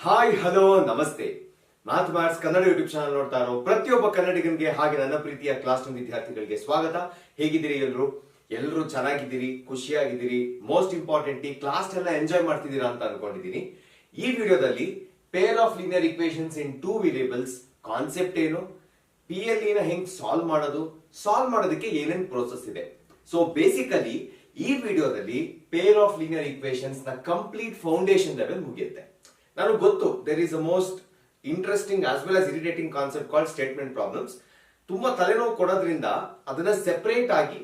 Hi hello ನಮಸ್ತೆ. Maths Kannada YouTube channel ನೋಡ್ತಾ ಇರೋ ಪ್ರತಿಯೊಬ್ಬ ಕನ್ನಡಿಗನಿಗೆ ಹಾಗೆ ನನ್ನ ಪ್ರೀತಿಯ ಕ್ಲಾಸ್ ರೂಮ್ ವಿದ್ಯಾರ್ಥಿಗಳಿಗೆ ಸ್ವಾಗತ. ಹೇಗಿದ್ದೀರಿ ಎಲ್ಲರೂ ಚೆನ್ನಾಗಿದ್ದೀರಿ, ಖುಷಿಯಾಗಿದ್ದೀರಿ. ಮೋಸ್ಟ್ ಇಂಪಾರ್ಟೆಂಟ್ಲಿ ಕ್ಲಾಸ್ ಎಲ್ಲ ಎಂಜಾಯ್ ಮಾಡ್ತಿದ್ದೀರಾ ಅಂತ ಅನ್ಕೊಂಡಿದ್ದೀನಿ. ಈ ವಿಡಿಯೋದಲ್ಲಿ pair of linear equations in two variables concept ಏನು, PLE ನ ಹೆಂಗ್ ಸಾಲ್ವ್ ಮಾಡೋದಕ್ಕೆ ಏನೇನ್ ಪ್ರೋಸೆಸ್ ಇದೆ. ಸೊ ಬೇಸಿಕಲಿ ಈ ವಿಡಿಯೋದಲ್ಲಿ ಪೇರ್ ಆಫ್ ಲೀನಿಯರ್ ಇಕ್ವೇಶನ್ಸ್ ನ ಕಂಪ್ಲೀಟ್ ಫೌಂಡೇಶನ್ ಲೆವೆಲ್ ಮುಗಿಯುತ್ತೆ. ನಾನು ಗೊತ್ತು there is a most interesting as well as irritating concept called statement problems. ತುಂಬಾ ತಲೆನೋವು ಕೊಡೋದ್ರಿಂದ ಅದನ್ನ ಸೆಪರೇಟ್ ಆಗಿ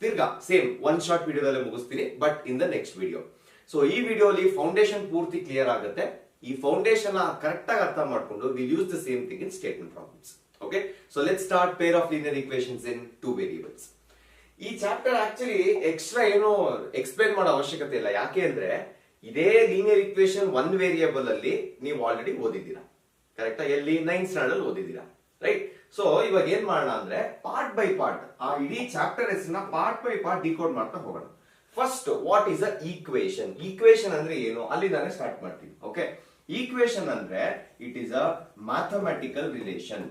ತಿರ್ಗಾ ಸೇಮ್ ಒನ್ ಶಾರ್ಟ್ ವಿಡಿಯೋದಲ್ಲೇ ಮುಗಿಸ್ತೀನಿ, but in the next video. So ಈ ವಿಡಿಯೋಲಿ ಫೌಂಡೇಶನ್ ಪೂರ್ತಿ ಕ್ಲಿಯರ್ ಆಗುತ್ತೆ. ಈ ಫೌಂಡೇಶನ್ ಕರೆಕ್ಟ್ ಆಗಿ ಅರ್ಥ ಮಾಡ್ಕೊಂಡು will use the same thing in statement problems. Okay, so let's start peer of linear equations in two variables. ಈ ಚಾಪ್ಟರ್ ಆಕ್ಚುಲಿ ಎಕ್ಸ್ಟ್ರಾ ಏನೋ ಎಕ್ಸ್ಪ್ಲೈನ್ ಮಾಡೋ ಅವಶ್ಯಕತೆ ಇಲ್ಲ. ಯಾಕೆ ಅಂದ್ರೆ ಇದೇ ಲೀನಿಯರ್ ಇಕ್ವೇಶನ್ ಒಂದ್ ವೇರಿಯೇಬಲ್ ಅಲ್ಲಿ ನೀವು ಆಲ್ರೆಡಿ ಓದಿದ್ದೀರಾ, ಕರೆಕ್ಟಾ? ಎಲ್ಲಿ 9th ಸ್ಟ್ಯಾಂಡರ್ಡ್ ಅಲ್ಲಿ ಓದಿದ್ದೀರಾ, ರೈಟ್? ಸೊ ಇವಾಗ ಏನ್ ಮಾಡೋಣ ಅಂದ್ರೆ ಪಾರ್ಟ್ ಬೈ ಪಾರ್ಟ್ ಆ ಇಡೀ ಚಾಪ್ಟರ್ ಹೆಸರನ್ನ ಪಾರ್ಟ್ ಬೈ ಪಾರ್ಟ್ ಡಿಕೋಡ್ ಮಾಡ್ತಾ ಹೋಗೋಣ. First, what is a equation? Equation ಅಂದ್ರೆ ಏನು ಅಲ್ಲಿಂದಾನೆ ಸ್ಟಾರ್ಟ್ ಮಾಡ್ತೀವಿ. ಓಕೆ, ಈಕ್ವೇಶನ್ ಅಂದ್ರೆ it is a mathematical relation.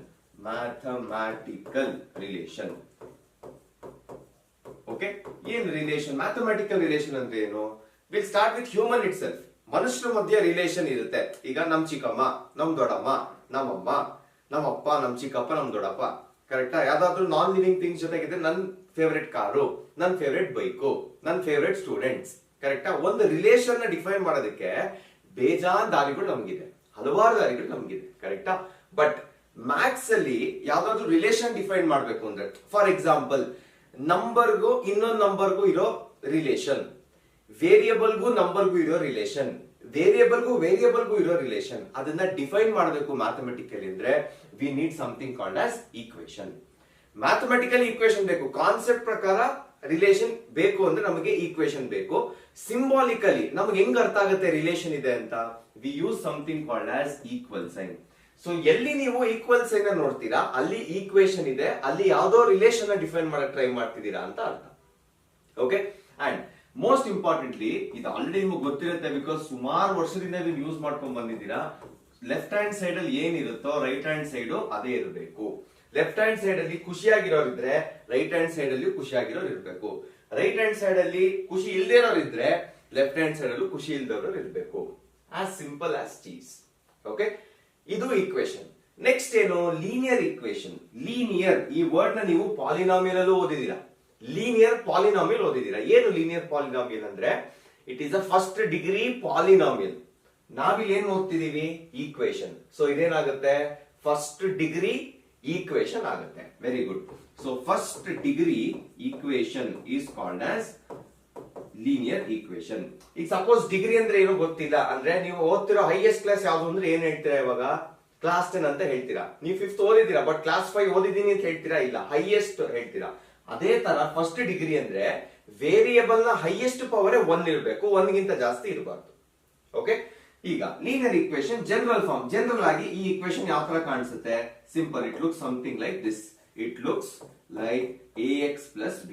Okay, ಏನ್ ರಿಲೇಷನ್? ಮ್ಯಾಥಮೆಟಿಕಲ್ ರಿಲೇಷನ್ ಅಂದ್ರೆ ಏನು? Will start with human it self. ಮನುಷ್ಯರ ಮಧ್ಯೆ ರಿಲೇಷನ್ ಇರುತ್ತೆ. ಈಗ ನಮ್ ಚಿಕ್ಕಮ್ಮ, ನಮ್ ದೊಡ್ಡಮ್ಮ, ನಮ್ಮಮ್ಮ, ನಮ್ಮಪ್ಪ, ನಮ್ ಚಿಕ್ಕಪ್ಪ, ನಮ್ ದೊಡ್ಡಪ್ಪ, ಕರೆಕ್ಟಾ? ಯಾವ್ದಾದ್ರು ನಾನ್ ಲಿವಿಂಗ್ ಥಿಂಗ್ಸ್ ಜೊತೆಗಿದೆ. ನನ್ ಫೇವ್ರೆಟ್ ಕಾರು, ನನ್ ಫೇವ್ರೆಟ್ ಬೈಕು, ನನ್ ಫೇವ್ರೆಟ್ ಸ್ಟೂಡೆಂಟ್ಸ್, ಕರೆಕ್ಟಾ? ಒಂದು ರಿಲೇಷನ್ ನ ಡಿಫೈನ್ ಮಾಡೋದಕ್ಕೆ ಬೇಜಾನ್ ದಾರಿಗಳು ನಮ್ಗಿದೆ, ಹಲವಾರು ದಾರಿಗಳು ನಮ್ಗಿದೆ, ಕರೆಕ್ಟಾ? ಬಟ್ ಮ್ಯಾಥ್ಸ್ ಅಲ್ಲಿ ಯಾವ್ದಾದ್ರು ರಿಲೇಷನ್ ಡಿಫೈನ್ ಮಾಡ್ಬೇಕು ಅಂದ್ರೆ, ಫಾರ್ ಎಕ್ಸಾಂಪಲ್, ನಂಬರ್ಗೂ ಇನ್ನೊಂದು ನಂಬರ್ಗೂ ಇರೋ ರಿಲೇಷನ್, ವೇರಿಯಬಲ್ಗೂ ನಂಬರ್ಗೂ ಇರೋ ರಿಲೇಷನ್, ವೇರಿಯಬಲ್ಗೂ ಇರೋ ರಿಲೇಷನ್, ಅದನ್ನ ಡಿಫೈನ್ ಮಾಡಬೇಕು ಮ್ಯಾಥಮೆಟಿಕಲಿ ಅಂದ್ರೆ we need something called as equation. Mathematical equation ಬೇಕು. ಕಾನ್ಸೆಪ್ಟ್ ಪ್ರಕಾರ ರಿಲೇಷನ್ ಬೇಕು ಅಂದ್ರೆ ನಮಗೆ ಈಕ್ವೇಶನ್ ಬೇಕು. ಸಿಂಬಾಲಿಕಲಿ ನಮ್ಗೆ ಹೆಂಗ್ ಅರ್ಥ ಆಗುತ್ತೆ ರಿಲೇಷನ್ ಇದೆ ಅಂತ? We use something called as equal sign. So ಎಲ್ಲಿ ನೀವು ಈಕ್ವಲ್ ಸೈನ್ ನೋಡ್ತೀರಾ ಅಲ್ಲಿ ಈಕ್ವೇಶನ್ ಇದೆ, ಅಲ್ಲಿ ಯಾವ್ದೋ ರಿಲೇಷನ್ ಡಿಫೈನ್ ಮಾಡಕ್ ಟ್ರೈ ಮಾಡ್ತಿದ್ದೀರಾ ಅಂತ ಅರ್ಥ. ಓಕೆ, ಅಂಡ್ ಮೋಸ್ಟ್ ಇಂಪಾರ್ಟೆಂಟ್ಲಿ ಇದು ಆಲ್ರೆಡಿ ನಿಮಗೆ ಗೊತ್ತಿರುತ್ತೆ, ಬಿಕಾಸ್ ಸುಮಾರು ವರ್ಷದಿಂದ ಇದನ್ನ ಯೂಸ್ ಮಾಡ್ಕೊಂಡ್ ಬಂದಿದ್ದೀರಾ. ಲೆಫ್ಟ್ ಹ್ಯಾಂಡ್ ಸೈಡ್ ಅಲ್ಲಿ ಏನಿರುತ್ತೋ ರೈಟ್ ಹ್ಯಾಂಡ್ ಸೈಡ್ ಅದೇ ಇರಬೇಕು. ಲೆಫ್ಟ್ ಹ್ಯಾಂಡ್ ಸೈಡ್ ಅಲ್ಲಿ ಖುಷಿಯಾಗಿರೋರಿದ್ರೆ ರೈಟ್ ಹ್ಯಾಂಡ್ ಸೈಡ್ ಅಲ್ಲಿ ಖುಷಿಯಾಗಿರೋರು ಇರಬೇಕು. ರೈಟ್ ಹ್ಯಾಂಡ್ ಸೈಡ್ ಅಲ್ಲಿ ಖುಷಿ ಇಲ್ದೇ ಇರೋರಿದ್ರೆ ಲೆಫ್ಟ್ ಹ್ಯಾಂಡ್ ಸೈಡ್ ಅಲ್ಲೂ ಖುಷಿ ಇಲ್ದವರು ಇರಬೇಕು. As simple as cheese. Okay, ಇದು ಈಕ್ವೇಶನ್. ನೆಕ್ಸ್ಟ್ ಏನು? Linear equation. ಲೀನಿಯರ್ ಈ ವರ್ಡ್ ನ ನೀವು ಪಾಲಿನಾಮಿಯಲ್ ಅಲ್ಲೂ ಓದಿದ್ದೀರಾ, ಲೀನಿಯರ್ ಪಾಲಿನಾಮಿಯಲ್ ಓದಿದ್ದೀರಾ. ಏನು ಲೀನಿಯರ್ ಪಾಲಿನಾಮಿಯಲ್ ಅಂದ್ರೆ? It is a first degree polynomial. ನಾವಿಲ್ಲಿ ಏನ್ ಓದ್ತಿದೀವಿ? ಈಕ್ವೇಶನ್. ಸೊ ಇದೇನಾಗುತ್ತೆ? ಫಸ್ಟ್ ಡಿಗ್ರಿ ಈಕ್ವೇಶನ್ ಆಗುತ್ತೆ. Very good. So first degree equation is called as linear equation. ಈಗ ಸಪೋಸ್ ಡಿಗ್ರಿ ಅಂದ್ರೆ ಏನೋ ಗೊತ್ತಿಲ್ಲ ಅಂದ್ರೆ ನೀವು ಓದ್ತಿರೋ ಹೈಯೆಸ್ಟ್ ಕ್ಲಾಸ್ ಯಾವ್ದು ಅಂದ್ರೆ ಏನ್ ಹೇಳ್ತೀರಾ? ಇವಾಗ ಕ್ಲಾಸ್ 10 ಅಂತ ಹೇಳ್ತೀರಾ. ನೀವು 5th ಓದಿದ್ದೀರಾ, ಬಟ್ ಕ್ಲಾಸ್ 5 ಓದಿದ್ದೀನಿ ಅಂತ ಹೇಳ್ತೀರಾ? ಇಲ್ಲ, ಹೈಯೆಸ್ಟ್ ಹೇಳ್ತೀರಾ. ಅದೇ ತರ ಫಸ್ಟ್ ಡಿಗ್ರಿ ಅಂದ್ರೆ ವೇರಿಯಬಲ್ ನ ಹೈಯೆಸ್ಟ್ ಪವರ್ 1 ಇರಬೇಕು, 1ಗಿಂತ ಜಾಸ್ತಿ ಇರಬಾರ್ದು. ಓಕೆ, ಈಗ linear equation general form. General ಆಗಿ ಈ ಈಕ್ವೇಶನ್ ಯಾವ ತರ ಕಾಣಿಸುತ್ತೆ? Simple. It looks something like this. It looks like ax plus b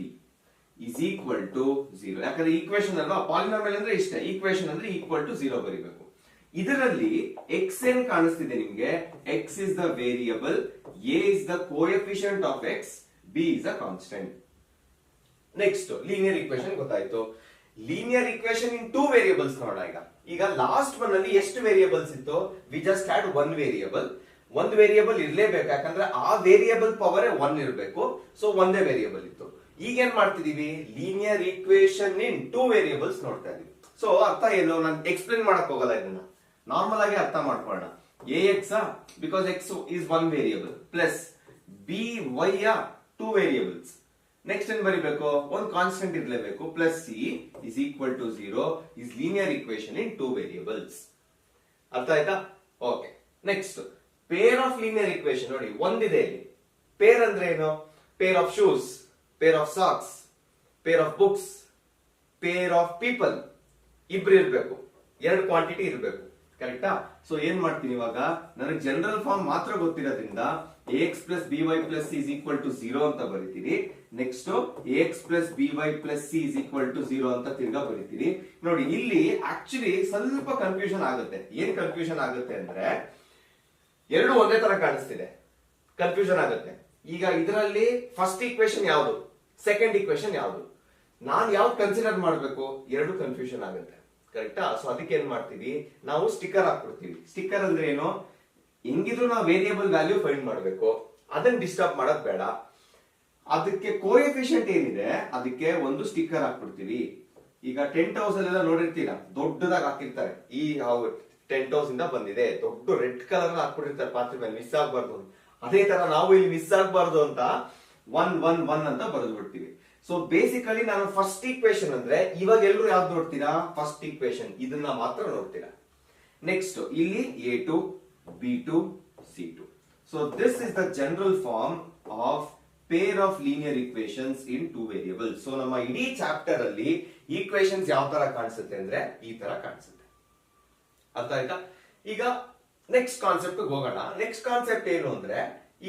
is equal to 0. ಯಾಕಂದ್ರೆ ಈಕ್ವೇಶನ್ ಅಲ್ವಾ, ಪಾಲಿನಾಮಿಯಲ್ ಅಂದ್ರೆ ಇಷ್ಟೇ. ಈಕ್ವೇಶನ್ ಅಂದ್ರೆ ಈಕ್ವಲ್ ಟು 0 ಬರೀಬೇಕು. ಇದರಲ್ಲಿ x ಏನ್ ಕಾಣಿಸ್ತಿದೆ ನಿಮ್ಗೆ? x is the variable, a is the coefficient of x, b is a constant. Next linear equation ಗೊತ್ತಾಯ್ತು. Linear equation in two variables ನೋಡ. ಈಗ ಲಾಸ್ಟ್ ಒನ್ ಅಲ್ಲಿ ಎಷ್ಟು ವೇರಿಯೇಬಲ್ಸ್ ಇತ್ತು? We just had one variable. ಒಂದು ವೇರಿಯೇಬಲ್ ಇರ್ಲೇಬೇಕು, ಯಾಕಂದ್ರೆ ಆ ವೇರಿಯೇಬಲ್ ಪವರ್ 1 ಇರಬೇಕು. ಸೊ ಒಂದೇ ವೇರಿಯೇಬಲ್ ಇತ್ತು. ಈಗ ಏನ್ ಮಾಡ್ತಿದೀವಿ? Linear equation in two variables ನೋಡ್ತಾ ಇದೀವಿ. ಸೊ ಅರ್ಥ ಏನು? ನಾನು ಎಕ್ಸ್ಪ್ಲೇನ್ ಮಾಡಕ್ ಹೋಗಲ್ಲ, ಇದನ್ನ ನಾರ್ಮಲ್ ಆಗಿ ಅರ್ಥ ಮಾಡ್ಕೊಳ್ಳೋಣ. ax because x is one variable plus by two variables. Next ಏನ್ ಬರೀಬೇಕು? ಒಂದು ಕಾನ್ಸ್ಟೆಂಟ್ ಇರಲೇಬೇಕು. Plus c is equal to 0 is linear equation in two variables. ಅರ್ಥ ಆಯ್ತಾ? Okay, next peer of linear equation ನೋಡಿ, ಒಂದಿದೆ ಇಲ್ಲಿ. ಪೇರ್ ಅಂದ್ರೆ ಏನು? Pair of shoes, pair of socks, pair of books, pair of people. ಇಬ್ರು ಇರಬೇಕು, ಎರಡು ಕ್ವಾಂಟಿಟಿ ಇರಬೇಕು. ಕರೆಕ್ಟಾ? ಸೊ ಏನ್ ಮಾಡ್ತೀನಿ ಇವಾಗ, ನನಗೆ ಜನರಲ್ ಫಾರ್ಮ್ ಮಾತ್ರ ಗೊತ್ತಿರೋದ್ರಿಂದ ax plus by plus c is equal to 0 ಅಂತ ಬರೀತೀನಿ. Next ax plus by plus c is equal to 0 ಅಂತ ತಿರ್ಗಾ ಬರೀತೀನಿ. ನೋಡಿ ಇಲ್ಲಿ ಆಕ್ಚುಲಿ ಸ್ವಲ್ಪ ಕನ್ಫ್ಯೂಷನ್ ಆಗುತ್ತೆ. ಏನ್ ಕನ್ಫ್ಯೂಷನ್ ಆಗುತ್ತೆ ಅಂದ್ರೆ ಎರಡು ಒಂದೇ ತರ ಕಾಣಿಸ್ತಿದೆ, ಕನ್ಫ್ಯೂಷನ್ ಆಗುತ್ತೆ. ಈಗ ಇದರಲ್ಲಿ ಫಸ್ಟ್ ಈಕ್ವೇಶನ್ ಯಾವುದು, ಸೆಕೆಂಡ್ ಈಕ್ವೇಶನ್ ಯಾವುದು, ನಾನ್ ಯಾವ್ದು ಕನ್ಸಿಡರ್ ಮಾಡ್ಬೇಕು, ಎರಡು ಕನ್ಫ್ಯೂಷನ್ ಆಗುತ್ತೆ. ಕರೆಕ್ಟಾ? ಸೊ ಅದಕ್ಕೆ ಏನ್ ಮಾಡ್ತೀವಿ ನಾವು, ಸ್ಟಿಕ್ಕರ್ ಹಾಕ್ಬಿಡ್ತೀವಿ. ಸ್ಟಿಕ್ಕರ್ ಅಂದ್ರೆ ಏನು, ಹೆಂಗಿದ್ರು ನಾವು ವೇರಿಯೇಬಲ್ ವ್ಯಾಲ್ಯೂ ಫೈಂಡ್ ಮಾಡ್ಬೇಕು, ಅದನ್ನ ಡಿಸ್ಟರ್ಬ್ ಮಾಡೋದ್ ಬೇಡ. ಅದಕ್ಕೆ ಕೋಎಫಿಷಿಯಂಟ್ ಏನಿದೆ ಅದಕ್ಕೆ ಒಂದು ಸ್ಟಿಕ್ಕರ್ ಹಾಕ್ಬಿಡ್ತೀವಿ. ಈಗ ಟೆಂಟ್ ಹೌಸ್ ಅಲ್ಲೆಲ್ಲ ನೋಡಿರ್ತೀರಾ, ದೊಡ್ಡದಾಗಿ ಹಾಕಿರ್ತಾರೆ, ಈ ಟೆಂಟ್ ಹೌಸ್ ಇಂದ ಬಂದಿದೆ, ದೊಡ್ಡ ರೆಡ್ ಕಲರ್ ಹಾಕ್ಬಿಟ್ಟಿರ್ತಾರೆ ಪಾತ್ರೆ ಮೇಲೆ, ಮಿಸ್ ಆಗ್ಬಾರ್ದು. ಅದೇ ತರ ನಾವು ಇಲ್ಲಿ ಮಿಸ್ ಆಗ್ಬಾರ್ದು ಅಂತ 1 1 1 ಅಂತ ಬರೆದು ಬಿಡ್ತೀವಿ. ಸೊ ಬೇಸಿಕಲಿ ನಾನು ಫಸ್ಟ್ ಈಕ್ವೇಶನ್ ಅಂದ್ರೆ ಇವಾಗ ಎಲ್ಲರೂ ಯಾವ್ದು ನೋಡ್ತೀರಾ, ಫಸ್ಟ್ ಈಕ್ವೇಶನ್, ಇದನ್ನ ಮಾತ್ರ ನೋಡ್ತೀರಾ. ನೆಕ್ಸ್ಟ್ ಇಲ್ಲಿ a2 b2 c2. So this is the general form of pair of linear equations in two variables. So ನಮ್ಮ ಇಡೀ ಚಾಪ್ಟರ್ ಅಲ್ಲಿ ಈಕ್ವೇಶನ್ಸ್ ಯಾವ ತರ ಕಾಣಿಸುತ್ತೆ ಅಂದ್ರೆ ಈ ತರ ಕಾಣಿಸುತ್ತೆ. ಅರ್ಥ ಆಯ್ತಾ? ಈಗ ನೆಕ್ಸ್ಟ್ ಕಾನ್ಸೆಪ್ಟ್ ಹೋಗೋಣ. ನೆಕ್ಸ್ಟ್ ಕಾನ್ಸೆಪ್ಟ್ ಏನು ಅಂದ್ರೆ,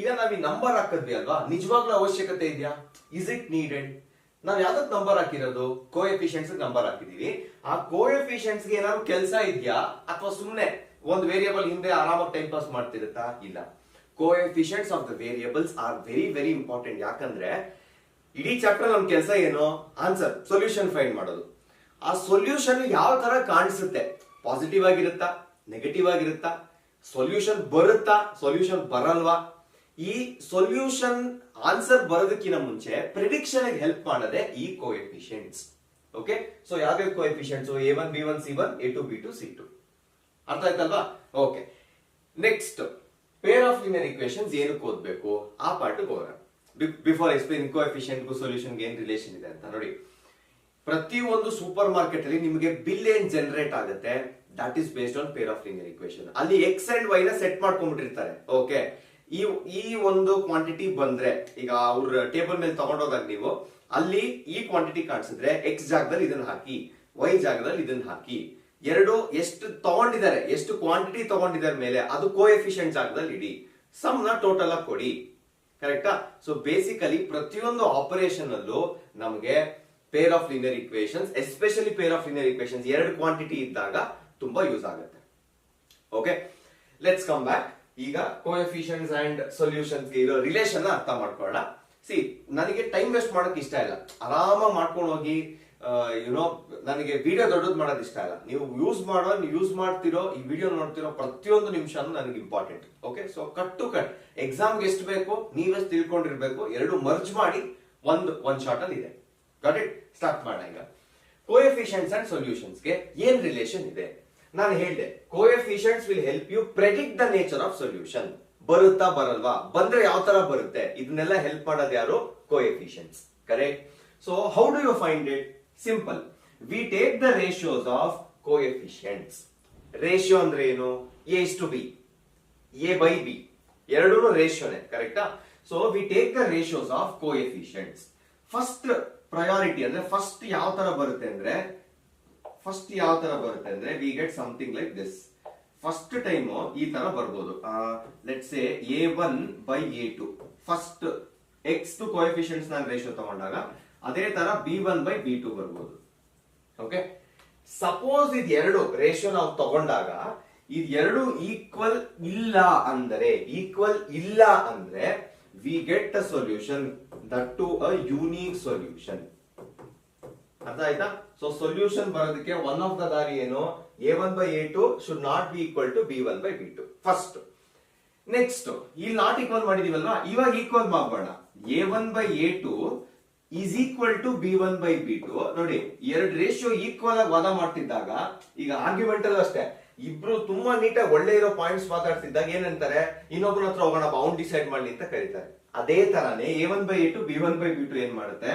ಈಗ ನಾವ್ ಈ ನಂಬರ್ ಹಾಕಿದ್ವಿ ಅಲ್ವಾ, ನಿಜವಾಗ್ಲೂ ಅವಶ್ಯಕತೆ ಇದೆಯಾ, ಇಸ್ ಇಟ್ ನೀಡೆಡ್? ನಾವ್ ಯಾವ್ದಕ್ ನಂಬರ್ ಹಾಕಿರೋದು, ಕೋಎಫಿಷಿಯಂಟ್ಸ್ ನಂಬರ್ ಹಾಕಿದೀವಿ. ಆ ಕೋಎಫಿಷಿಯಂಟ್ಸ್ ಗೆ ಏನಾದ್ರು ಕೆಲಸ ಇದೆಯಾ, ಅಥವಾ ಸುಮ್ನೆ ಒಂದು ವೇರಿಯೇಬಲ್ ಹಿಂದೆ ಆರಾಮಾಗಿ ಟೈಮ್ ಪಾಸ್ ಮಾಡ್ತಿರುತ್ತಾ? ಇಲ್ಲ. Coefficients of the variables are very very important. ಯಾಕಂದ್ರೆ ಇಡೀ ಚಾಪ್ಟರ್ ನಮ್ ಕೆಲಸ ಏನು, ಆನ್ಸರ್, ಸೊಲ್ಯೂಷನ್ ಫೈಂಡ್ ಮಾಡೋದು. ಆ ಸೊಲ್ಯೂಷನ್ ಯಾವ ತರ ಕಾಣಿಸುತ್ತೆ, ಪಾಸಿಟಿವ್ ಆಗಿರುತ್ತಾ, ನೆಗೆಟಿವ್ ಆಗಿರುತ್ತಾ, ಸೊಲ್ಯೂಷನ್ ಬರುತ್ತಾ, ಸೊಲ್ಯೂಷನ್ ಬರಲ್ವಾ, ಈ ಸೊಲ್ಯೂಷನ್ ಆನ್ಸರ್ ಬರೋದಕ್ಕಿಂತ ಮುಂಚೆ ಪ್ರಿಡಿಕ್ಷನ್ ಹೆಲ್ಪ್ ಮಾಡದೆ ಈ ಕೋಎಫಿಷಿಯಂಟ್ಸ್. ಓಕೆ, ಸೊ ಯಾವ್ಯಾವ coefficients, a1 b1 c1 a2 b2 c2. ಅರ್ಥ ಆಯ್ತಲ್ವಾ? Okay, next peer of linear equations ಏನಕ್ಕೆ ಓದ್ಬೇಕು ಆ ಪಾರ್ಟ್ ಹೋಗೋಣ. ಬಿಫೋರ್ ಎಕ್ಸ್ಪ್ಲೇನ್ ಕೋಎಫಿಷಿಯಂಟ್ ಸೊಲ್ಯೂಷನ್ ಏನ್ ರಿಲೇಷನ್ ಇದೆ ಅಂತ ನೋಡಿ. ಪ್ರತಿಯೊಂದು ಸೂಪರ್ ಮಾರ್ಕೆಟ್ ಅಲ್ಲಿ ನಿಮಗೆ ಬಿಲ್ ಏನ್ ಜನರೇಟ್ ಆಗುತ್ತೆ, that is based on peer of linear equation. ಅಲ್ಲಿ ಎಕ್ಸ್ ಅಂಡ್ ವೈ ನ ಸೆಟ್ ಮಾಡ್ಕೊಂಡ್ಬಿಟ್ಟಿರ್ತಾರೆ. ಓಕೆ, ಈ ಒಂದು ಕ್ವಾಂಟಿಟಿ ಬಂದ್ರೆ, ಈಗ ಅವ್ರ ಟೇಬಲ್ ಮೇಲೆ ತಗೊಂಡೋದಾಗ ನೀವು ಅಲ್ಲಿ ಈ ಕ್ವಾಂಟಿಟಿ ಕಾಣಿಸಿದ್ರೆ ಎಕ್ಸ್ ಜಾಗದಲ್ಲಿ ಇದನ್ನ ಹಾಕಿ, ವೈ ಜಾಗದಲ್ಲಿ ಇದನ್ನ ಹಾಕಿ, ಎರಡು ಎಷ್ಟು ತಗೊಂಡಿದ್ದಾರೆ, ಎಷ್ಟು ಕ್ವಾಂಟಿಟಿ ತಗೊಂಡಿದ್ದಾರೆ ಮೇಲೆ ಅದು ಕೋಎಫಿಷಿಯಂಟ್ ಜಾಗದಲ್ಲಿ ಇಡಿ, ಸಮ್ ನ ಟೋಟಲ್ ಆಗಿ ಕೊಡಿ. ಕರೆಕ್ಟಾ? ಸೊ ಬೇಸಿಕಲಿ ಪ್ರತಿಯೊಂದು ಆಪರೇಷನ್ ಅಲ್ಲೂ ನಮಗೆ peer of linear equations, especially peer of linear equations ಎರಡು ಕ್ವಾಂಟಿಟಿ ಇದ್ದಾಗ ತುಂಬಾ ಯೂಸ್ ಆಗುತ್ತೆ. Okay, let's come back. ಈಗ ಕೋಎಫಿಷಿಯಂಟ್ಸ್ ಅಂಡ್ ಸೊಲ್ಯೂಷನ್ಸ್ ಗೆ ಇರೋ ರಿಲೇಷನ್ ಅರ್ಥ ಮಾಡ್ಕೊಳ್ಳೋಣ. ಸಿ, ನನಗೆ ಟೈಮ್ ವೇಸ್ಟ್ ಮಾಡಕ್ ಇಷ್ಟ ಇಲ್ಲ, ಆರಾಮಾಗಿ ಮಾಡ್ಕೊಂಡು ಹೋಗಿ, ನನಗೆ ವಿಡಿಯೋ ದೊಡ್ಡದು ಮಾಡೋದು ಇಷ್ಟ ಇಲ್ಲ. ನೀವು ಯೂಸ್ ಮಾಡ್ತಿರೋ, ಈ ವಿಡಿಯೋ ನೋಡ್ತಿರೋ ಪ್ರತಿಯೊಂದು ನಿಮಿಷನೂ ನನಗೆ important. Okay, so cut to cut ಎಕ್ಸಾಮ್ಗೆ ಎಷ್ಟು ಬೇಕು ನೀವೆಷ್ಟು ತಿಳ್ಕೊಂಡಿರ್ಬೇಕು, ಎರಡು ಮರ್ಜ್ ಮಾಡಿ ಒಂದ್ ಶಾರ್ಟ್ ಅಲ್ಲಿ ಇದೆ. Got it? ಸ್ಟಾರ್ಟ್ ಮಾಡೋಣ. ಈಗ ಕೋಎಫಿಷಿಯಂಟ್ಸ್ ಅಂಡ್ ಸೊಲ್ಯೂಷನ್ಸ್ ಗೆ ಏನ್ ರಿಲೇಷನ್ ಇದೆ ನಾನು ಹೇಳಿದೆ. Coefficients will help you predict the nature of solution. ಬರುತ್ತಾ ಬರಲ್ವಾ, ಬಂದ್ರೆ ಯಾವ ತರ ಬರುತ್ತೆ, ಇದನ್ನೆಲ್ಲ ಹೆಲ್ಪ್ ಮಾಡೋದು ಯಾರು, coefficients. Correct? So how do you find it? Simple, we take the ratios of coefficients. Ratio ಅಂದ್ರೆ ಏನು, a:b, a/b ಎರಡೂ ರೇಷಿಯೋನೆ. ಕರೆಕ್ಟಾ? So we take the ratios of coefficients. First priority ಅಂದ್ರೆ ಫಸ್ಟ್ ಯಾವ ತರ ಬರುತ್ತೆ ಅಂದ್ರೆ we get something like this. First time ಈ ತರ ಬರ್ಬೋದು. Let's say a1/a2. First X two coefficients ನಾನು ರೇಷಿಯೋ ತಗೊಂಡಾಗ ಅದೇ ತರ b1/b2 ಬರ್ಬೋದು. ಓಕೆ, ಸಪೋಸ್ ಇದು ಎರಡು ರೇಷಿಯೋ ನಾವು ತಗೊಂಡಾಗ ಇದೆರಡು ಈಕ್ವಲ್ ಇಲ್ಲ ಅಂದ್ರೆ we get a solution, that too a unique solution. ಅರ್ಥ ಆಯ್ತಾ? ಸೊ ಸೊಲ್ಯೂಷನ್ ಬರೋದಕ್ಕೆ ಒನ್ ಆಫ್ ದ ದಾರಿ ಏನು, a1/a2 should not be equal to b1/b2 first. Next ಇಲ್ಲಿ ನಾಟ್ ಈಕ್ವಲ್ ಮಾಡಿದೀವಲ್ವಾ, ಇವಾಗ ಈಕ್ವಲ್ ಮಾಡೋಣ. a1/a2 is equal to b1/b2. ನೋಡಿ, ಎರಡು ರೇಷಿಯೋ ಈಕ್ವಲ್ ಆಗಿ ವಾದ ಮಾಡ್ತಿದ್ದಾಗ, ಈಗ ಆರ್ಗ್ಯುಮೆಂಟ್ ಅಲ್ಲೂ ಅಷ್ಟೇ, ಇಬ್ರು ತುಂಬಾ ನೀಟಾಗಿ ಒಳ್ಳೆ ಇರೋ ಪಾಯಿಂಟ್ಸ್ ಮಾತಾಡ್ತಿದ್ದಾಗ ಏನಂತಾರೆ, ಇನ್ನೊಬ್ಬನ ಹತ್ರ ಹೋಗೋಣ ಅವ್ನ್ ಡಿಸೈಡ್ ಮಾಡ್ಲಿ ಅಂತ ಕರೀತಾರೆ. ಅದೇ ತರಾನೇ a1/a2 b1/b2 ಏನ್ ಮಾಡುತ್ತೆ,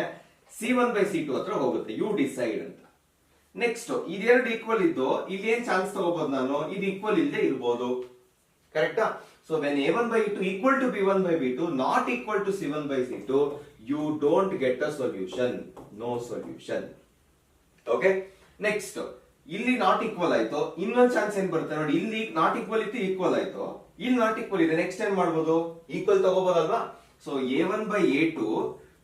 c1/c2 ಹತ್ರ ಹೋಗುತ್ತೆ, ಯು ಡಿಸೈಡ್ ಅಂತ. ನೆಕ್ಸ್ಟ್ ಇದೆರಡು ಈಕ್ವಲ್ ಇದ್ದು ಇಲ್ಲಿ ಏನ್ ಚಾನ್ಸ್ ತಗೋಬಹುದು ನಾನು, ಇದು ಈಕ್ವಲ್ ಇಲ್ಲದೆ ಇರ್ಬೋದು. ಕರೆಕ್ಟಾ? So when a1/a2 equal to b1/b2 not equal to c1/c2, you don't get a solution, no solution. Okay, next ಇಲ್ಲಿ ನಾಟ್ ಈಕ್ವಲ್ ಆಯ್ತು, ಇನ್ನೊಂದ್ ಚಾನ್ಸ್ ಏನ್ ಬರುತ್ತೆ ನೋಡಿ, ಇಲ್ಲಿ ನಾಟ್ ಈಕ್ವಲ್ ಇತ್ತು ಈಕ್ವಲ್ ಆಯ್ತು, ಇಲ್ಲಿ ನಾಟ್ ಈಕ್ವಲ್ ಇದೆ, ನೆಕ್ಸ್ಟ್ ಏನ್ ಮಾಡ್ಬೋದು, ಈಕ್ವಲ್ ತಗೋಬೋದಲ್ವಾ. So a1/a2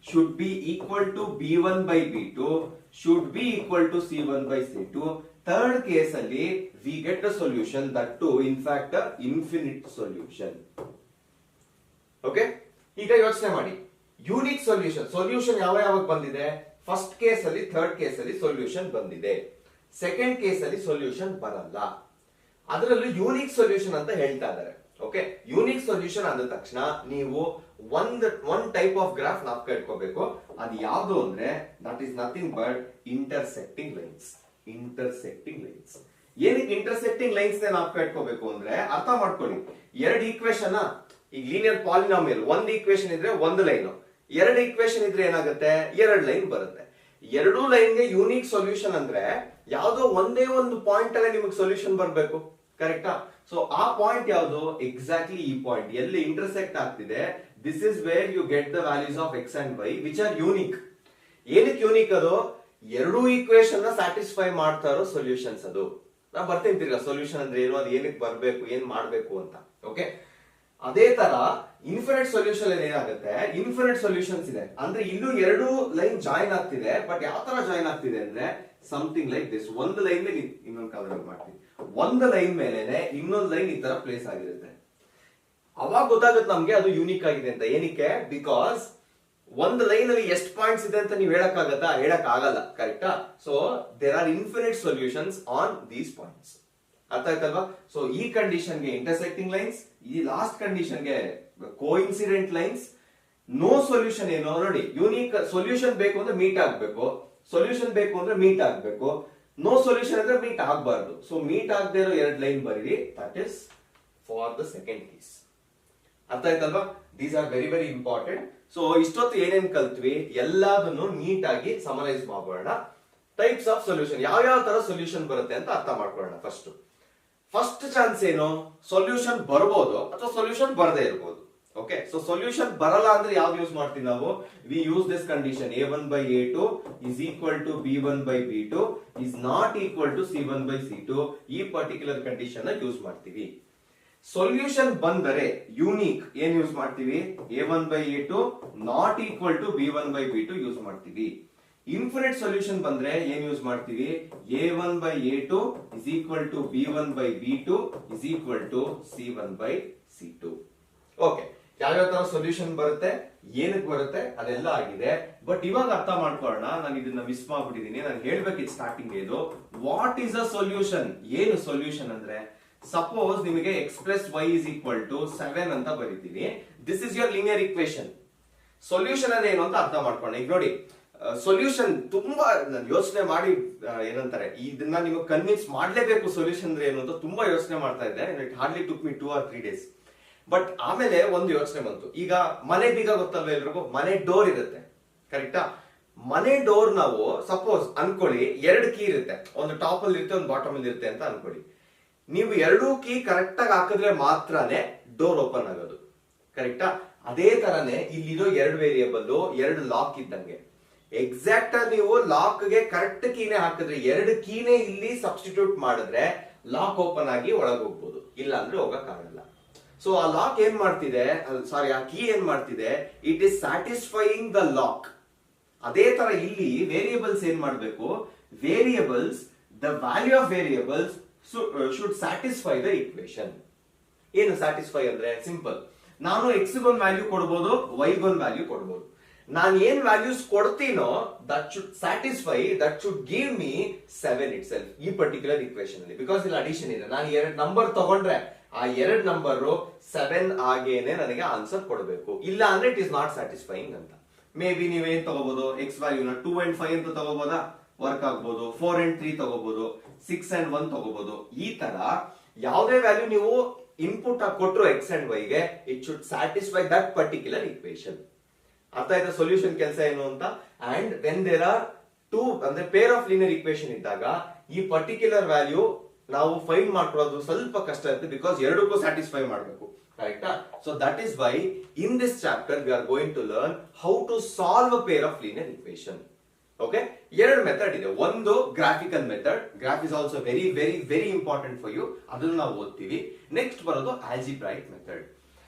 should be equal to b1/b2 should be equal to c1/c2. Third case ಅಲ್ಲಿ we get a solution that too in fact a infinite solution. Okay, ಈಗ ಯೋಚನೆ ಮಾಡಿ, ಯೂನಿಕ್ ಸೊಲ್ಯೂಷನ್ ಯಾವಾಗ ಬಂದಿದೆ, ಫಸ್ಟ್ ಕೇಸ್ ಅಲ್ಲಿ third case ಅಲ್ಲಿ solution ಬಂದಿದೆ, second case ಅಲ್ಲಿ ಸೊಲ್ಯೂಷನ್ ಬರಲ್ಲ. ಅದರಲ್ಲೂ ಯೂನಿಕ್ ಸೊಲ್ಯೂಷನ್ ಅಂತ ಹೇಳ್ತಾ ಇದ್ದಾರೆ. ಓಕೆ, ಯೂನಿಕ್ ಸೊಲ್ಯೂಷನ್ ಅಂದ ತಕ್ಷಣ ನೀವು ಒಂದ್ ಟೈಪ್ ಆಫ್ ಗ್ರಾಫ್ ನಾಪ್ಕ ಇಟ್ಕೋಬೇಕು. ಅದು ಯಾವ್ದು ಅಂದ್ರೆ that is nothing but intersecting lines. ಏನಕ್ಕೆ ಇಂಟರ್ಸೆಕ್ಟಿಂಗ್ ಲೈನ್ಸ್ ನಾಪ್ಕ ಇಟ್ಕೋಬೇಕು ಅಂದ್ರೆ, ಅರ್ಥ ಮಾಡ್ಕೊಳ್ಳಿ, ಎರಡು ಈಕ್ವೇಶನ್, ಈಗ ಲೀನಿಯರ್ ಪಾಲಿನಾಮಿಯಲ್ ಒಂದ್ ಈಕ್ವೇಶನ್ ಇದ್ರೆ ಒಂದು ಲೈನ್, ಎರಡು ಈಕ್ವೇಶನ್ ಇದ್ರೆ ಏನಾಗುತ್ತೆ, ಎರಡು ಲೈನ್ ಬರುತ್ತೆ. ಎರಡೂ ಲೈನ್ಗೆ ಯೂನಿಕ್ ಸೊಲ್ಯೂಷನ್ ಅಂದ್ರೆ ಯಾವ್ದೋ ಒಂದೇ ಒಂದು ಪಾಯಿಂಟ್ ಅಲ್ಲೇ ನಿಮಗೆ ಸೊಲ್ಯೂಷನ್ ಬರ್ಬೇಕು, ಕರೆಕ್ಟಾ? ಸೊ ಆ ಪಾಯಿಂಟ್ ಯಾವುದು, ಎಕ್ಸಾಕ್ಟ್ಲಿ ಈ ಪಾಯಿಂಟ್ ಎಲ್ಲಿ ಇಂಟರ್ಸೆಕ್ಟ್ ಆಗ್ತಿದೆ, this is where you get the values of X and Y which are unique. ಏನಕ್ಕೆ ಯೂನಿಕ್ ಅದು, ಎರಡೂ ಈಕ್ವೇಶನ್ ನ ಸ್ಯಾಟಿಸ್ಫೈ ಮಾಡ್ತಾ ಇರೋ ಸೊಲ್ಯೂಷನ್ಸ್ ಅದು. ನಾ ಬರ್ತೀನಿ ತಿರ್ಗಾ ಸೊಲ್ಯೂಷನ್ ಅಂದ್ರೆ ಏನು, ಅದು ಏನಕ್ಕೆ ಬರ್ಬೇಕು, ಏನ್ ಮಾಡ್ಬೇಕು ಅಂತ. ಓಕೆ, ಅದೇ ತರ ಇನ್ಫಿನಿಟ್ ಸೊಲ್ಯೂಷನ್ ಏನಾಗುತ್ತೆ, ಇನ್ಫಿನಿಟ್ ಸೊಲ್ಯೂಷನ್ಸ್ ಇದೆ ಅಂದ್ರೆ ಇಲ್ಲೂ ಎರಡು ಲೈನ್ ಜಾಯಿನ್ ಆಗ್ತಿದೆ. ಬಟ್ ಯಾವ ತರ ಜಾಯಿನ್ ಆಗ್ತಿದೆ ಅಂದ್ರೆ ಸಮಥಿಂಗ್ ಲೈಕ್ ದಿಸ್. ಒಂದು ಲೈನ್ ಮೇಲೆ ಇನ್ನೊಂದು ಕಲರ್ ಮಾಡ್ತೀವಿ, ಒಂದು ಲೈನ್ ಮೇಲೆ ಇನ್ನೊಂದು ಲೈನ್ ಈ ತರ ಪ್ಲೇಸ್ ಆಗಿರುತ್ತೆ. ಅವಾಗ ಗೊತ್ತಾಗುತ್ತೆ ನಮ್ಗೆ ಅದು ಯೂನಿಕ್ ಆಗಿದೆ ಅಂತ. ಏನಕ್ಕೆ, ಬಿಕಾಸ್ ಒಂದು ಲೈನ್ ಅಲ್ಲಿ ಎಷ್ಟು ಪಾಯಿಂಟ್ಸ್ ಇದೆ ಅಂತ ನೀವು ಹೇಳಕ್ ಆಗಲ್ಲ, ಕರೆಕ್ಟಾ? So there are infinite solutions on these points. ಅರ್ಥ ಆಯ್ತಲ್ವಾ? ಸೊ ಈ ಕಂಡೀಷನ್ಗೆ ಇಂಟರ್ಸೆಕ್ಟಿಂಗ್ ಲೈನ್ಸ್, ಈ ಲಾಸ್ಟ್ ಕಂಡೀಷನ್ಗೆ ಕೋಇನ್ಸಿಡೆಂಟ್ ಲೈನ್ಸ್. ನೋ ಸೊಲ್ಯೂಷನ್ ಏನೋ ನೋಡಿ, ಯೂನಿಕ್ ಸೊಲ್ಯೂಷನ್ ಬೇಕು ಅಂದ್ರೆ ಮೀಟ್ ಆಗ್ಬೇಕು, ಸೊಲ್ಯೂಷನ್ ಬೇಕು ಅಂದ್ರೆ ಮೀಟ್ ಆಗ್ಬೇಕು, ನೋ ಸೊಲ್ಯೂಷನ್ ಅಂದ್ರೆ ಮೀಟ್ ಆಗ್ಬಾರ್ದು. ಸೊ ಮೀಟ್ ಆಗದೆ ಇರೋ ಎರಡು ಲೈನ್ ಬರೀರಿ, that is for the second case. ಅರ್ಥ ಆಯ್ತಲ್ವಾ? These are very very important. So ಇಷ್ಟೊತ್ತು ಏನೇನ್ ಕಲ್ತ್ವಿ ಎಲ್ಲದನ್ನು ನೀಟ್ ಆಗಿ ಸಮರೈಸ್ ಮಾಡೋಣ. ಟೈಪ್ಸ್ ಆಫ್ ಸೊಲ್ಯೂಷನ್, ಯಾವ ತರ ಸೊಲ್ಯೂಷನ್ ಬರುತ್ತೆ ಅಂತ ಅರ್ಥ ಮಾಡ್ಕೊಳ್ಳೋಣ. ಫಸ್ಟ್ ಚಾನ್ಸ್ ಏನು, ಸೊಲ್ಯೂಷನ್ ಬರ್ಬೋದು ಅಥವಾ ಸೊಲ್ಯೂಷನ್ ಬರದೇ ಇರಬಹುದು. ಓಕೆ, ಸೊ ಸೊಲ್ಯೂಷನ್ ಬರಲ್ಲ ಅಂದ್ರೆ ಯಾವ್ದು ಯೂಸ್ ಮಾಡ್ತೀವಿ ನಾವು, we use this condition a1/a2 is equal to b1/b2 is not equal to c1/c2. ಈ ಪರ್ಟಿಕ್ಯುಲರ್ ಕಂಡೀಷನ್ ಯೂಸ್ ಮಾಡ್ತೀವಿ. ಸೊಲ್ಯೂಷನ್ ಬಂದರೆ ಯೂನಿಕ್ ಏನ್ ಯೂಸ್ ಮಾಡ್ತೀವಿ, a1/a2 not equal to b1/b2 use ಮಾಡ್ತೀವಿ. ಇನ್ಫಿನಿಟ್ ಸೊಲ್ಯೂಷನ್ ಬಂದ್ರೆ ಏನ್ ಯೂಸ್ ಮಾಡ್ತೀವಿ, a1/a2 is equal to b1/b2 is equal to c1/c2. Okay, ಯಾವ್ಯಾವ ತರ ಸೊಲ್ಯೂಷನ್ ಬರುತ್ತೆ, ಏನಕ್ಕೆ ಬರುತ್ತೆ ಅದೆಲ್ಲ ಆಗಿದೆ. ಬಟ್ ಇವಾಗ ಅರ್ಥ ಮಾಡ್ಕೊಳ್ಳೋಣ, ನಾನು ಇದನ್ನ ಮಿಸ್ ಮಾಡ್ಬಿಟ್ಟಿದೀನಿ, ನಾನು ಹೇಳ್ಬೇಕಿತ್ತು ಸ್ಟಾರ್ಟಿಂಗ್ ಇದು. ವಾಟ್ ಈಸ್ ಅ ಸೊಲ್ಯೂಷನ್, ಏನು ಸೊಲ್ಯೂಷನ್ ಅಂದ್ರೆ, ಸಪೋಸ್ ನಿಮಗೆ x plus y is equal to 7 ಅಂತ ಬರೀತೀನಿ. This is your linear equation. Solution ಅಂದ್ರೆ ಏನು ಅಂತ ಅರ್ಥ ಮಾಡ್ಕೊಳ್ಳೋಣ. ಈಗ ನೋಡಿ, ಸೊಲ್ಯೂಷನ್ ತುಂಬಾ ಯೋಚನೆ ಮಾಡಿ ಏನಂತಾರೆ, ಇದನ್ನ ನಿಮಗೆ ಕನ್ವಿನ್ಸ್ ಮಾಡ್ಲೇಬೇಕು ಸೊಲ್ಯೂಷನ್ ಅಂದ್ರೆ ಏನು ಅಂತ ತುಂಬಾ ಯೋಚನೆ ಮಾಡ್ತಾ ಇದ್ದೆ. It hardly took me 2 or 3 days. But ಆಮೇಲೆ ಒಂದು ಯೋಚನೆ ಬಂತು. ಈಗ ಮನೆ ಬೀಗ ಗೊತ್ತಲ್ವ ಎಲ್ರಿಗೂ, ಮನೆ ಡೋರ್ ಇರುತ್ತೆ, ಕರೆಕ್ಟಾ? ಮನೆ ಡೋರ್ ನಾವು ಸಪೋಸ್ ಅನ್ಕೊಳ್ಳಿ, ಎರಡು ಕೀ ಇರುತ್ತೆ, ಒಂದು ಟಾಪ್ ಅಲ್ಲಿ ಇರುತ್ತೆ, ಒಂದು ಬಾಟಮ್ ಅಲ್ಲಿ ಇರುತ್ತೆ ಅಂತ ಅನ್ಕೊಳ್ಳಿ. ನೀವು ಎರಡೂ ಕೀ ಕರೆಕ್ಟ್ ಆಗಿ ಹಾಕಿದ್ರೆ ಮಾತ್ರನೇ ಡೋರ್ ಓಪನ್ ಆಗೋದು, ಕರೆಕ್ಟಾ? ಅದೇ ತರನೇ ಇಲ್ಲಿರೋ ಎರಡು ವೇರಿಯೇಬಲ್, ಎರಡು ಲಾಕ್ ಇದ್ದಂಗೆ. ಎಕ್ಸಾಕ್ಟ್ ಆಗಿ ನೀವು ಲಾಕ್ ಗೆ ಕರೆಕ್ಟ್ ಕೀನೇ ಹಾಕಿದ್ರೆ, ಎರಡು ಕೀನೇ ಇಲ್ಲಿ ಸಬ್ಸ್ಟಿಟ್ಯೂಟ್ ಮಾಡಿದ್ರೆ ಲಾಕ್ ಓಪನ್ ಆಗಿ ಒಳಗೆ ಹೋಗ್ಬೋದು, ಇಲ್ಲ ಅಂದ್ರೆ ಹೋಗಕ್ ಆಗಲ್ಲ. ಸೊ ಆ ಲಾಕ್ ಏನ್ ಮಾಡ್ತಿದೆ, ಸಾರಿ ಆ ಕೀ ಏನ್ ಮಾಡ್ತಿದೆ, it is satisfying the lock. ಅದೇ ತರ ಇಲ್ಲಿ ವೇರಿಯೇಬಲ್ಸ್ ಏನ್ ಮಾಡ್ಬೇಕು, variables, the value of variables should satisfy the equation. ಏನು ಸ್ಯಾಟಿಸ್ಫೈ ಅಂದ್ರೆ ಸಿಂಪಲ್, ನಾನು ಎಕ್ಸ್ ಗೊಂದು ವ್ಯಾಲ್ಯೂ ಕೊಡ್ಬೋದು, ವೈ ಗೊಂದು ವ್ಯಾಲ್ಯೂ ಕೊಡ್ಬೋದು. ನಾನು ಏನ್ ವ್ಯಾಲ್ಯೂಸ್ ಕೊಡ್ತೀನೋ that should satisfy, that should give me 7 itself ಈ ಪರ್ಟಿಕ್ಯುಲರ್ ಇಕ್ವೇಶನ್ ಅಲ್ಲಿ. ಬಿಕಾಸ್ ಇಲ್ಲಿ ಅಡಿಷನ್ ಇದೆ, ನಾನು ಎರಡು ನಂಬರ್ ತಗೊಂಡ್ರೆ ಆ ಎರಡು ನಂಬರ್ 7 ಆಗೇನೆ ನನಗೆ ಆನ್ಸರ್ ಕೊಡಬೇಕು, ಇಲ್ಲ ಅಂದ್ರೆ ಇಟ್ ಇಸ್ ನಾಟ್ ಸ್ಯಾಟಿಸ್ಫೈಯಿಂಗ್ ಅಂತ. ಮೇ ಬಿ ನೀವೇನ್ ತಗೋಬಹುದು, ಎಕ್ಸ್ ವ್ಯಾಲ್ಯೂನ 2 and 5 ಅಂತ ತಗೋಬಹುದಾ, ವರ್ಕ್ ಆಗ್ಬೋದು. 4 and 3 ತಗೋಬಹುದು, 6 and 1 ತಗೋಬಹುದು. ಈ ತರ ಯಾವುದೇ ವ್ಯಾಲ್ಯೂ ನೀವು ಇನ್ಪುಟ್ ಆಗಿ ಕೊಟ್ಟರು ಎಕ್ಸ್ ಅಂಡ್ ವೈ ಗೆ, it should satisfy that particular equation. ಅರ್ಥ ಆಯ್ತಾ ಸೊಲ್ಯೂಷನ್ ಕೆಲಸ ಏನು ಅಂತ? And when there are two ಅಂದ್ರೆ ಪೇರ್ ಆಫ್ ಲೀನಿಯರ್ ಇಕ್ವೇಶನ್ ಇದ್ದಾಗ ಈ ಪರ್ಟಿಕ್ಯುಲರ್ ವ್ಯಾಲ್ಯೂ ನಾವು ಫೈಂಡ್ ಮಾಡ್ಕೊಳ್ಳೋದು ಸ್ವಲ್ಪ ಕಷ್ಟ ಇರುತ್ತೆ, ಬಿಕಾಸ್ ಎರಡಕ್ಕೂ ಸ್ಯಾಟಿಸ್ಫೈ ಮಾಡಬೇಕು, ಕರೆಕ್ಟಾ? So that is why in this chapter we are going to learn how to solve a pair of linear equation. Okay, ಎರಡು ಮೆಥಡ್ ಇದೆ. ಒಂದು graphical method, graph is also very very very important for you, ಅದನ್ನ ನಾವು ಓದ್ತೀವಿ. Next ಬರೋದು algebraic method.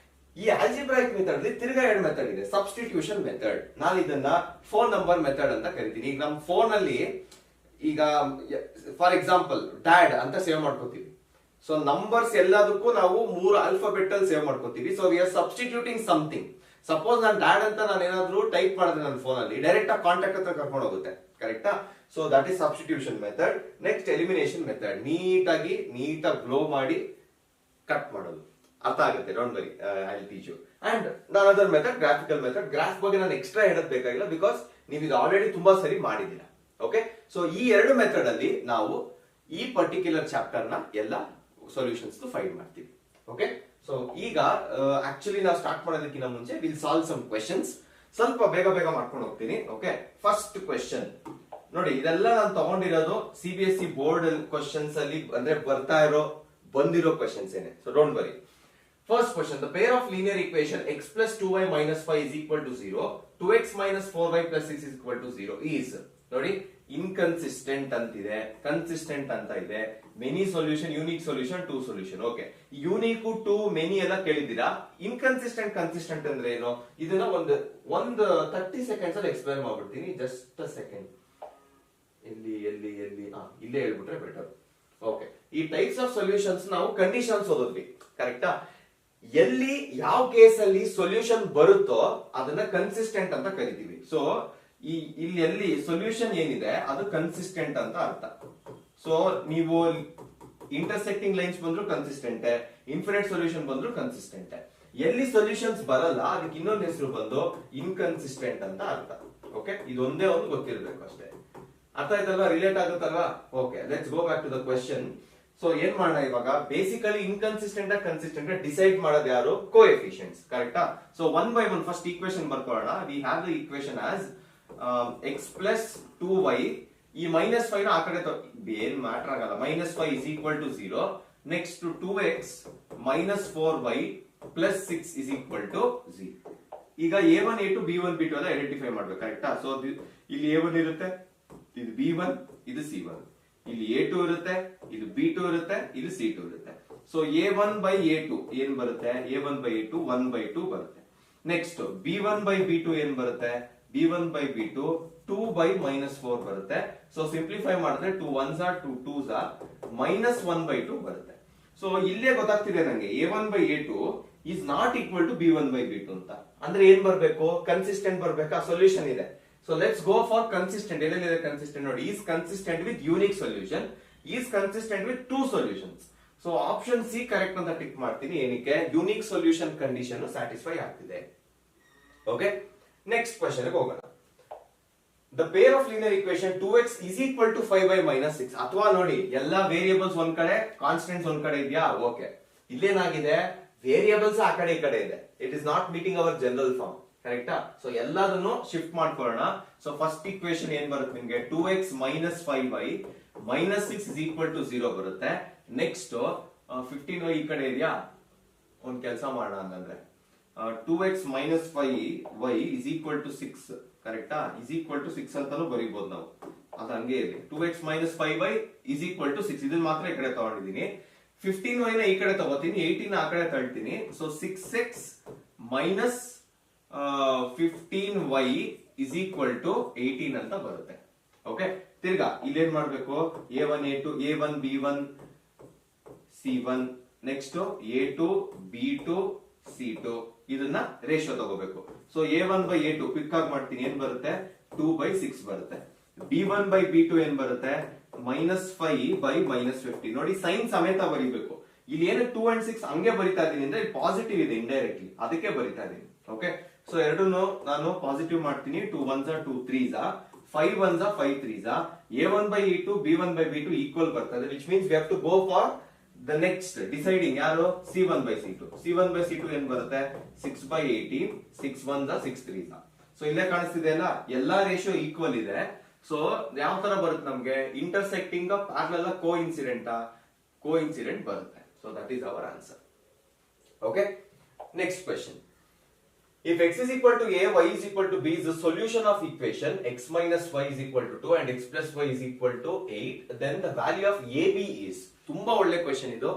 ಈ algebraic method ಅಲ್ಲಿ ತಿರ್ಗಾ ಎರಡು ಮೆಥಡ್ ಇದೆ. ಸಬ್ಸ್ಟಿಟ್ಯೂಷನ್ ಮೆಥಡ್, ನಾನು ಇದನ್ನ ಫೋನ್ ನಂಬರ್ ಮೆಥಡ್ ಅಂತ ಕರಿತೀನಿ. ಈಗ ನಮ್ಮ ಫೋನ್ ಅಲ್ಲಿ ಈಗ ಫಾರ್ ಎಕ್ಸಾಂಪಲ್ ಡ್ಯಾಡ್ ಅಂತ ಸೇವ್ ಮಾಡ್ಕೋತೀವಿ. ಸೊ ನಂಬರ್ಸ್ ಎಲ್ಲದಕ್ಕೂ ನಾವು 3 ಆಲ್ಫಾಬೆಟ್ ಅಲ್ಲಿ ಸೇವ್ ಮಾಡ್ಕೋತೀವಿ. So we are substituting something. Suppose ನಾನು ಡ್ಯಾಡ್ ಅಂತ ನಾನು ಏನಾದ್ರು ಟೈಪ್ ಮಾಡಿದ್ರೆ ನನ್ನ ಫೋನ್ ಅಲ್ಲಿ ಡೈರೆಕ್ಟ್ ಆಗಿ ಕಾಂಟ್ಯಾಕ್ಟ್ ಹತ್ರ ಕರ್ಕೊಂಡು ಹೋಗುತ್ತೆ, ಕರೆಕ್ಟಾ? So that is substitution method. Next elimination method, ನೀಟಾಗಿ ಗ್ಲೋ ಮಾಡಿ ಕಟ್ ಮಾಡೋದು. ಅರ್ಥ ಆಗುತ್ತೆ, don't worry, I will teach you. And other method graphical method. Graph ಬಗ್ಗೆ ನಾನು ಎಕ್ಸ್ಟ್ರಾ ಹೇಳೋದ್ ಬೇಕಾಗಿಲ್ಲ, ಬಿಕಾಸ್ ನೀವು ಇದು ಆಲ್ರೆಡಿ ತುಂಬಾ ಸರಿ ಮಾಡಿದ್ದೀರಾ. ಓಕೆ, ಸೊ ಈ ಎರಡು ಮೆಥಡ್ ಅಲ್ಲಿ ನಾವು ಈ ಪರ್ಟಿಕ್ಯುಲರ್ ಚಾಪ್ಟರ್ ನ ಎಲ್ಲ ಸೊಲ್ಯೂಷನ್ಸ್ ಫೈಂಡ್ ಮಾಡ್ತೀವಿ. ಓಕೆ, ಸೊ ಈಗ ಆಕ್ಚುಲಿ ನಾವು ಸ್ಟಾರ್ಟ್ ಮಾಡೋದಕ್ಕಿಂತ ಮುಂಚೆ ವಿಲ್ ಸಾಲ್ವ್ ಸಮ್ ಕ್ವೆಶನ್ಸ್. ಸ್ವಲ್ಪ ಬೇಗ ಬೇಗ ಮಾಡ್ಕೊಂಡು ಹೋಗ್ತೀನಿ. ಓಕೆ, ಫಸ್ಟ್ ಕ್ವೆಶನ್ ನೋಡಿ, ಇದೆಲ್ಲ ನಾನು ತಗೊಂಡಿರೋದು CBSE ಬೋರ್ಡ್ ಕ್ವೆಶನ್ಸ್ ಅಲ್ಲಿ ಅಂದ್ರೆ ಬಂದಿರೋ ಕ್ವೆಶನ್ಸ್ ಏನೆ. So don't worry. First question, the pair of linear equation x plus 2y minus 5 is equal to 0, 2x minus 4y plus 6 is equal to 0 is, ನೋಡಿ, inconsistent ಅಂತಿದೆ, consistent ಅಂತ ಇದೆ, many solution, unique solution, two solution. Okay, unique two many ಎಲ್ಲ ಕೇಳಿದ್ದೀರಾ. Inconsistent consistent ಅಂದ್ರೆ ಏನು, ಇದನ್ನ ಒಂದು 30 ಸೆಕೆಂಡ್ಸ್ ಅಲ್ಲಿ ಎಕ್ಸ್ಪ್ಲೈನ್ ಮಾಡ್ಬಿಡ್ತೀನಿ. Just a second. ಎಲ್ಲಿ ಇಲ್ಲೇ ಹೇಳ್ಬಿಟ್ರೆ ಬೆಟರ್. ಓಕೆ, ಈ ಟೈಪ್ಸ್ ಆಫ್ ಸೊಲ್ಯೂಷನ್ಸ್ ನಾವು ಕಂಡೀಷನ್ಸ್ ಓದಿದ್ವಿ, ಕರೆಕ್ಟಾ? ಎಲ್ಲಿ ಯಾವ ಕೇಸ್ ಅಲ್ಲಿ ಸೊಲ್ಯೂಷನ್ ಬರುತ್ತೋ ಅದನ್ನ ಕನ್ಸಿಸ್ಟೆಂಟ್ ಅಂತ ಕರಿತೀವಿ. ಸೊ ಇಲ್ಲಿ ಎಲ್ಲಿ ಸೊಲ್ಯೂಷನ್ ಏನಿದೆ ಅದು ಕನ್ಸಿಸ್ಟೆಂಟ್ ಅಂತ ಅರ್ಥ. ಸೊ ನೀವು ಇಂಟರ್ಸೆಕ್ಟಿಂಗ್ ಲೈನ್ಸ್ ಬಂದ್ರು ಕನ್ಸಿಸ್ಟೆಂಟ್, ಇನ್ಫಿನಿಟ್ ಸೊಲ್ಯೂಷನ್ ಬಂದ್ರು ಕನ್ಸಿಸ್ಟೆಂಟ್. ಎಲ್ಲಿ ಸೊಲ್ಯೂಷನ್ಸ್ ಬರಲ್ಲ ಅದಕ್ಕೆ ಇನ್ನೊಂದು ಹೆಸರು ಬಂದು ಇನ್ಕನ್ಸಿಸ್ಟೆಂಟ್ ಅಂತ ಅರ್ಥ. ಓಕೆ, ಇದೊಂದೇ ಒಂದು ಗೊತ್ತಿರ್ಬೇಕು ಅಷ್ಟೇ. ಅರ್ಥ ಆಯ್ತಲ್ವಾ? ರಿಲೇಟ್ ಆಗುತ್ತಲ್ವಾ? Okay, let's go back to the question. So ಏನ್ ಮಾಡೋಣ ಇವಾಗ, ಬೇಸಿಕಲಿ ಇನ್ಕನ್ಸಿಸ್ಟೆಂಟ್ ಕನ್ಸಿಸ್ಟೆಂಟ್ ಡಿಸೈಡ್ ಮಾಡೋದು ಯಾರು? ಕೋಎಫಿಷಿಯಂಟ್ಸ್, ಕರೆಕ್ಟಾ? So one by one first equation ಬರ್ಕೊಳ್ಳೋಣ. We have the equation as X plus 2y, ಈ -5 ನ ಆ ಕಡೆ ಏನ್ ಮ್ಯಾಟರ್ ಆಗಲ್ಲ, -5 is equal to 0. Next 2x minus 4y plus 6 is equal to 0. ಈಗ a1 a2 b1 b2 ಎಲ್ಲ ಐಡೆಂಟಿಫೈ ಮಾಡ್ಬೇಕು, ಕರೆಕ್ಟಾ? ಸೊ ಇಲ್ಲಿ a1 ಇರುತ್ತೆ, ಇದು b1, ಇದು c1. ಇಲ್ಲಿ a2 ಇರುತ್ತೆ, ಇದು b2 ಇರುತ್ತೆ, ಇದು c2 ಇರುತ್ತೆ. ಸೊ a1 by a2 ಏನ್ ಬರುತ್ತೆ? a1 by a2 1 by 2 ಬರುತ್ತೆ. ನೆಕ್ಸ್ಟ್ b1 by b2 ಏನ್ ಬರುತ್ತೆ? b1 by b2 2 by -4 ಬರುತ್ತೆ. ಸೊ ಸಿಂಪ್ಲಿಫೈ ಮಾಡಿದ್ರೆ 2 1s are 2 2s are -1 by 2 ಬರುತ್ತೆ. ಸೊ ಇಲ್ಲೇ ಗೊತ್ತಾಗ್ತಿದೆ ನಂಗೆ a1 by a2 is not equal to b1 by b2 ಅಂತ. ಅಂದ್ರೆ ಏನ್ ಬರ್ಬೇಕು? ಕನ್ಸಿಸ್ಟೆಂಟ್ ಬರ್ಬೇಕಾ? ಸೊಲ್ಯೂಷನ್ ಇದೆ. So let's go for consistent. ಎಲ್ಲೆಲ್ಲಿದೆ consistent ನೋಡಿ? Is consistent with unique solution, is consistent with two solutions. So option C correct ಅಂತ tick ಮಾಡ್ತೀನಿ. ಏನಕ್ಕೆ? unique solution condition satisfy ಆಗ್ತಿದೆ. Okay, next question ಗೆ ಹೋಗೋಣ. The pair of linear equation 2x is equal to 5y minus 6. ಅಥವಾ ನೋಡಿ, ಎಲ್ಲಾ variables ಒಂದ್ ಕಡೆ, ಕಾನ್ಸ್ಟೆಂಟ್ಸ್ ಒಂದ್ ಕಡೆ ಇದೆಯಾ? ಓಕೆ, ಇಲ್ಲೇನಾಗಿದೆ? ವೇರಿಯೇಬಲ್ಸ್ ಆ ಕಡೆ ಈ ಕಡೆ ಇದೆ. It is not meeting our general form. ಕರೆಕ್ಟಾ? ಸೊ ಎಲ್ಲದನ್ನು ಶಿಫ್ಟ್ ಮಾಡ್ಕೊಳ್ಳೋಣ. ಸೊ ಫಸ್ಟ್ ಈಕ್ವೇಶನ್ ಏನ್ ಬರುತ್ತೆ ನಿಮ್ಗೆ? 2x minus 5y minus 6 is equal to 0 ಬರುತ್ತೆ. ನೆಕ್ಸ್ಟ್ 15y ಈ ಕಡೆ ಇದೆಯಾ? ಒಂದ್ ಕೆಲಸ ಮಾಡೋಣ ಅಂತಂದ್ರೆ 2x minus 5y is equal to 6, ಕರೆಕ್ಟಾ? is equal to 6 ಅಂತಾನು ಬರೀಬಹುದು ನಾವು, ಅದು ಹಂಗೆ ಇದೆ. 2x minus 5y is equal to 6, ಇದನ್ನ ಮಾತ್ರ ಈ ಕಡೆ ತಗೊಂಡಿದ್ದೀನಿ. 15y ನ ಈ ಕಡೆ ತಗೋತೀನಿ, 18 ಆ ಕಡೆ ತಳ್ತೀನಿ. So 6x minus 15y is equal to 18 ಅಂತ ಬರುತ್ತೆ. ಓಕೆ, ತಿರ್ಗಾ ಇಲ್ಲೇನ್ ಮಾಡ್ಬೇಕು? a1 a2 a1 b1 c1, next a2 b2 c2, ಇದನ್ನ ರೇಷಿಯೋ ತಗೋಬೇಕು. So a1 by a2 quick ಆಗಿ ಮಾಡ್ತೀನಿ, ಏನ್ ಬರುತ್ತೆ? 2 by 6 ಬರುತ್ತೆ. b1 by b2 ಏನ್ ಬರುತ್ತೆ? -5 by -15. ನೋಡಿ, ಸೈನ್ ಸಮೇತ ಬರೀಬೇಕು. ಇಲ್ಲಿ ಏನು 2 and 6 ಹಂಗೆ ಬರಿತಾ ಇದೀನಿ ಅಂದ್ರೆ ಪಾಸಿಟಿವ್ ಇದೆ ಇಂಡೈರೆಕ್ಟ್ಲಿ, ಅದಕ್ಕೆ ಬರಿತಾ ಇದೀನಿ. ಓಕೆ, ಸೊ ಎರಡನ್ನು ನಾನು ಪಾಸಿಟಿವ್ ಮಾಡ್ತೀನಿ. 2 1s are 2 3s are 5 1s are 5 3s are a1 by a2 b1 by b2 equal ಬರ್ತದೆ, which means we have to go for the next deciding ಯಾರು? c1 by c2. c1 by c2 ಏನ್ ಬರುತ್ತೆ? 6 by 18, 6 1s are 6 3s are. So ಇಲ್ಲೇ ಕಾಣಿಸ್ತಿದೆ ಅಲ್ಲ, ಎಲ್ಲಾ ratio equal ಇದೆ. So ಯಾವ ತರ ಬರುತ್ತೆ ನಮ್ಗೆ? ಇಂಟರ್ಸೆಕ್ಟಿಂಗ್ ಪ್ಯಾರಲಲ್ ಕೋಇನ್ಸಿಡೆಂಟ್ ಬರುತ್ತೆ. So that is our answer. Okay, next question. If x is equal to a, y is equal to b is the solution of equation x minus y is equal to 2 and x plus y is equal to 8, then the value of ab is. ತುಂಬಾ ಒಳ್ಳೆ question ಇದು.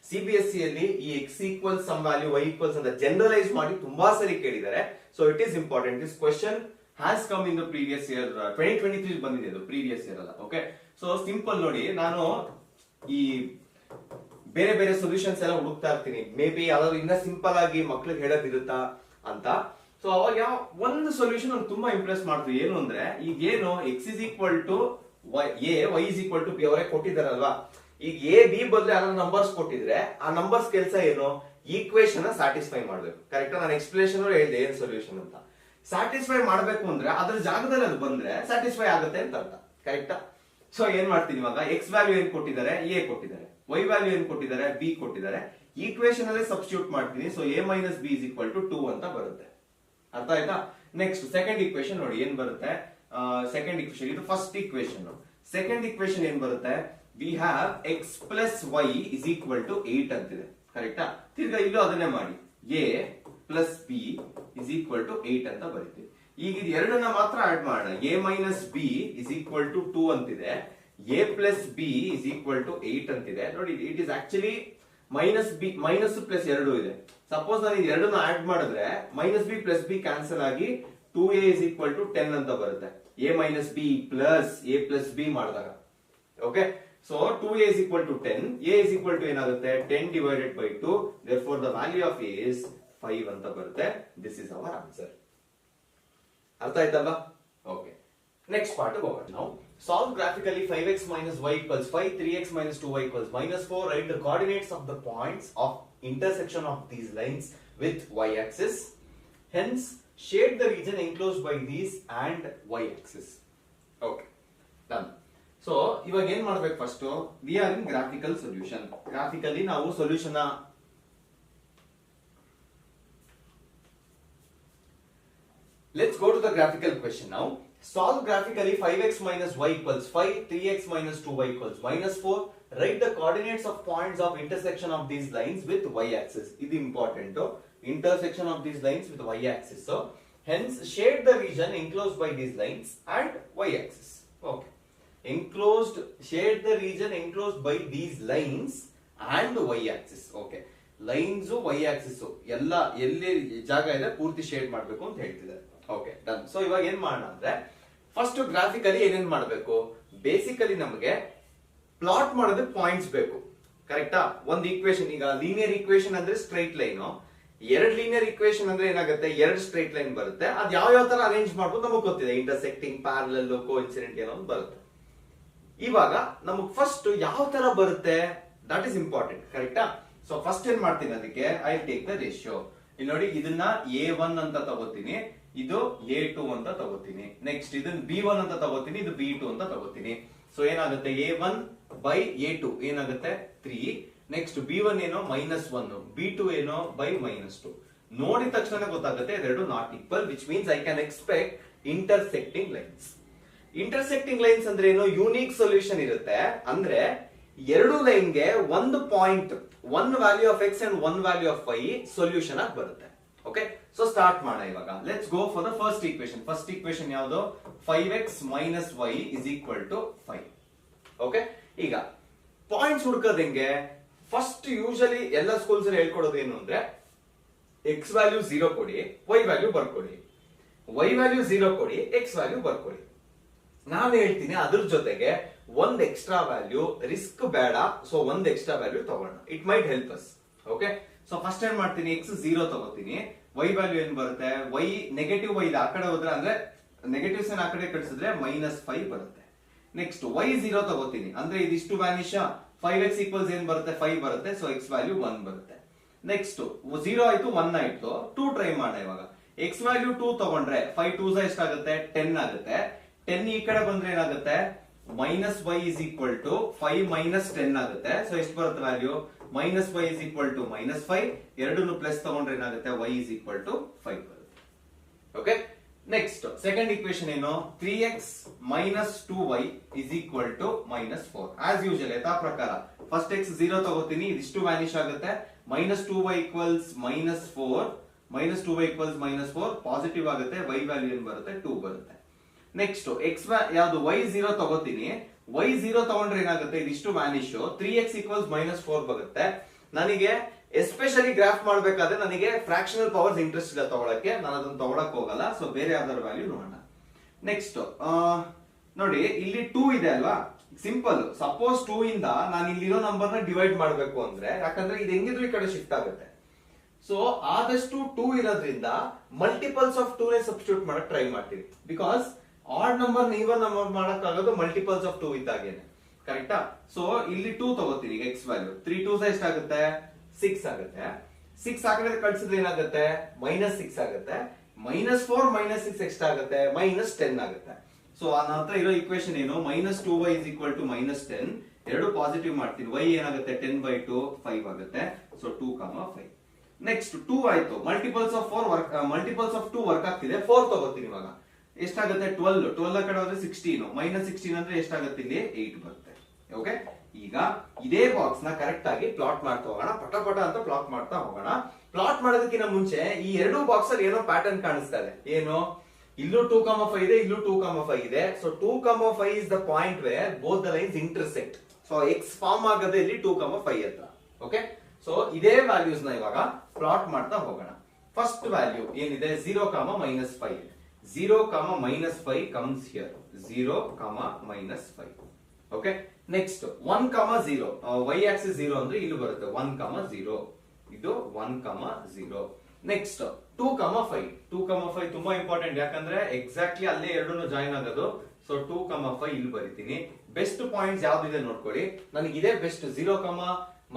CBSE ಅಲ್ಲಿ ಈ x equals some value, y equals ಅಂತ generalise ಮಾಡಿ ತುಂಬಾ ಸರಿ ಕೇಳಿದ್ದಾರೆ. So it is important. This question has come in the previous year, 2023 ಬಂದಿದೆ ಇದು, previous year ಅಲ್ಲ. ಓಕೆ, ಸೊ ಸಿಂಪಲ್ ನೋಡಿ, ನಾನು ಈ ಬೇರೆ ಬೇರೆ ಸೊಲ್ಯೂಷನ್ಸ್ ಎಲ್ಲ ಹುಡುಕ್ತಾ ಇರ್ತೀನಿ, ಮೇ ಬಿ ಯಾವ್ದಾದ್ರು ಇನ್ನ ಸಿಂಪಲ್ ಆಗಿ ಮಕ್ಳಿಗೆ ಹೇಳೋದಿರುತ್ತಾ ಅಂತ. ಸೊ ಅವಾಗ ಒಂದು ಸೊಲ್ಯೂಷನ್ ಅವ್ನು ತುಂಬಾ ಇಂಪ್ರೆಸ್ ಮಾಡ್ತು. ಏನು ಅಂದ್ರೆ, ಈಗ ಏನು x is equal to a, y is equal to b ಅವರೇ ಕೊಟ್ಟಿದ್ದಾರಲ್ವಾ. ಈಗ ಎ ಬಿ ಬದಲು ಯಾರು ನಂಬರ್ಸ್ ಕೊಟ್ಟಿದ್ರೆ ಆ ನಂಬರ್ಸ್ ಕೆಲಸ ಏನು, ಈಕ್ವೇಶನ್ ಸ್ಯಾಟಿಸ್ಫೈ ಮಾಡ್ಬೇಕು. ಕರೆಕ್ಟಾ? ನಾನು ಎಕ್ಸ್ಪ್ಲೇಷನ್ ಹೇಳಿದೆ ಏನ್ ಸೊಲ್ಯೂಷನ್ ಅಂತ. ಸ್ಯಾಟಿಸ್ಫೈ ಮಾಡ್ಬೇಕು ಅಂದ್ರೆ ಅದ್ರ ಜಾಗದಲ್ಲಿ ಅದು ಬಂದ್ರೆ ಸ್ಯಾಟಿಸ್ಫೈ ಆಗುತ್ತೆ ಅಂತ ಅರ್ಥ. ಕರೆಕ್ಟಾ? ಸೊ ಏನ್ ಮಾಡ್ತೀನಿ ಇವಾಗ, ಎಕ್ಸ್ ವ್ಯಾಲ್ಯೂ ಏನ್ ಕೊಟ್ಟಿದ್ದಾರೆ, ಎ ಕೊಟ್ಟಿದ್ದಾರೆ, ವೈ ವ್ಯಾಲ್ಯೂ ಏನ್ ಕೊಟ್ಟಿದ್ದಾರೆ, ಬಿ ಕೊಟ್ಟಿದ್ದಾರೆ. ಈಕ್ವೇಶನ್ ಅಲ್ಲೇ ಸಬ್ಸ್ಟಿಟ್ಯೂಟ್ ಮಾಡ್ತೀನಿ. So a minus b is equal to 2 ಅಂತ ಬರುತ್ತೆ. ಅರ್ಥ ಆಯ್ತಾ? ನೆಕ್ಸ್ಟ್ ಸೆಕೆಂಡ್ ಈಕ್ವೇಶನ್ ನೋಡಿ ಏನ್ ಬರುತ್ತೆ. ಸೆಕೆಂಡ್ ಈಕ್ವೇಶನ್ ಇದು ಫಸ್ಟ್ ಈಕ್ವೇಶನ್. ಸೆಕೆಂಡ್ ಈಕ್ವೇಶನ್ ಏನ್ ಬರುತ್ತೆ, we have x plus y is equal to 8 ಅಂತಿದೆ. ಕರೆಕ್ಟಾ? ತಿರ್ಗಾ ಇಲ್ಲೂ ಅದನ್ನೇ ಮಾಡಿ, a plus b is equal to 8 ಅಂತ ಬರೀತೀವಿ. ಈಗ ಇದು ಎರಡನ್ನ ಮಾತ್ರ ಆಡ್ ಮಾಡೋಣ. A minus b is equal to 2 ಅಂತಿದೆ, a plus b is equal to 8 ಅಂತಿದೆ. ನೋಡಿ, it is actually minus b minus plus 2 ಇದೆ. ಸಪೋಸ್ ನಾನು ಇದು ಎರಡನ್ನ ಆಡ್ ಮಾಡಿದ್ರೆ minus B plus B cancel ಆಗಿ 2a ಇಸ್ ಈಕ್ವಲ್ ಟು 10 ಅಂತ ಬರುತ್ತೆ. A minus B plus A plus B ಮಾಡಿದಾಗ. Okay, so 2a is equal to 10, a is equal to ಏನಾಗುತ್ತೆ 10 divided by 2, therefore the value of a is 5 ಅಂತ ಬರುತ್ತೆ. This is our answer. ಅರ್ಥ ಆಯ್ತಲ್ವಾ? Okay, next part ಹೋಗೋಣ ನಾವು. Solve graphically 5x minus y equals 5, 3x minus 2y equals minus 4. Write the coordinates of the points of intersection of these lines with y-axis. Hence, shade the region enclosed by these and y-axis. Okay, done. So ಇವಾಗ ಏನ್ ಮಾಡ್ಬೇಕು, first we are in graphical solution. Graphically ನಾವು solution let's go to the graphical question now. Solve graphically 5x minus y equals 5, 3x minus 2y equals minus 4. Write the coordinates of points of intersection of these lines with y-axis. ಇದು important, intersection of these lines with y-axis. So hence shade the region enclosed by these lines and y-axis. Okay, enclosed, shade the region enclosed by these lines and y-axis. Okay, lines y-axis ಎಲ್ಲ ಎಲ್ಲಿ ಜಾಗ ಇದೆ ಪೂರ್ತಿ shade ಮಾಡಬೇಕು ಅಂತ ಹೇಳ್ತಿದ್ದಾರೆ. Okay, done. So ಇವಾಗ ಏನ್ ಮಾಡೋಣ ಅಂದ್ರೆ, ಫಸ್ಟ್ ಗ್ರಾಫಿಕಲಿ ಏನೇನ್ ಮಾಡಬೇಕು, ಬೇಸಿಕಲಿ ನಮಗೆ ಪ್ಲಾಟ್ ಮಾಡೋದಕ್ಕೆ ಪಾಯಿಂಟ್ಸ್ ಬೇಕು. ಕರೆಕ್ಟಾ? ಒಂದು ಈಕ್ವೇಶನ್, ಈಗ ಲೀನಿಯರ್ ಈಕ್ವೇಶನ್ ಅಂದ್ರೆ ಸ್ಟ್ರೈಟ್ ಲೈನ್, ಎರಡು ಲೀನಿಯರ್ ಈಕ್ವೇಶನ್ ಅಂದ್ರೆ ಏನಾಗುತ್ತೆ, ಎರಡು ಸ್ಟ್ರೈಟ್ ಲೈನ್ ಬರುತ್ತೆ. ಅದು ಯಾವ ತರ ಅರೇಂಜ್ ಮಾಡ್ಬೋದು ನಮಗೆ ಗೊತ್ತಿದೆ, ಇಂಟರ್ಸೆಕ್ಟಿಂಗ್, ಪ್ಯಾರಲಲ್, ಕೋಇನ್ಸಿಡೆಂಟ್ ಏನೋ ಒಂದು ಬರುತ್ತೆ. ಇವಾಗ ನಮಗ್ ಫಸ್ಟ್ ಯಾವ ತರ ಬರುತ್ತೆ ದಟ್ ಇಸ್ ಇಂಪಾರ್ಟೆಂಟ್. ಕರೆಕ್ಟಾ? ಸೊ ಫಸ್ಟ್ ಏನ್ ಮಾಡ್ತೀನಿ, ಅದಕ್ಕೆ ಐ ಟೇಕ್ ದ ರೇಷಿಯೋ. ಇಲ್ಲಿ ನೋಡಿ, ಇದನ್ನ A1 ಅಂತ ತಗೋತೀನಿ, ಇದು A2 ಅಂತ ತಗೋತೀನಿ. ನೆಕ್ಸ್ಟ್ ಇದನ್ನ B1 ಅಂತ ತಗೋತೀನಿ, ಇದು B2 ಅಂತ ತಗೋತೀನಿ. ಸೊ ಏನಾಗುತ್ತೆ, A1 by A2 ಏನಾಗುತ್ತೆ 3. ನೆಕ್ಸ್ಟ್ B1 ಏನೋ -1, B2 ಏನೋ by -2. ನೋಡಿದ ತಕ್ಷಣ ಗೊತ್ತಾಗುತ್ತೆ ಇದೆರಡು not equal, which means I can expect intersecting lines. Intersecting lines ಅಂದ್ರೆ ಏನು, ಯೂನಿಕ್ ಸೊಲ್ಯೂಷನ್ ಇರುತ್ತೆ. ಅಂದ್ರೆ ಎರಡು ಲೈನ್ಗೆ ಒಂದು point, one value of X and one value of y solution ಆಗಿ ಬರುತ್ತೆ. ಓಕೆ, ಸೊ ಸ್ಟಾರ್ಟ್ ಮಾಡೋಣ ಇವಾಗ. Let's go for the first equation. First equation ಯಾವುದು, 5x minus y is equal to 5. Okay, ಈಗ ಪಾಯಿಂಟ್ಸ್ ಹುಡ್ಕೋದ್ ಹೆಂಗೆ, ಫಸ್ಟ್ ಯೂಶಲಿ ಎಲ್ಲ schools ಅಲ್ಲಿ ಹೇಳ್ಕೊಡೋದು ಏನು ಅಂದ್ರೆ, ಎಕ್ಸ್ ವ್ಯಾಲ್ಯೂ 0 ಕೊಡಿ, ವೈ ವ್ಯಾಲ್ಯೂ ಬರ್ಕೊಡಿ, ವೈ ವ್ಯಾಲ್ಯೂ 0 ಕೊಡಿ, ಎಕ್ಸ್ ವ್ಯಾಲ್ಯೂ ಬರ್ಕೊಡಿ. ನಾನು ಹೇಳ್ತೀನಿ ಅದ್ರ ಜೊತೆಗೆ ಒಂದ್ ಎಕ್ಸ್ಟ್ರಾ ವ್ಯಾಲ್ಯೂ, ರಿಸ್ಕ್ ಬೇಡ, ಸೊ ಒಂದ್ ಎಕ್ಸ್ಟ್ರಾ ವ್ಯಾಲ್ಯೂ ತಗೋಣ, it might help us. Okay, so first ಏನ್ ಮಾಡ್ತೀನಿ, ಎಕ್ಸ್ 0 ತಗೋತೀನಿ, ವೈ ವ್ಯಾಲ್ಯೂ ಏನ್ ಬರುತ್ತೆ, ವೈ ನೆಗೆಟಿವ್ ವೈ ಆ ಕಡೆ ಹೋದ್ರೆ ಅಂದ್ರೆ ನೆಗೆಟಿವ್ಸ್ ಆ ಕಡೆ ಕಳಿಸಿದ್ರೆ -5 ಬರುತ್ತೆ. ನೆಕ್ಸ್ಟ್ ವೈ 0 ತಗೋತೀನಿ, ಅಂದ್ರೆ ಇದಿಷ್ಟು ವ್ಯಾನಿಶ್, 5x ಈಕ್ವಲ್ಸ್ ಏನ್ ಬರುತ್ತೆ 5 ಬರುತ್ತೆ, ಸೊ ಎಕ್ಸ್ ವ್ಯಾಲ್ಯೂ 1 ಬರುತ್ತೆ. ನೆಕ್ಸ್ಟ್ 0 ಆಯ್ತು, 1 ಆಯ್ತು, 2 ಟ್ರೈ ಮಾಡೋಣ ಇವಾಗ. ಎಕ್ಸ್ ವ್ಯಾಲ್ಯೂ 2 ತಗೊಂಡ್ರೆ 5 2 ಎಷ್ಟಾಗುತ್ತೆ 10 ಆಗುತ್ತೆ. 10 ಈ ಕಡೆ ಬಂದ್ರೆ ಏನಾಗುತ್ತೆ, -y is equal to 5 minus 10 ಆಗುತ್ತೆ. ಸೊ ಎಷ್ಟು ಬರುತ್ತೆ value, -y is equal to -5. ಎರಡನ್ನು ಪ್ಲಸ್ ತಗೊಂಡ್ರೆ ಏನಾಗುತ್ತೆ, y is equal to 5 ಬರುತ್ತೆ. ಓಕೆ, ನೆಕ್ಸ್ಟ್ ಸೆಕೆಂಡ್ ಈಕ್ವೇಶನ್ ಏನು, 3x minus 2y is equal to -4. As usual ಯಥಾ ಪ್ರಕಾರ ಫಸ್ಟ್ x 0 ತಗೋತೀನಿ, ಇದಿಷ್ಟು ವ್ಯಾನಿಶ್ ಆಗುತ್ತೆ, -2y equals -4, -2y equals -4 positive ಆಗುತ್ತೆ, y ವ್ಯಾಲ್ಯೂ ಏನ್ ಬರುತ್ತೆ 2 ಬರುತ್ತೆ. ನೆಕ್ಸ್ಟ್ x ಯಾವುದು y0 ತಗೋತೀನಿ, y0 ತಗೊಂಡ್ರೆ ಏನಾಗುತ್ತೆ ಇದಿಷ್ಟು ವ್ಯಾನಿಶ್, 3x ಈಕ್ವಲ್ಸ್ -4 ಬರುತ್ತೆ. ನನಗೆ ಎಸ್ಪೆಷಲಿ ಗ್ರಾಫ್ ಮಾಡ್ಬೇಕಾದ್ರೆ ನನಗೆ ಫ್ರಾಕ್ಷನಲ್ ಪವರ್ಸ್ ಇಂಟ್ರೆಸ್ಟ್ ಇಲ್ಲ ತಗೊಳಕ್ಕೆ, ನಾನು ಅದನ್ನ ತಗೊಳಕ್ ಹೋಗಲ್ಲ. ಸೊ ಬೇರೆ ಯಾವ್ದಾದ್ರು ವ್ಯಾಲ್ಯೂ ನೋಡೋಣ. ನೆಕ್ಸ್ಟ್ ನೋಡಿ ಇಲ್ಲಿ 2 ಇದೆ ಅಲ್ವಾ, ಸಿಂಪಲ್. ಸಪೋಸ್ 2 ಇಂದ ನಾನು ಇಲ್ಲಿರೋ ನಂಬರ್ ನ ಡಿವೈಡ್ ಮಾಡ್ಬೇಕು ಅಂದ್ರೆ, ಯಾಕಂದ್ರೆ ಇದು ಹೆಂಗಿದ್ರು ಈ ಕಡೆ ಶಿಫ್ಟ್ ಆಗುತ್ತೆ. ಸೊ ಆದಷ್ಟು 2 ಇರೋದ್ರಿಂದ ಮಲ್ಟಿಪಲ್ಸ್ ಆಫ್ 2 ನೇ ಸಬ್ಸ್ಟಿಟ್ಯೂಟ್ ಮಾಡಕ್ ಟ್ರೈ ಮಾಡ್ತೀನಿ. Because odd number even number ಮಾಡಕ್ ಆಗೋದು ಮಲ್ಟಿಪಲ್ಸ್ ಆಫ್ 2 ಇದ್ದಾಗೇನೆ, ಕರೆಕ್ಟಾ? ಸೊ ಇಲ್ಲಿ 2 ತಗೋತೀನಿ, ಎಕ್ಸ್ ವ್ಯಾಲ್ಯೂ 3 2 ಎಷ್ಟಾಗುತ್ತೆ 6 ಆಗುತ್ತೆ. 6 ಆ ಕಡೆ ಕಳ್ಸಿದ್ರೆ ಏನಾಗುತ್ತೆ -6 ಆಗುತ್ತೆ. -4 -6 ಎಷ್ಟಾಗುತ್ತೆ -10 ಆಗುತ್ತೆ. ಸೊ ಆ ನಂತರ ಇರೋ ಇಕ್ವೇಶನ್ ಏನು, -2y -10. ಎರಡು ಪಾಸಿಟಿವ್ ಮಾಡ್ತೀನಿ, y ಏನಾಗುತ್ತೆ 10/2 5 ಆಗುತ್ತೆ. ಸೊ 2, 5. ನೆಕ್ಸ್ಟ್ 2 ಆಯ್ತು, ಮಲ್ಟಿಪಲ್ಸ್ ಆಫ್ 2 ವರ್ಕ್ ಆಗ್ತಿದೆ. 4 ತಗೋತೀನಿ ಇವಾಗ, ಎಷ್ಟಾಗುತ್ತೆ 12. 12 ಕಡೆ ಹೋದ್ರೆ 16, -16 ಅಂದ್ರೆ ಎಷ್ಟಾಗುತ್ತೆ ಇಲ್ಲಿ 8 ಬರುತ್ತೆ. ಓಕೆ, ಈಗ ಇದೇ ಬಾಕ್ಸ್ ನ ಕರೆಕ್ಟ್ ಆಗಿ ಪ್ಲಾಟ್ ಮಾಡ್ತಾ ಹೋಗೋಣ, ಪಟ ಅಂತ ಪ್ಲಾಟ್ ಮಾಡ್ತಾ ಹೋಗೋಣ. ಪ್ಲಾಟ್ ಮಾಡೋದಕ್ಕಿಂತ ಮುಂಚೆ ಈ ಎರಡು ಬಾಕ್ಸ್ ಅಲ್ಲಿ ಏನೋ ಪ್ಯಾಟರ್ನ್ ಕಾಣಿಸ್ತಾ ಇದೆ. ಏನು, ಇಲ್ಲೂ 2, 5 ಇದೆ, ಇಲ್ಲೂ 2, 5 ಇದೆ. So 2, 5 is the point where both the lines intersect. So x form ಆಗದೆ ಇಲ್ಲಿ 2, 5 ಹತ್ರ. ಓಕೆ, ಸೊ ಇದೇ ವ್ಯಾಲ್ಯೂಸ್ ನ ಇವಾಗ ಪ್ಲಾಟ್ ಮಾಡ್ತಾ ಹೋಗೋಣ. ಫಸ್ಟ್ ವ್ಯಾಲ್ಯೂ ಏನಿದೆ 0, -5. 0, -5 comes here, 0, -5. Okay, next 1, 0. y Axis 0 ಅಂದ್ರೆ ಇಲ್ಲಿ ಬರುತ್ತೆ 1, 0. ಇದು 1, 0. ನೆಕ್ಸ್ಟ್ 2, 5. 2, 5 ತುಂಬಾ ಇಂಪಾರ್ಟೆಂಟ್, ಯಾಕಂದ್ರೆ ಎಕ್ಸಾಕ್ಟ್ಲಿ ಅಲ್ಲೇ ಎರಡನ್ನು ಜಾಯಿನ್ ಆಗೋದು. ಸೊ 2, 5 ಇಲ್ಲಿ ಬರೀತೀನಿ. ಬೆಸ್ಟ್ ಪಾಯಿಂಟ್ಸ್ ಯಾವ್ದಿದೆ ನೋಡ್ಕೊಳ್ಳಿ. ನನಗೆ ಇದೇ ಬೆಸ್ಟ್, 0,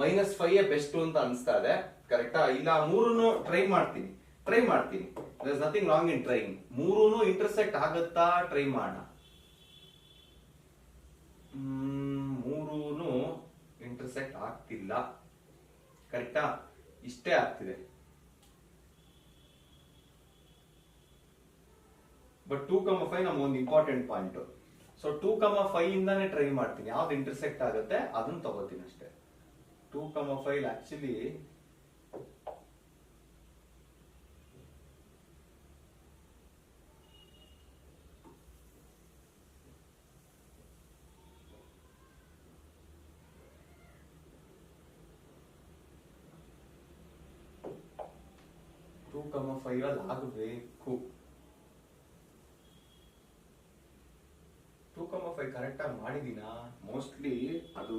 -5 ಬೆಸ್ಟ್ ಅಂತ ಅನ್ಸ್ತಾ ಇದೆ, ಕರೆಕ್ಟಾ? ಇಲ್ಲ ಮೂರನ್ನು ಟ್ರೈ ಮಾಡ್ತೀನಿ. There is nothing wrong in trying. ಮೂರೂನು ಇಂಟರ್ಸೆಕ್ಟ್ ಆಗುತ್ತಾ ಟ್ರೈ ಮಾಡೋಣ. ಮೂರೂನು ಇಂಟರ್ಸೆಕ್ಟ್ ಆಗ್ತಿಲ್ಲ, ಕರೆಕ್ಟಾ? ಇಷ್ಟೇ ಆಗ್ತಿದೆ. ಬಟ್ 2, 5 ನಮ್ಗೆ ಒಂದು ಇಂಪಾರ್ಟೆಂಟ್ ಪಾಯಿಂಟ್. ಸೊ 2, 5 ಇಂದಾನೆ ಟ್ರೈ ಮಾಡ್ತೀನಿ, ಯಾವ್ದು ಇಂಟರ್ಸೆಕ್ಟ್ ಆಗುತ್ತೆ ಅದನ್ನ ತಗೋತೀನಿ ಅಷ್ಟೇ. 2, 5 ಆಕ್ಚುಲಿ ಅಲ್ಲಿ ಆಗಬೇಕು. 2, 5 ಕರೆಕ್ಟ್ ಆಗಿ ಮಾಡಿದೀನಾ? ಮೋಸ್ಟ್ಲಿ ಅದು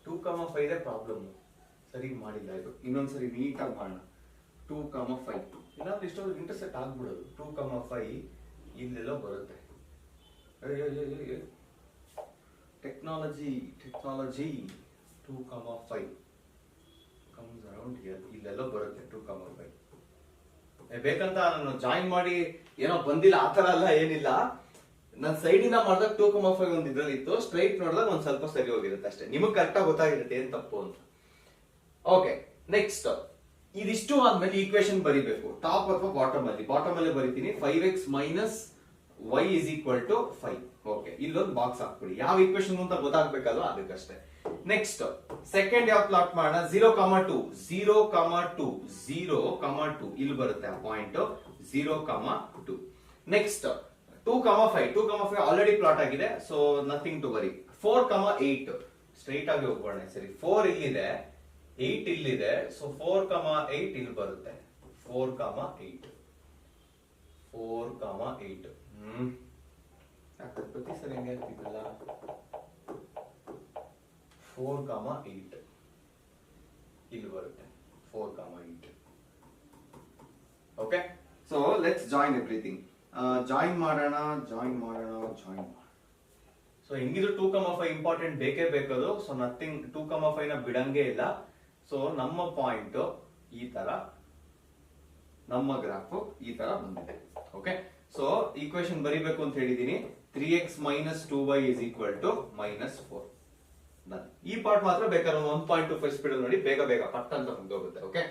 2, 5 ಪ್ರಾಬ್ಲಮ್, ಸರಿ ಮಾಡಿಲ್ಲ. ಇದು ಇನ್ನೊಂದ್ಸರಿ ನೀಟಾಗಿ ಮಾಡೋಣ. 2, 5 ಇಲ್ಲಾಂದ್ರೆ ಇಷ್ಟೊಂದು ಇಂಟರ್ಸೆಕ್ಟ್ ಆಗ್ಬಿಡೋದು. 2, 5 ಇಲ್ಲೆಲ್ಲೋ ಬರುತ್ತೆ. ಟೆಕ್ನಾಲಜಿ 2, 5 ಕಮ್ಸ್ ಅರೌಂಡ್ ಹಿಯರ್, ಇಲ್ಲೆಲ್ಲೋ ಬರುತ್ತೆ 2, 5. ಬೇಕಂತ ನಾನು ಜಾಯಿನ್ ಮಾಡಿ ಏನೋ ಬಂದಿಲ್ಲ ಆತರ ಎಲ್ಲ ಏನಿಲ್ಲ. ನಾನು ಸೈಡಿನ ಮಾಡಿದಾಗ 2, 5 ಒಂದು ಇದ್ರಲ್ಲಿ ಇತ್ತು, ಸ್ಟ್ರೈಟ್ ನೋಡಿದಾಗ ಒಂದ್ ಸ್ವಲ್ಪ ಸರಿ ಹೋಗಿರುತ್ತೆ ಅಷ್ಟೇ. ನಿಮಗ್ ಕರೆಕ್ಟ್ ಆಗಿ ಗೊತ್ತಾಗಿರುತ್ತೆ ಏನ್ ತಪ್ಪು ಅಂತ. ಓಕೆ, ನೆಕ್ಸ್ಟ್ ಇದಿಷ್ಟು ಆದ್ಮೇಲೆ ಈಕ್ವೇಶನ್ ಬರಿಬೇಕು. ಟಾಪ್ ಅಥವಾ ಬಾಟಮ್ ಅಲ್ಲಿ ಬರಿತೀನಿ. 5x - y = 5. ಓಕೆ, ಇಲ್ಲೊಂದು ಬಾಕ್ಸ್ ಹಾಕ್ಬಿಡಿ. ಯಾವ ಈಕ್ವೇಶನ್ ಅಂತ ಗೊತ್ತಾಗ್ಬೇಕಲ್ವಾ, ಅದಕ್ಕಷ್ಟೇ. ನೆಕ್ಸ್ಟ್ ಸೆಕೆಂಡ್ ಯಾವ ಪ್ಲಾಟ್ ಮಾಡೋಣ, 0, 2. 0, 2 ಇಲ್ಲಿ ಬರುತ್ತೆ ಆ ಪಾಯಿಂಟ್, 0, 2. ನೆಕ್ಸ್ಟ್ 2, 5 ಆಲ್ರೆಡಿ ಪ್ಲಾಟ್ ಆಗಿದೆ, so nothing to worry. 4, 8 straight ಆಗಿ ಹೋಗೋಣ. ಸರಿ, 4 ಇಲ್ಲಿದೆ, 8 ಇಲ್ಲಿದೆ. ಸೊ 4, 8 ಇಲ್ಲಿ ಬರುತ್ತೆ. 4, 8 ಪ್ರತಿ ಸರಿ ಹೆಂಗೆ ಆಗ್ತಿದ್ದಲ್ಲ. 4, 8 ಇಲ್ಲಿ ಬರುತ್ತೆ. 4, 8. Okay, so let's join everything. Join ಮಾಡೋಣ. ಸೊ ಹೆಂಗಿದ್ರು 2, 5 ಇಂಪಾರ್ಟೆಂಟ್ ಬೇಕೇ ಬೇಕದು. ಸೊ ನಥಿಂಗ್ 2, 5 ನ ಬಿಡಂಗೆ ಇಲ್ಲ. ಸೊ ನಮ್ಮ ಪಾಯಿಂಟ್ ಈ ತರ, ನಮ್ಮ ಗ್ರಾಫ್ ಈ ತರ ಬಂದಿದೆ. ಓಕೆ, ಸೊ ಈಕ್ವೇಶನ್ ಬರಿಬೇಕು ಅಂತ ಹೇಳಿದೀನಿ. 3x - 2y = -4. ಈ ಪಾರ್ಟ್ ಮಾತ್ರ ಬೇಕಾದ್ರೆ 1.25 ಸ್ಪೀಡ್ ನೋಡಿ, ಬೇಗ ಪಟ್ ಅಂತ ಮುಗ್ದೋಗುತ್ತೆ. ಓಕೆ,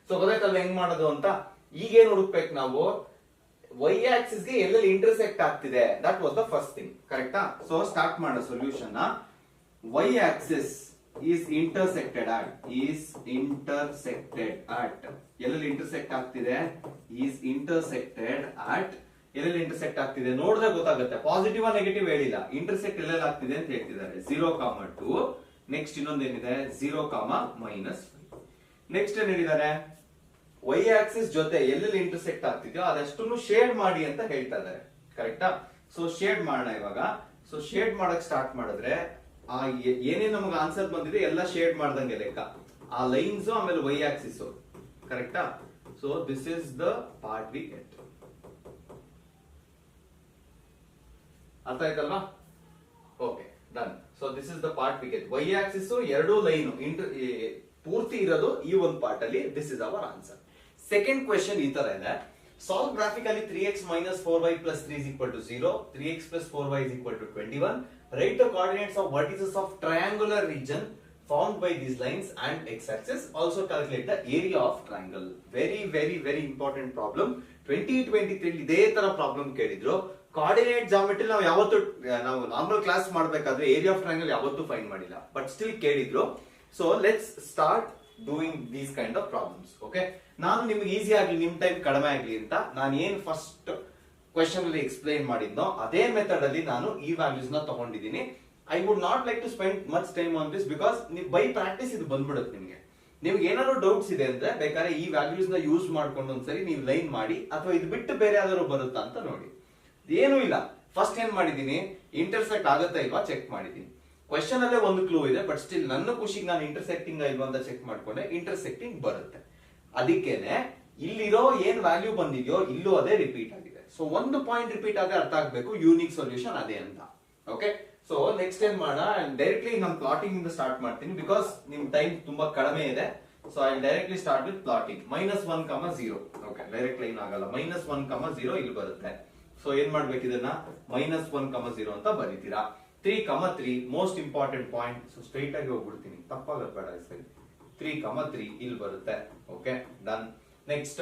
ಸೊ ಗೊತ್ತಾಯ್ತಲ್ಲ ಹೆಂಗ್ ಮಾಡೋದು ಅಂತ. ಈಗೇನ್ ಹುಡುಕ್ಬೇಕು ನಾವು, y ಆಕ್ಸಿಸ್ ಗೆ ಎಲ್ಲೆಲ್ಲಿ ಇಂಟರ್ಸೆಕ್ಟ್ ಆಗ್ತಿದೆ, that was the first thing, ಕರೆಕ್ಟಾ? ಸೊ ಸ್ಟಾರ್ಟ್ ಮಾಡೋ solution. y Axis is intersected at ಎಲ್ಲೆಲ್ಲಿ ಇಂಟರ್ಸೆಕ್ಟ್ ಆಗ್ತಿದೆ is intersected at ಎಲ್ಲೆಲ್ಲಿ ಇಂಟರ್ಸೆಕ್ಟ್ ಆಗ್ತಿದೆ ನೋಡಿದ್ರೆ ಗೊತ್ತಾಗುತ್ತೆ. ಪಾಸಿಟಿವ್ ನೆಗೆಟಿವ್ ಹೇಳಿಲ್ಲ, ಇಂಟರ್ಸೆಕ್ಟ್ ಎಲ್ಲೆಲ್ಲಿ ಆಗ್ತಿದೆ ಅಂತ ಹೇಳ್ತಿದ್ದಾರೆ. 0, 2 ನೆಕ್ಸ್ಟ್ ಇನ್ನೊಂದೇನಿದೆ 0, -5. ನೆಕ್ಸ್ಟ್ ಏನ್ ಹೇಳಿದ್ದಾರೆ, ವೈ ಆಕ್ಸಿಸ್ ಜೊತೆ ಎಲ್ಲೆಲ್ಲಿ ಇಂಟರ್ಸೆಕ್ಟ್ ಆಗ್ತಿದೆಯೋ ಅದಷ್ಟನ್ನು ಶೇಡ್ ಮಾಡಿ ಅಂತ ಹೇಳ್ತಾ ಇದ್ದಾರೆ. ಕರೆಕ್ಟಾ? ಸೊ ಶೇಡ್ ಮಾಡೋಣ ಇವಾಗ. ಸೊ ಶೇಡ್ ಮಾಡಕ್ ಸ್ಟಾರ್ಟ್ ಮಾಡಿದ್ರೆ ಆ ಏನೇ ನಮಗೆ ಆನ್ಸರ್ ಬಂದಿದೆ ಎಲ್ಲ ಶೇಡ್ ಮಾಡ್ದಂಗೆ ಲೆಕ್ಕ. ಆ ಲೈನ್ಸ್ ಆಮೇಲೆ ವೈ ಆಕ್ಸಿಸ್. ಕರೆಕ್ಟಾ? So this is the part we get. ಅರ್ಥ ಆಯ್ತಲ್ವಾ? Okay, done. So this is the part we get. Y axis ಎರಡು ಲೈನ್ ಪೂರ್ತಿ ಇರೋದು ಈ ಒಂದು ಪಾರ್ಟ್ ಅಲ್ಲಿ. This is our answer. Second question ಈ ತರ ಇದೆ. Solve graphically 3x minus 4y plus 3 is equal to 0. 3x plus 4y is equal to 21. Write the coordinates of vertices of triangular region formed by these lines and x-axis. Also calculate the area of triangle. Very, very, very important problem. 2023 ಇದೇ ತರ problem ಕೇಳಿದ್ರು. Coordinate geometry ನಾವು normal class ಮಾಡಬೇಕಾದ್ರೆ area of triangle ಯಾವತ್ತೂ find ಮಾಡಿಲ್ಲ, but still ಕೇಳಿದ್ರು. So let's start doing these kind of problems. Okay, ನಾನು ನಿಮ್ಗೆ ಈಸಿ ಆಗ್ಲಿ, ನಿಮ್ ಟೈಮ್ ಕಡಿಮೆ ಆಗ್ಲಿ ಅಂತ ನಾನು ಏನ್ ಫಸ್ಟ್ ಕ್ವೆಶ್ಚನ್ ಅಲ್ಲಿ ಎಕ್ಸ್ಪ್ಲೈನ್ ಮಾಡಿದ್ನೋ ಅದೇ ಮೆಥಡ್ ಅಲ್ಲಿ ನಾನು ಈ ವ್ಯಾಲ್ಯೂಸ್ ನ ತಗೊಂಡಿದ್ದೀನಿ. I would not like to spend much time on this because by practice ಇದು ಬಂದ್ಬಿಡುತ್ತೆ ನಿಮ್ಗೆ. ನಿಮ್ಗೆ ಏನಾದ್ರು ಡೌಟ್ಸ್ ಇದೆ ಅಂದ್ರೆ ಬೇಕಾದ್ರೆ ಈ ವ್ಯಾಲ್ಯೂಸ್ ನ ಯೂಸ್ ಮಾಡ್ಕೊಂಡು ಒಂದ್ಸರಿ ನೀವು ಲೈನ್ ಮಾಡಿ, ಅಥವಾ ಇದು ಬಿಟ್ಟು ಬೇರೆ ಯಾವ್ದಾದ್ರು ಬರುತ್ತಾ ಅಂತ ನೋಡಿ. ಏನೂ ಇಲ್ಲ, ಫಸ್ಟ್ ಏನ್ ಮಾಡಿದೀನಿ, ಇಂಟರ್ಸೆಕ್ಟ್ ಆಗುತ್ತಾ ಇಲ್ವಾ ಚೆಕ್ ಮಾಡಿದೀನಿ. ಕ್ವೆಶ್ಚನ್ ಅಲ್ಲೇ ಒಂದು ಕ್ಲೂ ಇದೆ, ಬಟ್ ಸ್ಟಿಲ್ ನನ್ನ ಖುಷಿಗೆ ನಾನು ಇಂಟರ್ಸೆಕ್ಟಿಂಗ್ ಇಲ್ವಾ ಅಂತ ಚೆಕ್ ಮಾಡ್ಕೊಂಡೆ, ಇಂಟರ್ಸೆಕ್ಟಿಂಗ್ ಬರುತ್ತೆ. ಅದಕ್ಕೇನೆ ಇಲ್ಲಿರೋ ಏನ್ ವ್ಯಾಲ್ಯೂ ಬಂದಿದೆಯೋ ಇಲ್ಲೂ ಅದೇ ರಿಪೀಟ್ ಆಗಿದೆ. ಸೊ ಒಂದು ಪಾಯಿಂಟ್ ರಿಪೀಟ್ ಆದ್ರೆ ಅರ್ಥ ಆಗ್ಬೇಕು ಯೂನಿಕ್ ಸೊಲ್ಯೂಷನ್ ಅದೇ ಅಂತ. ಓಕೆ, ಸೊ ನೆಕ್ಸ್ಟ್ ಏನ್ ಮಾಡೋಣ, ಡೈರೆಕ್ಟ್ಲಿ ನಾನು ಪ್ಲಾಟಿಂಗ್ ಇಂದ ಸ್ಟಾರ್ಟ್ ಮಾಡ್ತೀನಿ ಬಿಕಾಸ್ ನಿಮ್ ಟೈಮ್ ತುಂಬಾ ಕಡಿಮೆ ಇದೆ. So I directly start with plotting. -1, 0. Okay, direct line ಆಗಲ್ಲ. -1, 0 ಇಲ್ಲಿ ಬರುತ್ತೆ. ಸೊ ಏನ್ ಮಾಡ್ಬೇಕು, ಇದನ್ನ -1, 0 ಅಂತ ಬರೀತೀರಾ. 3, 3 most important point. So straight ಆಗಿ ಹೋಗ್ಬಿಡ್ತೀನಿ, ತಪ್ಪಾಗಲ್ಲ ಬೇಡ. 3, 3 ಇಲ್ಲಿ ಬರುತ್ತೆ. Okay, done. Next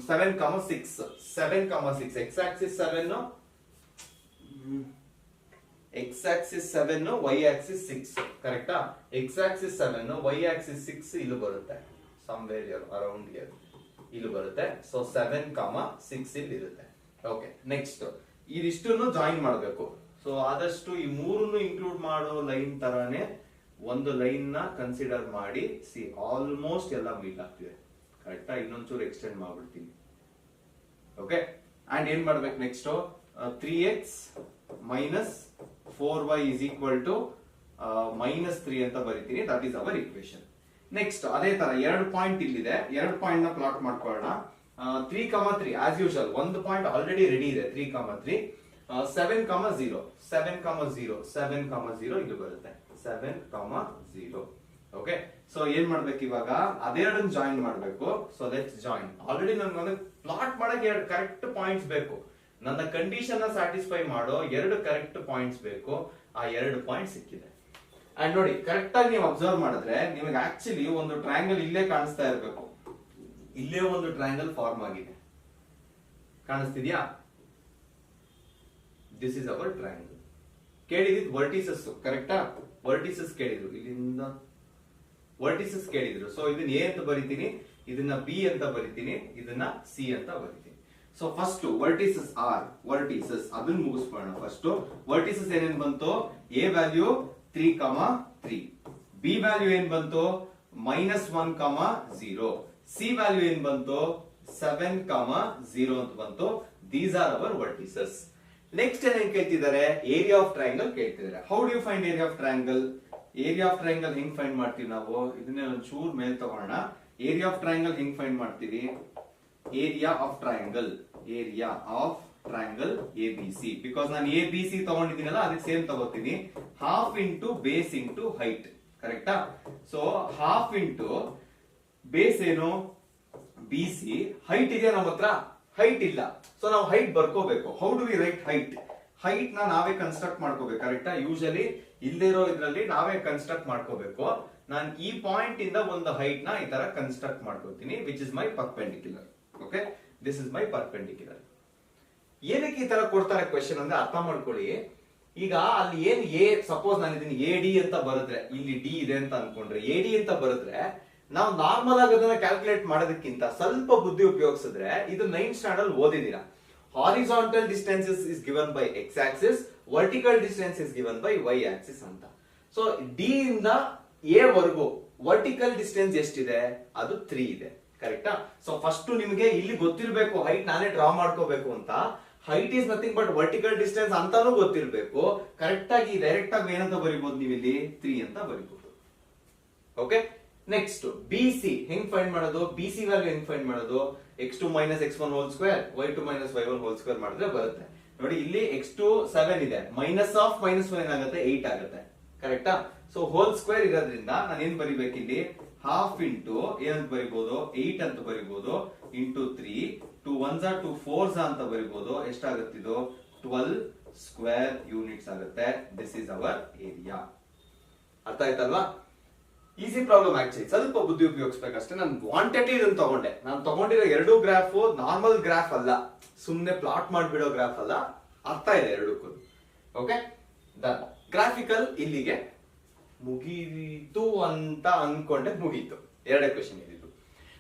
7, 6. 7, 6 x axis 7, x axis 7, y axis 6. ಕರೆಕ್ಟಾ? ಎಕ್ಸ್ ಆಕ್ಸಿಸ್ 7, ವೈ ಆಕ್ಸಿಸ್ 6 ಇಲ್ಲಿ ಬರುತ್ತೆ. ಸಮ್ವೇರ್ ಅರೌಂಡ್ ಹಿಯರ್ ಇಲ್ಲಿ ಬರುತ್ತೆ. ಸೊ 7, 6 ಇಲ್ಲಿ ಇರುತ್ತೆ. ಓಕೆ, ನೆಕ್ಸ್ಟ್ ಇದಿಷ್ಟನ್ನು ಜಾಯಿನ್ ಮಾಡಬೇಕು. ಸೊ ಆದಷ್ಟು ಈ ಮೂರನ್ನು ಇನ್ಕ್ಲೂಡ್ ಮಾಡೋ ಲೈನ್ ತರಾನೇ ಒಂದು ಲೈನ್ ನ ಕನ್ಸಿಡರ್ ಮಾಡಿ. ಸಿ ಆಲ್ಮೋಸ್ಟ್ ಎಲ್ಲ ಮೀಟ್ ಆಗ್ತಿದೆ. ಕರೆಕ್ಟಾ? ಇನ್ನೊಂಚೂರು ಎಕ್ಸ್ಟೆಂಡ್ ಮಾಡ್ಬಿಡ್ತೀನಿ. ಓಕೆ, ಅಂಡ್ ಏನ್ ಮಾಡ್ಬೇಕು next, 3x minus 4y is equal to -3 ಅಂತ ಬರೀತೀನಿ. That is our equation. Next ಅದೇ ತರ ಎರಡು ಪಾಯಿಂಟ್ ಇಲ್ಲಿದೆ, ಎರಡು ಪಾಯಿಂಟ್ ನ ಪ್ಲಾಟ್ ಮಾಡ್ಕೊಳ್ಳೋಣ. 3, 3 ಆಸ್ ಯೂಶುವಲ್ ಒಂದು ಪಾಯಿಂಟ್ ಆಲ್ರೆಡಿ ರೆಡಿ ಇದೆ. 3, 3 7, 0. 7, 0. 7, 0 ಇಲ್ಲಿ ಬರುತ್ತೆ. 7, 0. ಓಕೆ, ಸೊ ಏನ್ ಮಾಡ್ಬೇಕು ಇವಾಗ, ಅದೆರಡನ್ನ ಜಾಯಿನ್ ಮಾಡ್ಬೇಕು. So let's join. ಆಲ್ರೆಡಿ ನನ್ಗೆ ಪ್ಲಾಟ್ ಮಾಡಕ್ಕೆ ಎರಡು ಕರೆಕ್ಟ್ ಪಾಯಿಂಟ್ಸ್ ಬೇಕು. ನನ್ನ ಕಂಡೀಷನ್ ನ ಸ್ಯಾಟಿಸ್ಫೈ ಮಾಡೋ ಎರಡು ಕರೆಕ್ಟ್ ಪಾಯಿಂಟ್ಸ್ ಬೇಕು. ಆ ಎರಡು ಪಾಯಿಂಟ್ ಸಿಕ್ಕಿದೆ. ಅಂಡ್ ನೋಡಿ, ಕರೆಕ್ಟ್ ಆಗಿ ನೀವು ಅಬ್ಸರ್ವ್ ಮಾಡಿದ್ರೆ ನಿಮಗೆ ಆಕ್ಚುಲಿ ಒಂದು ಟ್ರಯಾಂಗಲ್ ಇಲ್ಲೇ ಕಾಣಿಸ್ತಾ ಇರಬೇಕು. ಇಲ್ಲೇ ಒಂದು ಟ್ರಯಾಂಗಲ್ ಫಾರ್ಮ್ ಆಗಿದೆ, ಕಾಣಿಸ್ತಿದ್ಯಾ? This is our triangle. ಕೇಳಿದ್ ವರ್ಟಿಸಸ್. ಕರೆಕ್ಟಾ? ವರ್ಟಿಸಸ್ ಕೇಳಿದ್ರು, ಇಲ್ಲಿಂದ ವರ್ಟಿಸಸ್ ಕೇಳಿದ್ರು. ಸೊ ಇದನ್ನ ಎ ಅಂತ ಬರಿತೀನಿ, ಇದನ್ನ ಬಿ ಅಂತ ಬರಿತೀನಿ, ಇದನ್ನ ಸಿ ಅಂತ ಬರಿತೀನಿ. So first vertices or vertices, ಅದನ್ನ ಮುಗಿಸ್ಕೊಳ್ಳೋಣ. ಫಸ್ಟ್ ವರ್ಟಿಸಸ್ ಏನೇನ್ ಬಂತು, ಎ ವ್ಯಾಲ್ಯೂ 3, 3. ಬಿ ವ್ಯಾಲ್ಯೂ ಏನ್ ಬಂತು, -1, 0. ಸಿ ವ್ಯಾಲ್ಯೂ ಏನ್ ಬಂತು, 7, 0 ಅಂತ ಬಂತು. These are our vertices. Next ಏನೇನ್ ಕೇಳ್ತಿದ್ದಾರೆ, ಏರಿಯಾ ಆಫ್ ಟ್ರಯಾಂಗಲ್ ಕೇಳ್ತಿದ್ದಾರೆ. How do you find area of triangle? Area of triangle ಹೆಂಗ್ ಫೈಂಡ್ ಮಾಡ್ತೀವಿ ನಾವು, ಇದನ್ನೇ ಒಂಚೂರ್ ಮೇಲ್ ತಗೋಣ. ಏರಿಯಾ ಆಫ್ ಟ್ರಯಾಂಗಲ್ ಹೆಂಗ್ ಫೈಂಡ್ ಮಾಡ್ತೀವಿ, area of triangle ABC. Because ನಾನು ABC ತಗೊಂಡಿದ್ದೀನಲ್ಲ ಅದಕ್ಕೆ ಸೇಮ್ ತಗೋತೀನಿ. Half into base into height. ಕರೆಕ್ಟಾ? ಸೊ ಹಾಫ್ ಇಂಟು ಬೇಸ್ ಏನು, BC. ಹೈಟ್ ಇದೆಯಾ ನಮ್ಮ ಹತ್ರ? ಹೈಟ್ ಇಲ್ಲ. ಸೊ ನಾವು ಹೈಟ್ ಬರ್ಕೋಬೇಕು. How do we write height? Height ನ ನಾವೇ ಕನ್ಸ್ಟ್ರಕ್ಟ್ ಮಾಡ್ಕೋಬೇಕು. ಕರೆಕ್ಟಾ? ಯೂಶಲಿ ಇಲ್ದಿರೋ ಇದ್ರಲ್ಲಿ ನಾವೇ ಕನ್ಸ್ಟ್ರಕ್ಟ್ ಮಾಡ್ಕೋಬೇಕು. ನಾನು ಈ ಪಾಯಿಂಟ್ ಇಂದ ಒಂದು ಹೈಟ್ ನ ಈ ತರ ಕನ್ಸ್ಟ್ರಕ್ಟ್ ಮಾಡ್ಕೋತೀನಿ, which is my perpendicular. Okay, this is my perpendicular. ಏನಕ್ಕೆ ಈ ತರ ಕೊಡ್ತಾರೆ ಕ್ವೆಶ್ಚನ್ ಅಂದ್ರೆ ಅರ್ಥ ಮಾಡ್ಕೊಳ್ಳಿ. ಈಗ ಅಲ್ಲಿ ಏನ್ ಎ ಸಪೋಸ್ ನಾನು ಇದನ್ನ ಎ ಡಿ ಅಂತ ಬರೆದ್ರೆ, ಇಲ್ಲಿ ಡಿ ಇದೆ ಅಂತ ಅನ್ಕೊಂಡ್ರೆ ಎ ಡಿ ಅಂತ ಬರೆದ್ರೆ, ನಾವು ನಾರ್ಮಲ್ ಆಗಿ ಅದನ್ನ ಕ್ಯಾಲ್ಕುಲೇಟ್ ಮಾಡೋದಕ್ಕಿಂತ ಸ್ವಲ್ಪ ಬುದ್ಧಿ ಉಪಯೋಗಿಸಿದ್ರೆ ಇದು 9th ಸ್ಟ್ಯಾಂಡರ್ಡ್ ಓದಿದೀರಾ. Horizontal distances is given by X axis, vertical distance is given by Y axis ಅಂತ. ಸೊ ಡಿ ಇಂದ ಎ ವರೆಗೂ ವರ್ಟಿಕಲ್ ಡಿಸ್ಟೆನ್ಸ್ ಎಷ್ಟಿದೆ? ಅದು 3 ಇದೆ. ಕರೆಕ್ಟಾ? ಸೊ ಫಸ್ಟ್ ನಿಮಗೆ ಇಲ್ಲಿ ಗೊತ್ತಿರಬೇಕು, ಹೈಟ್ ನಾನೇ ಡ್ರಾ ಮಾಡ್ಕೋಬೇಕು ಅಂತ. Height is nothing but vertical distance ಅಂತಾನೂ ಗೊತ್ತಿರಬೇಕು. ಕರೆಕ್ಟ್ ಆಗಿ ಡೈರೆಕ್ಟ್ ಆಗಿ ಏನಂತ ಬರಿಬಹುದು ನೀವು ಇಲ್ಲಿ? 3 ಅಂತ ಬರಿಬಹುದು. ಓಕೆ, ನೆಕ್ಸ್ಟ್ ಬಿ ಸಿ ಹೆಂಗ್ ಫೈಂಡ್ ಮಾಡೋದು? ಬಿ ಸಿ ವ್ಯಾಲ್ಯೂ ಹೆಂಗ್ ಫೈಂಡ್ ಮಾಡೋದು? x2 minus x1 whole square, y2 minus y1 whole square ಮಾಡಿದ್ರೆ ಬರುತ್ತೆ. ನೋಡಿ ಇಲ್ಲಿ x2 7 ಇದೆ, ಮೈನಸ್ ಆಫ್ ಮೈನಸ್ 1 ಏನಾಗುತ್ತೆ? 8 ಆಗುತ್ತೆ. ಕರೆಕ್ಟಾ? ಸೊ ಹೋಲ್ ಸ್ಕ್ವೇರ್ ಇರೋದ್ರಿಂದ ನಾನು ಏನ್ ಬರಿಬೇಕು ಇಲ್ಲಿ? ಹಾಫ್ ಇಂಟು ಏನಂತ ಬರಿಬಹುದು? 8 ಅಂತ ಬರಿಬಹುದು, ಇಂಟು 3, 2 1s are 2 4s ಅಂತ ಬರಿಬಹುದು. ಎಷ್ಟಾಗುತ್ತಿದು? 12 ಸ್ಕ್ವೇರ್ ಯೂನಿಟ್ಸ್ ಆಗುತ್ತೆ. This is our area. ಅರ್ಥ ಆಯ್ತಲ್ವಾ? ಈಸಿ ಪ್ರಾಬ್ಲಮ್ ಆಕ್ಚುಲಿ, ಸ್ವಲ್ಪ ಬುದ್ಧಿ ಉಪಯೋಗಿಸ್ಬೇಕಷ್ಟೇ. ನಾನು ವಾಂಟೆಡ್ ಇದನ್ನ ತಗೊಂಡೆ. ನಾನು ತಗೊಂಡಿರೋ 2 ಗ್ರಾಫ್ ನಾರ್ಮಲ್ ಗ್ರಾಫ್ ಅಲ್ಲ, ಸುಮ್ನೆ ಪ್ಲಾಟ್ ಮಾಡ್ಬಿಡೋ ಗ್ರಾಫ್ ಅಲ್ಲ. ಅರ್ಥ ಇದೆ ಎರಡಕ್ಕೂ. Okay, done. ಗ್ರಾಫಿಕಲ್ ಇಲ್ಲಿಗೆ ಮುಗೀತು ಅಂತ ಅನ್ಕೊಂಡೆ, ಮುಗೀತು. ಎರಡೇ ಕ್ವೆಶ್ಚನ್ ಇದ್ದು.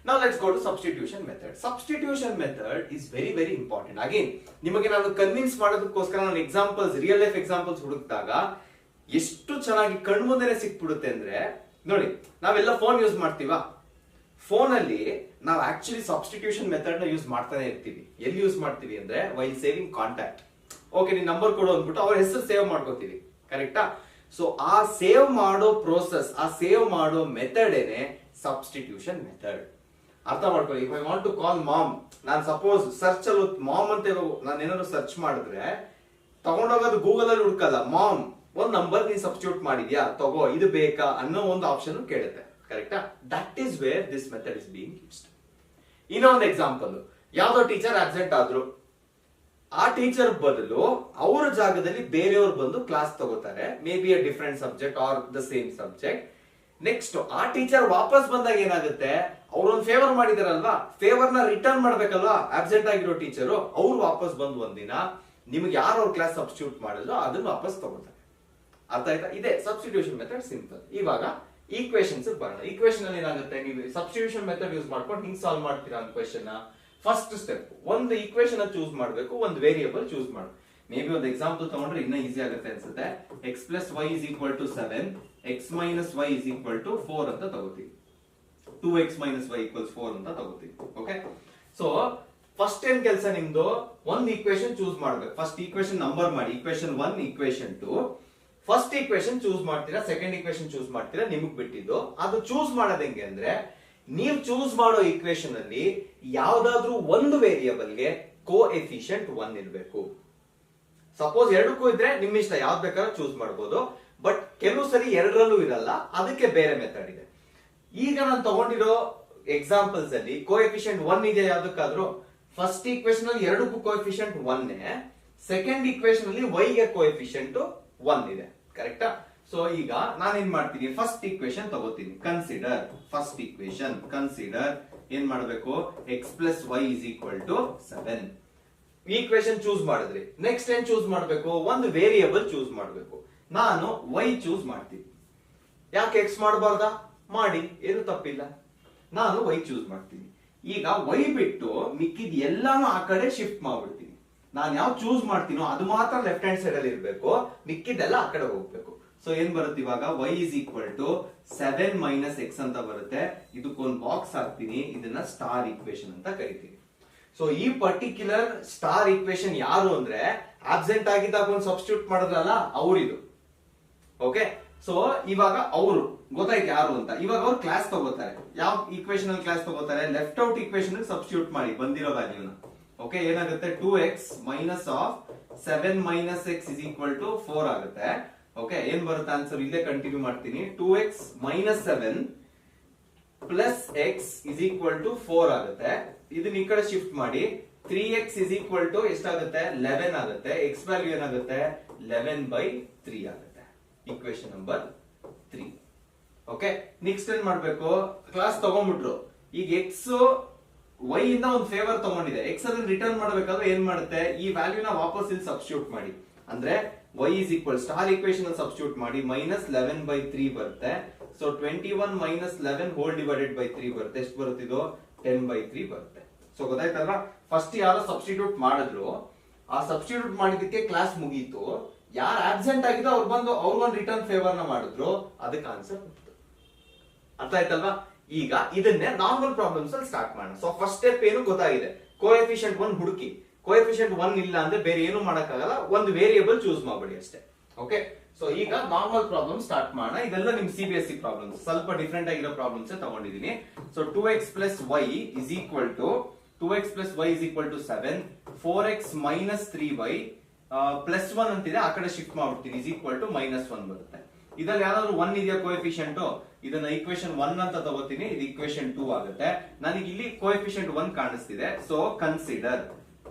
Now let's go to substitution method. Substitution method is very very important. Again, ನಿಮಗೆ ನಾನು ಕನ್ವಿನ್ಸ್ ಮಾಡೋದಕ್ಕೋಸ್ಕರ ನಾನು ಎಕ್ಸಾಂಪಲ್ಸ್, ರಿಯಲ್ ಲೈಫ್ ಎಕ್ಸಾಂಪಲ್ಸ್ ಹುಡುಕಿದಾಗ ಎಷ್ಟು ಚೆನ್ನಾಗಿ ಕಣ್ಮುಂದೆನೆ ಸಿಕ್ಬಿಡುತ್ತೆ ಅಂದ್ರೆ, ನೋಡಿ ನಾವೆಲ್ಲ ಫೋನ್ ಯೂಸ್ ಮಾಡ್ತೀವಾ? ಫೋನ್ ಅಲ್ಲಿ ನಾವು ಆಕ್ಚುಲಿ ಸಬ್ಸ್ಟಿಟ್ಯೂಷನ್ ಮೆಥಡ್ ನ ಯೂಸ್ ಮಾಡ್ತಾನೆ ಇರ್ತೀವಿ. ಎಲ್ಲಿ ಯೂಸ್ ಮಾಡ್ತೀವಿ ಅಂದ್ರೆ ವೈಲ್ ಸೇವಿಂಗ್ ಕಾಂಟ್ಯಾಕ್ಟ್. ಓಕೆ, ನೀನ್ ನಂಬರ್ ಕೊಡು ಅಂದ್ಬಿಟ್ಟು ಅವ್ರ ಹೆಸರು ಸೇವ್ ಮಾಡ್ಕೋತೀವಿ. ಕರೆಕ್ಟಾ? ಸೊ ಆ ಸೇವ್ ಮಾಡೋ ಪ್ರೋಸೆಸ್, ಆ ಸೇವ್ ಮಾಡೋ ಮೆಥಡ್ ಏನೇ ಸಬ್ಸ್ಟಿಟ್ಯೂಷನ್ ಮೆಥಡ್. ಅರ್ಥ ಮಾಡ್ಕೊಳ್ಳಿ. If I want to call mom, ನಾನು ಸಪೋಸ್ ಸರ್ಚ್ ಅಲ್ಲಿ ಮಾಮ್ ಅಂತ ನಾನು ಏನಾದ್ರು ಸರ್ಚ್ ಮಾಡಿದ್ರೆ ತಗೊಂಡೋಗೋದು ಗೂಗಲ್ ಅಲ್ಲಿ ಹುಡ್ಕಲ್ಲ. ಮಾಮ್ ಒಂದ್ ನಂಬರ್ ನೀನ್ ಸಬ್ಸ್ಟಿಟ್ಯೂಟ್ ಮಾಡಿದ್ಯಾ, ತಗೋ ಇದು ಬೇಕಾ ಅನ್ನೋ ಒಂದು ಆಪ್ಷನ್ ಕೇಳುತ್ತೆ. ಕರೆಕ್ಟಾ? That is where this method is being used. ಇನ್ನೊಂದು ಎಕ್ಸಾಂಪಲ್, ಯಾವ್ದೋ ಟೀಚರ್ ಆಬ್ಸೆಂಟ್ ಆದ್ರು, ಆ ಟೀಚರ್ ಬದಲು ಅವರ ಜಾಗದಲ್ಲಿ ಬೇರೆಯವ್ರು ಬಂದು ಕ್ಲಾಸ್ ತಗೋತಾರೆ. May be a different subject are the same subject. Next ಆ ಟೀಚರ್ ವಾಪಸ್ ಬಂದಾಗ ಏನಾಗುತ್ತೆ? ಅವ್ರೊಂದು ಫೇವರ್ ಮಾಡಿದಾರಲ್ವಾ, ಫೇವರ್ ನ ರಿಟರ್ನ್ ಮಾಡ್ಬೇಕಲ್ವಾ ಆಬ್ಸೆಂಟ್ ಆಗಿರೋ ಟೀಚರು. ಅವ್ರು ವಾಪಸ್ ಬಂದು ಒಂದಿನ ನಿಮ್ಗೆ ಯಾರು ಅವ್ರ ಕ್ಲಾಸ್ ಸಬ್ಸ್ಟಿಟ್ಯೂಟ್ ಮಾಡಿದ್ರು ಅದನ್ನ ವಾಪಸ್ ತಗೋತಾರೆ. ಅರ್ಥ ಆಯ್ತಾ? ಇದೆ ಸಬ್ಸ್ಟಿಟ್ಯೂಷನ್ ಮೆಥಡ್, ಸಿಂಪಲ್. ಇವಾಗ ಈಕ್ವೇಶನ್ಸ್ ಬರೋಣ. ಈಕ್ವೇಶನ್ ಅಲ್ಲಿ ಏನಾಗುತ್ತೆ? ನೀವು ಸಬ್ಸ್ಟಿಟ್ಯೂಷನ್ ಮೆಥಡ್ ಯೂಸ್ ಮಾಡ್ಕೊಂಡು ಹಿಂಗ್ ಸಾಲ್ವ್ ಮಾಡ್ತೀರಾ ಅಂತ ಕ್ವೆಶ್ಚನ್. ಫಸ್ಟ್ ಸ್ಟೆಪ್, ಒಂದು ಈಕ್ವೇಶನ್ ಚೂಸ್ ಮಾಡಬೇಕು, ಒಂದು ವೇರಿಯೇಬಲ್ ಚೂಸ್ ಮಾಡಿ. ಮೇ ಬಿ ಒಂದು ಎಕ್ಸಾಂಪಲ್ ತಗೊಂಡ್ರೆ ಇನ್ನ ಈಸಿ ಆಗುತ್ತೆ ಅನ್ಸುತ್ತೆ. x plus y is equal to 7, x minus y is equal to 4 ಅಂತ ತಗೋತೀವಿ. 2x minus y equals 4 ಅಂತ ತಗೋತೀವಿ. ಓಕೆ, ಸೊ ಫಸ್ಟ್ ಏನ್ ಕೆಲಸ ನಿಮ್ದು? ಒಂದು ಈಕ್ವೇಶನ್ ಚೂಸ್ ಮಾಡ್ಬೇಕು. ಫಸ್ಟ್ ಈಕ್ವೇಶನ್ ನಂಬರ್ ಮಾಡಿ, equation 1, equation 2. First equation choose ಮಾಡ್ತೀರಾ, ಸೆಕೆಂಡ್ ಈಕ್ವೇಶನ್ ಚೂಸ್ ಮಾಡ್ತೀರಾ, ನಿಮಗ್ ಬಿಟ್ಟಿದ್ದು. ಅದು ಚೂಸ್ ಮಾಡೋದು ಹೆಂಗೆ ಅಂದ್ರೆ, ನೀವು ಚೂಸ್ ಮಾಡೋ ಈಕ್ವೇಶನ್ ಅಲ್ಲಿ ಯಾವ್ದಾದ್ರೂ ಒಂದು ವೇರಿಯೇಬಲ್ಗೆ ಕೋಎಫಿಷಿಯಂಟ್ 1 ಇರಬೇಕು. ಸಪೋಸ್ ಎರಡಕ್ಕೂ ಇದ್ರೆ ನಿಮ್ ಇಷ್ಟ, ಯಾವ್ದು ಬೇಕಾದ್ರೂ ಚೂಸ್ ಮಾಡಬಹುದು. ಬಟ್ ಕೆಲವು ಸರಿ ಎರಡರಲ್ಲೂ ಇರಲ್ಲ, ಅದಕ್ಕೆ ಬೇರೆ ಮೆಥಡ್ ಇದೆ. ಈಗ ನಾನು ತಗೊಂಡಿರೋ ಎಕ್ಸಾಂಪಲ್ಸ್ ಅಲ್ಲಿ ಕೋಎಫಿಷಿಯಂಟ್ 1 ಇದೆ ಯಾವ್ದಕ್ಕಾದ್ರೂ. ಫಸ್ಟ್ ಈಕ್ವೇಶನ್ ಅಲ್ಲಿ ಎರಡಕ್ಕೂ ಕೋಎಫಿಷಿಯಂಟ್ 1, ಸೆಕೆಂಡ್ ಈಕ್ವೇಶನ್ ಅಲ್ಲಿ y ಗೆ ಕೋಎಫಿಷಿಯಂಟ್ 1 ಇದೆ. ಕರೆಕ್ಟಾ? ಸೊ ಈಗ ನಾನೇನ್ ಮಾಡ್ತೀನಿ? ಫಸ್ಟ್ ಈಕ್ವೇಶನ್ ತಗೋತೀನಿ. Consider first equation. ಕನ್ಸಿಡರ್ ಏನ್ ಮಾಡಬೇಕು? x plus y is equal to 7. Equation choose ಮಾಡಿದ್ರಿ. ನೆಕ್ಸ್ಟ್ ಏನ್ ಚೂಸ್ ಮಾಡಬೇಕು? ಒಂದು ವೇರಿಯೇಬಲ್ ಚೂಸ್ ಮಾಡಬೇಕು. ನಾನು y ಚೂಸ್ ಮಾಡ್ತೀನಿ. ಯಾಕೆ x ಮಾಡಬಾರ್ದಾ? ಮಾಡಿ, ಏನು ತಪ್ಪಿಲ್ಲ. ನಾನು y ಚೂಸ್ ಮಾಡ್ತೀನಿ. ಈಗ y ಬಿಟ್ಟು ಮಿಕ್ಕಿದ ಎಲ್ಲಾನು ಆ ಕಡೆ ಶಿಫ್ಟ್ ಮಾಡ್ಬಿಡ್ತೀನಿ. ನಾನು ಯಾವ ಚೂಸ್ ಮಾಡ್ತೀನೋ ಅದು ಮಾತ್ರ ಲೆಫ್ಟ್ ಹ್ಯಾಂಡ್ ಸೈಡ್ ಅಲ್ಲಿ ಇರಬೇಕು, ಮಿಕ್ಕಿದೆಲ್ಲ ಆ ಕಡೆ ಹೋಗ್ಬೇಕು. ಸೊ ಏನ್ ಬರುತ್ತೆ ಇವಾಗ? y is equal to 7 minus x ಅಂತ ಬರುತ್ತೆ. ಇದಕ್ಕೊಂದು ಬಾಕ್ಸ್ ಹಾಕ್ತೀನಿ, ಇದನ್ನ ಸ್ಟಾರ್ ಈಕ್ವೇಶನ್ ಅಂತ ಕರಿತೀನಿ. ಸೊ ಈ ಪರ್ಟಿಕ್ಯುಲರ್ ಸ್ಟಾರ್ ಈಕ್ವೇಶನ್ ಯಾರು ಅಂದ್ರೆ, ಆಬ್ಸೆಂಟ್ ಆಗಿದ್ದಾಗ ಒಂದು ಸಬ್ಸ್ಟಿಟ್ಯೂಟ್ ಮಾಡಿದ್ರಲ್ಲ ಅವ್ರಿದು. ಓಕೆ, ಸೊ ಇವಾಗ ಅವರು ಗೊತ್ತಾಯ್ತು ಯಾರು ಅಂತ. ಇವಾಗ ಅವ್ರು ಕ್ಲಾಸ್ ತಗೋತಾರೆ. ಯಾವ ಈಕ್ವೇಶನ್ ಅಲ್ಲಿ ಕ್ಲಾಸ್ ತಗೋತಾರೆ? ಲೆಫ್ಟ್ ಔಟ್ ಈಕ್ವೇಶನ್ ಸಬ್ಸ್ಟಿಟ್ಯೂಟ್ ಮಾಡಿ ಬಂದಿರೋ ವ್ಯಾಲ್ಯೂನ. ಓಕೆ, ಏನಾಗುತ್ತೆ? 2x minus of 7 minus x is equal to 4 ಆಗುತ್ತೆ. ಓಕೆ, ಏನ್ ಬರುತ್ತೆ ಆನ್ಸರ್? ಇಲ್ಲೇ ಕಂಟಿನ್ಯೂ ಮಾಡ್ತೀನಿ. 2x minus 7 plus x is equal to 4 ಆಗುತ್ತೆ. ಇದನ್ನ ಈ ಕಡೆ ಶಿಫ್ಟ್ ಮಾಡಿ. 3x is equal to ಎಷ್ಟಾಗುತ್ತೆ? 11 ಆಗುತ್ತೆ. x ವ್ಯಾಲ್ಯೂ ಏನಾಗುತ್ತೆ? 11/3 ಆಗುತ್ತೆ. Equation number 3. ಓಕೆ, ನೆಕ್ಸ್ಟ್ ಏನ್ ಮಾಡ್ಬೇಕು? ಕ್ಲಾಸ್ ತಗೊಂಡ್ಬಿಟ್ರು. ಈಗ x y ಇಂದ ಒಂದು ಫೇವರ್ ತಗೊಂಡಿದೆ. x ಅದನ್ನ ರಿಟರ್ನ್ ಮಾಡಬೇಕಾದ್ರೆ ಏನ್ ಮಾಡುತ್ತೆ? ಈ ವ್ಯಾಲ್ಯೂನ ವಾಪಸ್ ಇಲ್ಲಿ ಸಬ್ಸ್ಟಿಟ್ಯೂಟ್ ಮಾಡಿ. ಅಂದ್ರೆ y is equal star equation substitute ಮಾಡಿ -11/3 ಬರುತ್ತೆ. ಸೊ 21 - 11 ಹೋಲ್ ಡಿವೈಡೆಡ್ ಬೈ 3 ಬರುತ್ತೆ. ಎಷ್ಟು ಬರುತ್ತೆ ಇದು? 10/3 ಬರುತ್ತೆ. ಸೊ ಗೊತ್ತಾಯ್ತಲ್ವಾ? ಫಸ್ಟ್ ಯಾರು ಸಬ್ಸ್ಟಿಟ್ಯೂಟ್ ಮಾಡಿದ್ರು, ಆ ಸಬ್ಸ್ಟಿಟ್ಯೂಟ್ ಮಾಡಿದಕ್ಕೆ ಕ್ಲಾಸ್ ಮುಗೀತು. ಯಾರು ಆಬ್ಸೆಂಟ್ ಆಗಿದ್ದೋ ಅವ್ರು ಬಂದು ಅವ್ರಿಗೊಂದು ರಿಟರ್ನ್ ಫೇವರ್ ನ ಮಾಡಿದ್ರು, ಅದಕ್ಕೆ ಆನ್ಸರ್ ಬಂತು. ಅರ್ಥ ಆಯ್ತಲ್ವಾ? ಈಗ ಇದನ್ನೇ ನಾರ್ಮಲ್ ಪ್ರಾಬ್ಲಮ್ಸ್ ಅಲ್ಲಿ ಸ್ಟಾರ್ಟ್ ಮಾಡೋಣ. ಸೊ ಫಸ್ಟ್ ಸ್ಟೆಪ್ ಏನು ಗೊತ್ತಾಗಿದೆ, ಕೋಎಫಿಷಿಯಂಟ್ 1 ಹುಡುಕಿ. ಕೋಎಫಿಷಿಯಂಟ್ 1 ಇಲ್ಲ ಅಂದ್ರೆ ಬೇರೆ ಏನು ಮಾಡಕ್ಕಾಗಲ್ಲ, ಒಂದು ವೇರಿಯೇಬಲ್ ಚೂಸ್ ಮಾಡಬೇಡಿ ಅಷ್ಟೇ. ಓಕೆ, ಸೊ ಈಗ ನಾರ್ಮಲ್ ಪ್ರಾಬ್ಲಮ್ ಸ್ಟಾರ್ಟ್ ಮಾಡೋಣ. ಇದೆಲ್ಲ ನಿಮ್ CBSE ಪ್ರಾಬ್ಲಮ್ಸ್, ಸ್ವಲ್ಪ ಡಿಫ್ರೆಂಟ್ ಆಗಿರೋ ಪ್ರಾಬ್ಲಮ್ಸ್ ತಗೊಂಡಿದ್ದೀನಿ. So 2x + y is equal to 7, 4x - 3y +1 ಅಂತಿದೆ, ಆ ಕಡೆ ಶಿಫ್ಟ್ ಮಾಡ್ಬಿಡ್ತೀನಿ, is equal to -1 ಬರುತ್ತೆ. ಇದ್ರಲ್ಲಿ ಯಾವ್ದಾದ್ರು 1 ಇದೆಯಾ ಕೋಎಫಿಷಿಯಂಟ್? ಇದನ್ನ ಈಕ್ವೇಶನ್ 1 ಅಂತ ತಗೋತೀನಿ, ಇದು ಈಕ್ವೇಶನ್ 2 ಆಗುತ್ತೆ. ನನಗೆ ಇಲ್ಲಿ ಕೋಎಫಿಷಿಯಂಟ್ 1 ಕಾಣಿಸ್ತಿದೆ. ಸೊ ಕನ್ಸಿಡರ್,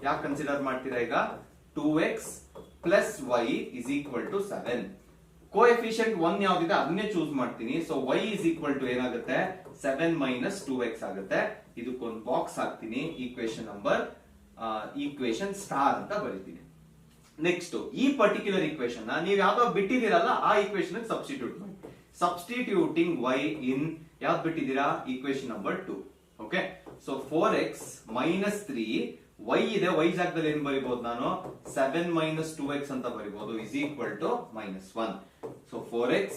ಯಾಕೆ ಕನ್ಸಿಡರ್ ಮಾಡ್ತೀರಾ ಈಗ? 2x + y is equal to 7. Coefficient 1 ಯಾವ್ದಿದೆ ಅದನ್ನೇ ಚೂಸ್ ಮಾಡ್ತೀನಿ. So y is equal to ಏನಾಗುತ್ತೆ? 7 - 2x ಆಗುತ್ತೆ. ಇದಕ್ಕೊಂದು ಬಾಕ್ಸ್ ಹಾಕ್ತೀನಿ, ಈಕ್ವೇಶನ್ ಸ್ಟಾರ್ ಅಂತ ಬರೀತೀನಿ. ನೆಕ್ಸ್ಟ್ ಈ ಪರ್ಟಿಕ್ಯುಲರ್ ಈಕ್ವೇಶನ್ ನೀವು ಯಾವ್ದೋ ಬಿಟ್ಟಿದ್ದೀರಲ್ಲ, ಆ ಈಕ್ವೇಶನ್ ಸಬ್ಸ್ಟಿಟ್ಯೂಟ್ ಮಾಡಿ. ಸಬ್ಸ್ಟಿಟ್ಯೂಟಿಂಗ್ y ಇನ್ ಯಾವ್ದು ಬಿಟ್ಟಿದ್ದೀರಾ? Equation number 2. Okay, so 4x - 3, y ಇದೆ, y ಜಾಗದಲ್ಲಿ ಏನ್ ಬರಿಬಹುದು ನಾನು? 7 - 2x ಅಂತ ಬರಿಬಹುದು, is equal to -1. So 4x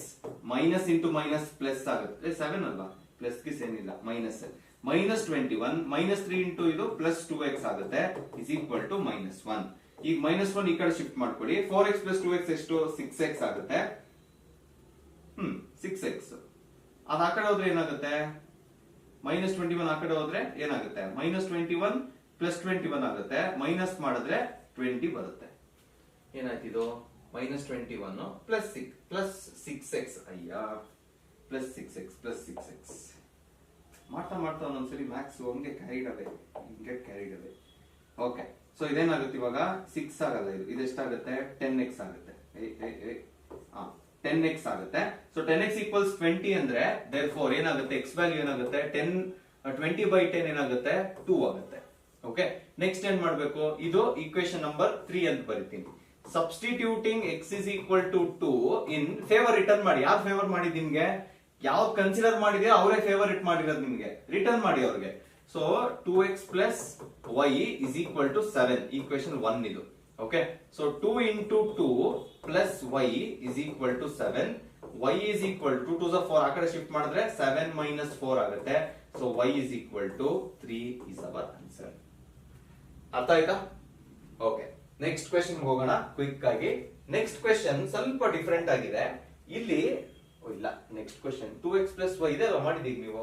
minus into minus plus ಆಗುತ್ತೆ, 7 ಅಲ್ವಾ, ಪ್ಲಸ್ ಗಿಸ್ ಏನಿಲ್ಲ, ಮೈನಸ್ -21 -3 ಇಂಟು ಇದು ಪ್ಲಸ್ 2x ಆಗುತ್ತೆ, is equal to -1. ಈಗ -1 ಈ ಕಡೆ ಶಿಫ್ಟ್ ಮಾಡ್ಕೊಳ್ಳಿ. 4x + 2x ಎಷ್ಟು? 6x ಆಗುತ್ತೆ. 6x ಅದ್ ಆ ಕಡೆ ಹೋದ್ರೆ ಏನಾಗುತ್ತೆ? -21 ಆ ಕಡೆ ಹೋದ್ರೆ ಏನಾಗುತ್ತೆ? -21 + 21 ಆಗುತ್ತೆ. ಮೈನಸ್ ಮಾಡಿದ್ರೆ 20 ಬರುತ್ತೆ. ಏನಾಯ್ತಿದು? -21 + 6x, ಅಯ್ಯ, +6x ಮಾಡ್ತಾ ಒಂದೊಂದ್ಸರಿ ಮ್ಯಾಕ್ಸ್ ಹಂಗೆ ಕ್ಯಾರಿಡ್ ಅವೇ. ಓಕೆ, ಸೊ ಇದೇನಾಗುತ್ತೆ ಇವಾಗ? 6 ಆಗಲ್ಲ, ಇದು ಎಷ್ಟಾಗುತ್ತೆ? 10x ಆಗುತ್ತೆ. 10x ಆಗುತ್ತೆ. ಸೊ 10x = 20 ಅಂದ್ರೆ therefore ಏನಾಗುತ್ತೆ? x ವ್ಯಾಲ್ಯೂ ಏನಾಗುತ್ತೆ? 20/10 ಏನಾಗುತ್ತೆ? 2 ಆಗುತ್ತೆ. ಓಕೆ, ನೆಕ್ಸ್ಟ್ ಏನ್ ಮಾಡ್ಬೇಕು? ಇದು ಈಕ್ವೇಶನ್ ನಂಬರ್ 3 ಅಂತ ಬರಿತೀನಿ. Substituting x is equal to 2 in favour return ಮಾಡಿ. ಯಾರು ಫೇವರ್ ಮಾಡಿದ್ ನಿಮ್ಗೆ? ಯಾವ್ದು ಕನ್ಸಿಡರ್ ಮಾಡಿದೆ ಅವರೇ ಫೇವರಿಟ್ ಮಾಡಿರೋದು ನಿಮ್ಗೆ, ರಿಟರ್ನ್ ಮಾಡಿ ಅವ್ರಿಗೆ. So 2x + y is equal to 7, equation 1 ಇದು. Okay, so 2 × 2 + y is equal to 7. y is equal to 2 * 4 ಆ ಕಡೆ ಶಿಫ್ಟ್ ಮಾಡಿದ್ರೆ 7 - 4 ಆಗುತ್ತೆ. So y is equal to 3 is our answer. ಅರ್ಥ ಆಯ್ತಾ? ಓಕೆ, ನೆಕ್ಸ್ಟ್ ಕ್ವೆಶ್ಚನ್ ಹೋಗೋಣ ಕ್ವಿಕ್ ಆಗಿ. ನೆಕ್ಸ್ಟ್ ಕ್ವೆಶ್ಚನ್ ಸ್ವಲ್ಪ ಡಿಫರೆಂಟ್ ಆಗಿದೆ. ಇಲ್ಲಿ ಇಲ್ಲ, ನೆಕ್ಸ್ಟ್ ಕ್ವೆಶ್ಚನ್ 2x + y ಇದೆ ಅಲ್ವಾ ಮಾಡಿದೀಗ ನೀವು?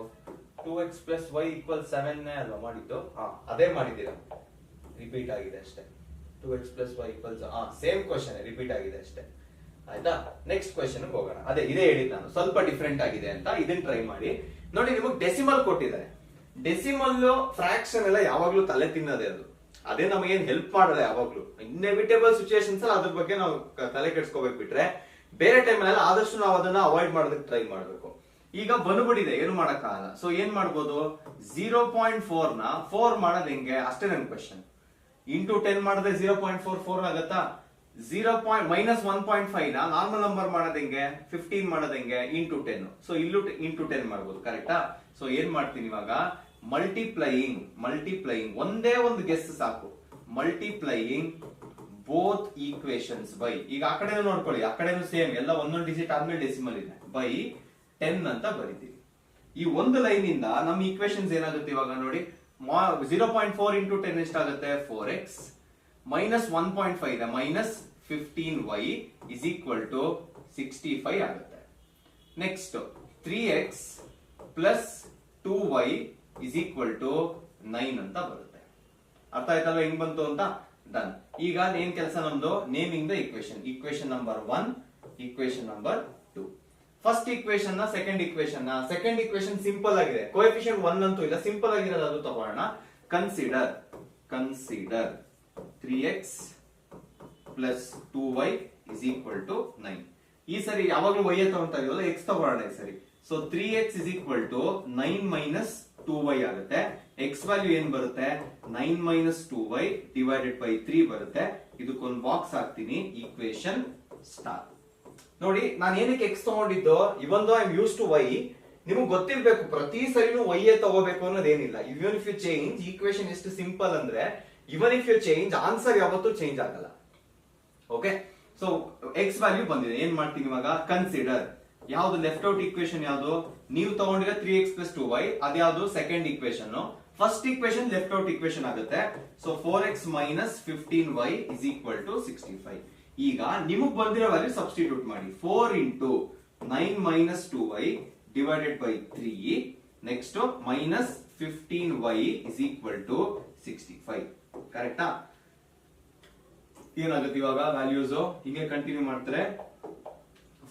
2x + y = 7 ಅಲ್ವಾ ಮಾಡಿದ್ದು? ಅದೇ ಮಾಡಿದ್ದೀರಾ, ರಿಪೀಟ್ ಆಗಿದೆ ಅಷ್ಟೇ. 2x + y = same question repeat ಆಗಿದೆ ಅಷ್ಟೇ. ಆಯ್ತಾ? ನೆಕ್ಸ್ಟ್ ಕ್ವೆಶ್ಚನ್ ಹೋಗೋಣ. ಅದೇ ಇದೇ ಹೇಳಿದ್ ನಾನು, ಸ್ವಲ್ಪ ಡಿಫರೆಂಟ್ ಆಗಿದೆ ಅಂತ. ಇದನ್ನ ಟ್ರೈ ಮಾಡಿ ನೋಡಿ. ನಿಮಗೆ ಡೆಸಿಮಲ್ ಕೊಟ್ಟಿದ್ದಾರೆ. ಡೆಸಿಮಲ್ ಫ್ರಾಕ್ಷನ್ ಎಲ್ಲ ಯಾವಾಗ್ಲೂ ತಲೆ ತಿನ್ನೋದೇ, ಅದೇ ನಮಗೇನ್ ಹೆಲ್ಪ್ ಮಾಡಲ್ಲ ಯಾವಾಗ್ಲೂ. ಇನ್ನೆವಿಟೇಬಲ್ ಸಿಚುಯೇಷನ್ಸ್ ಅದ್ರ ಬಗ್ಗೆ ನಾವು ತಲೆ ಕೆಡ್ಸ್ಕೋಬೇಕು ಬಿಟ್ರೆ, ಬೇರೆ ಟೈಮ್ ಅಲ್ಲಿ ಆದಷ್ಟು ನಾವು ಅದನ್ನ ಅವಾಯ್ಡ್ ಮಾಡೋದಕ್ಕೆ ಟ್ರೈ ಮಾಡ್ಬೇಕು. ಈಗ ಬಂದ್ಬಿಟ್ಟಿದೆ, ಏನು ಮಾಡಕ್ಕಾಗಲ್ಲ. ಸೊ ಏನ್ ಮಾಡ್ಬೋದು? 0.4 ನ 4 ಮಾಡೋದು ಹೆಂಗೆ? ಅಷ್ಟೇ ನನ್ ಕ್ವೆಶ್ಚನ್. ಇಂಟು 10 ಮಾಡಿದ್ರೆ 0.44 ಆಗತ್ತಾ? -1.5 ನ ನಾರ್ಮಲ್ ನಂಬರ್ ಮಾಡೋದು ಹೆಂಗೆ? 15 ಮಾಡೋದು ಹೆಂಗೆ? ಇಂಟು 10. ಸೊ ಇಲ್ಲೂ ಇಂಟು 10 ಮಾಡ್ಬೋದು, ಕರೆಕ್ಟಾ? ಸೊ ಏನ್ ಮಾಡ್ತೀನಿ ಇವಾಗ? ಮಲ್ಟಿಪ್ಲೈಯಿಂಗ್ ಒಂದೇ ಒಂದು ಗೆಸ್ ಸಾಕು. ಮಲ್ಟಿಪ್ಲೈಯಿಂಗ್ ಬೋತ್ ಈಕ್ವೇಶನ್ಸ್ ಬೈ, ಈಗ ಆ ಕಡೆನೂ ನೋಡ್ಕೊಳ್ಳಿ, ಆ ಕಡೆನೂ ಸೇಮ್, ಎಲ್ಲ ಒಂದೊಂದು ಡಿಜಿಟ್ ಆದ್ಮೇಲೆ ಡೆಸಿಮಲ್ ಇದೆ, ಬೈ 10 ಅಂತ ಬರೀತೀವಿ. ಈ ಒಂದು ಲೈನ್ ಇಂದ ನಮ್ಮ ಈಕ್ವೇಶನ್ಸ್ ಏನಾಗುತ್ತೆ ಇವಾಗ ನೋಡಿ. 0.4 × 10 ಎಷ್ಟಾಗುತ್ತೆ? 4x -1.5 ಇದೆ, -15y is equal to 65 ಆಗುತ್ತೆ. Next 3x + 2y is equal to 9 ಅಂತ ಬರುತ್ತೆ. ಅರ್ಥ ಆಯ್ತಲ್ವಾ ಹೆಂಗ್ ಬಂತು ಅಂತ? ಡನ್. ಈಗ ಏನ್ ಕೆಲಸ ನಮ್ದು? Naming the equation number 1, equation number 2. First equation second equation simple ಆಗಿದೆ. ಕೋಎಫಿಷಿಯಂಟ್ 1 ಅಂತೂ ಇಲ್ಲ, ಸಿಂಪಲ್ ಆಗಿರೋದು ಅದು ತಗೋಣ. Consider 3x + 2y is equal to 9. ಈ ಸರಿ ಯಾವಾಗ್ಲೂ y ತಗೊಂತಾ ಇದೀವಲ್ಲ, x ತಗೋಣ ಈ ಸರಿ. So 3x is equal to 9 - 2y ಆಗುತ್ತೆ. x ವ್ಯಾಲ್ಯೂ ಏನ್ ಬರುತ್ತೆ? 9 - 2y / 3 ಬರುತ್ತೆ. ಇದಕ್ಕೊಂದು ಬಾಕ್ಸ್ ಹಾಕ್ತೀನಿ, ಈಕ್ವೇಶನ್ ಸ್ಟಾರ್. ನೋಡಿ ನಾನು ಏನಕ್ಕೆ ಎಕ್ಸ್ ತಗೊಂಡಿದ್ದು, even I am use to Y, ನಿಮಗೆ ಗೊತ್ತಿರ್ಬೇಕು ಪ್ರತಿ ಸರಿನೂ ವೈ ತಗೋಬೇಕು ಅನ್ನೋದೇನಿಲ್ಲ. Even if you change, equation ಎಷ್ಟು ಸಿಂಪಲ್ ಅಂದ್ರೆ even if you change answer ಯಾವತ್ತೂ ಚೇಂಜ್ ಆಗಲ್ಲ. ಓಕೆ, ಸೊ ಎಕ್ಸ್ ವ್ಯಾಲ್ಯೂ ಬಂದಿದೆ, ಏನ್ ಮಾಡ್ತೀನಿ ಇವಾಗ, ಕನ್ಸಿಡರ್ ಯಾವ್ದು ಲೆಫ್ಟ್ ಔಟ್ ಈಕ್ವೇಶನ್ ಯಾವ್ದು, ನೀವು ತಗೊಂಡಿರೋ 3x + 2y, ಅದ್ಯಾವ್ದು second equation. First equation left out equation ಆಗುತ್ತೆ. So 4x - 15y = 65. ಈಗ ನಿಮಗ್ ಬಂದಿರೋ ವ್ಯಾಲ್ಯೂ ಸಬ್ಸ್ಟಿಟ್ಯೂಟ್ ಮಾಡಿ. 4 × 9 - 2y / 3, ನೆಕ್ಸ್ಟ್ -15y = 65. ಕರೆಕ್ಟಾ? ಏನಾಗುತ್ತೆ ಇವಾಗ ವ್ಯಾಲ್ಯೂಸ್ ಹಿಂಗೆ ಕಂಟಿನ್ಯೂ ಮಾಡ್ತಾರೆ.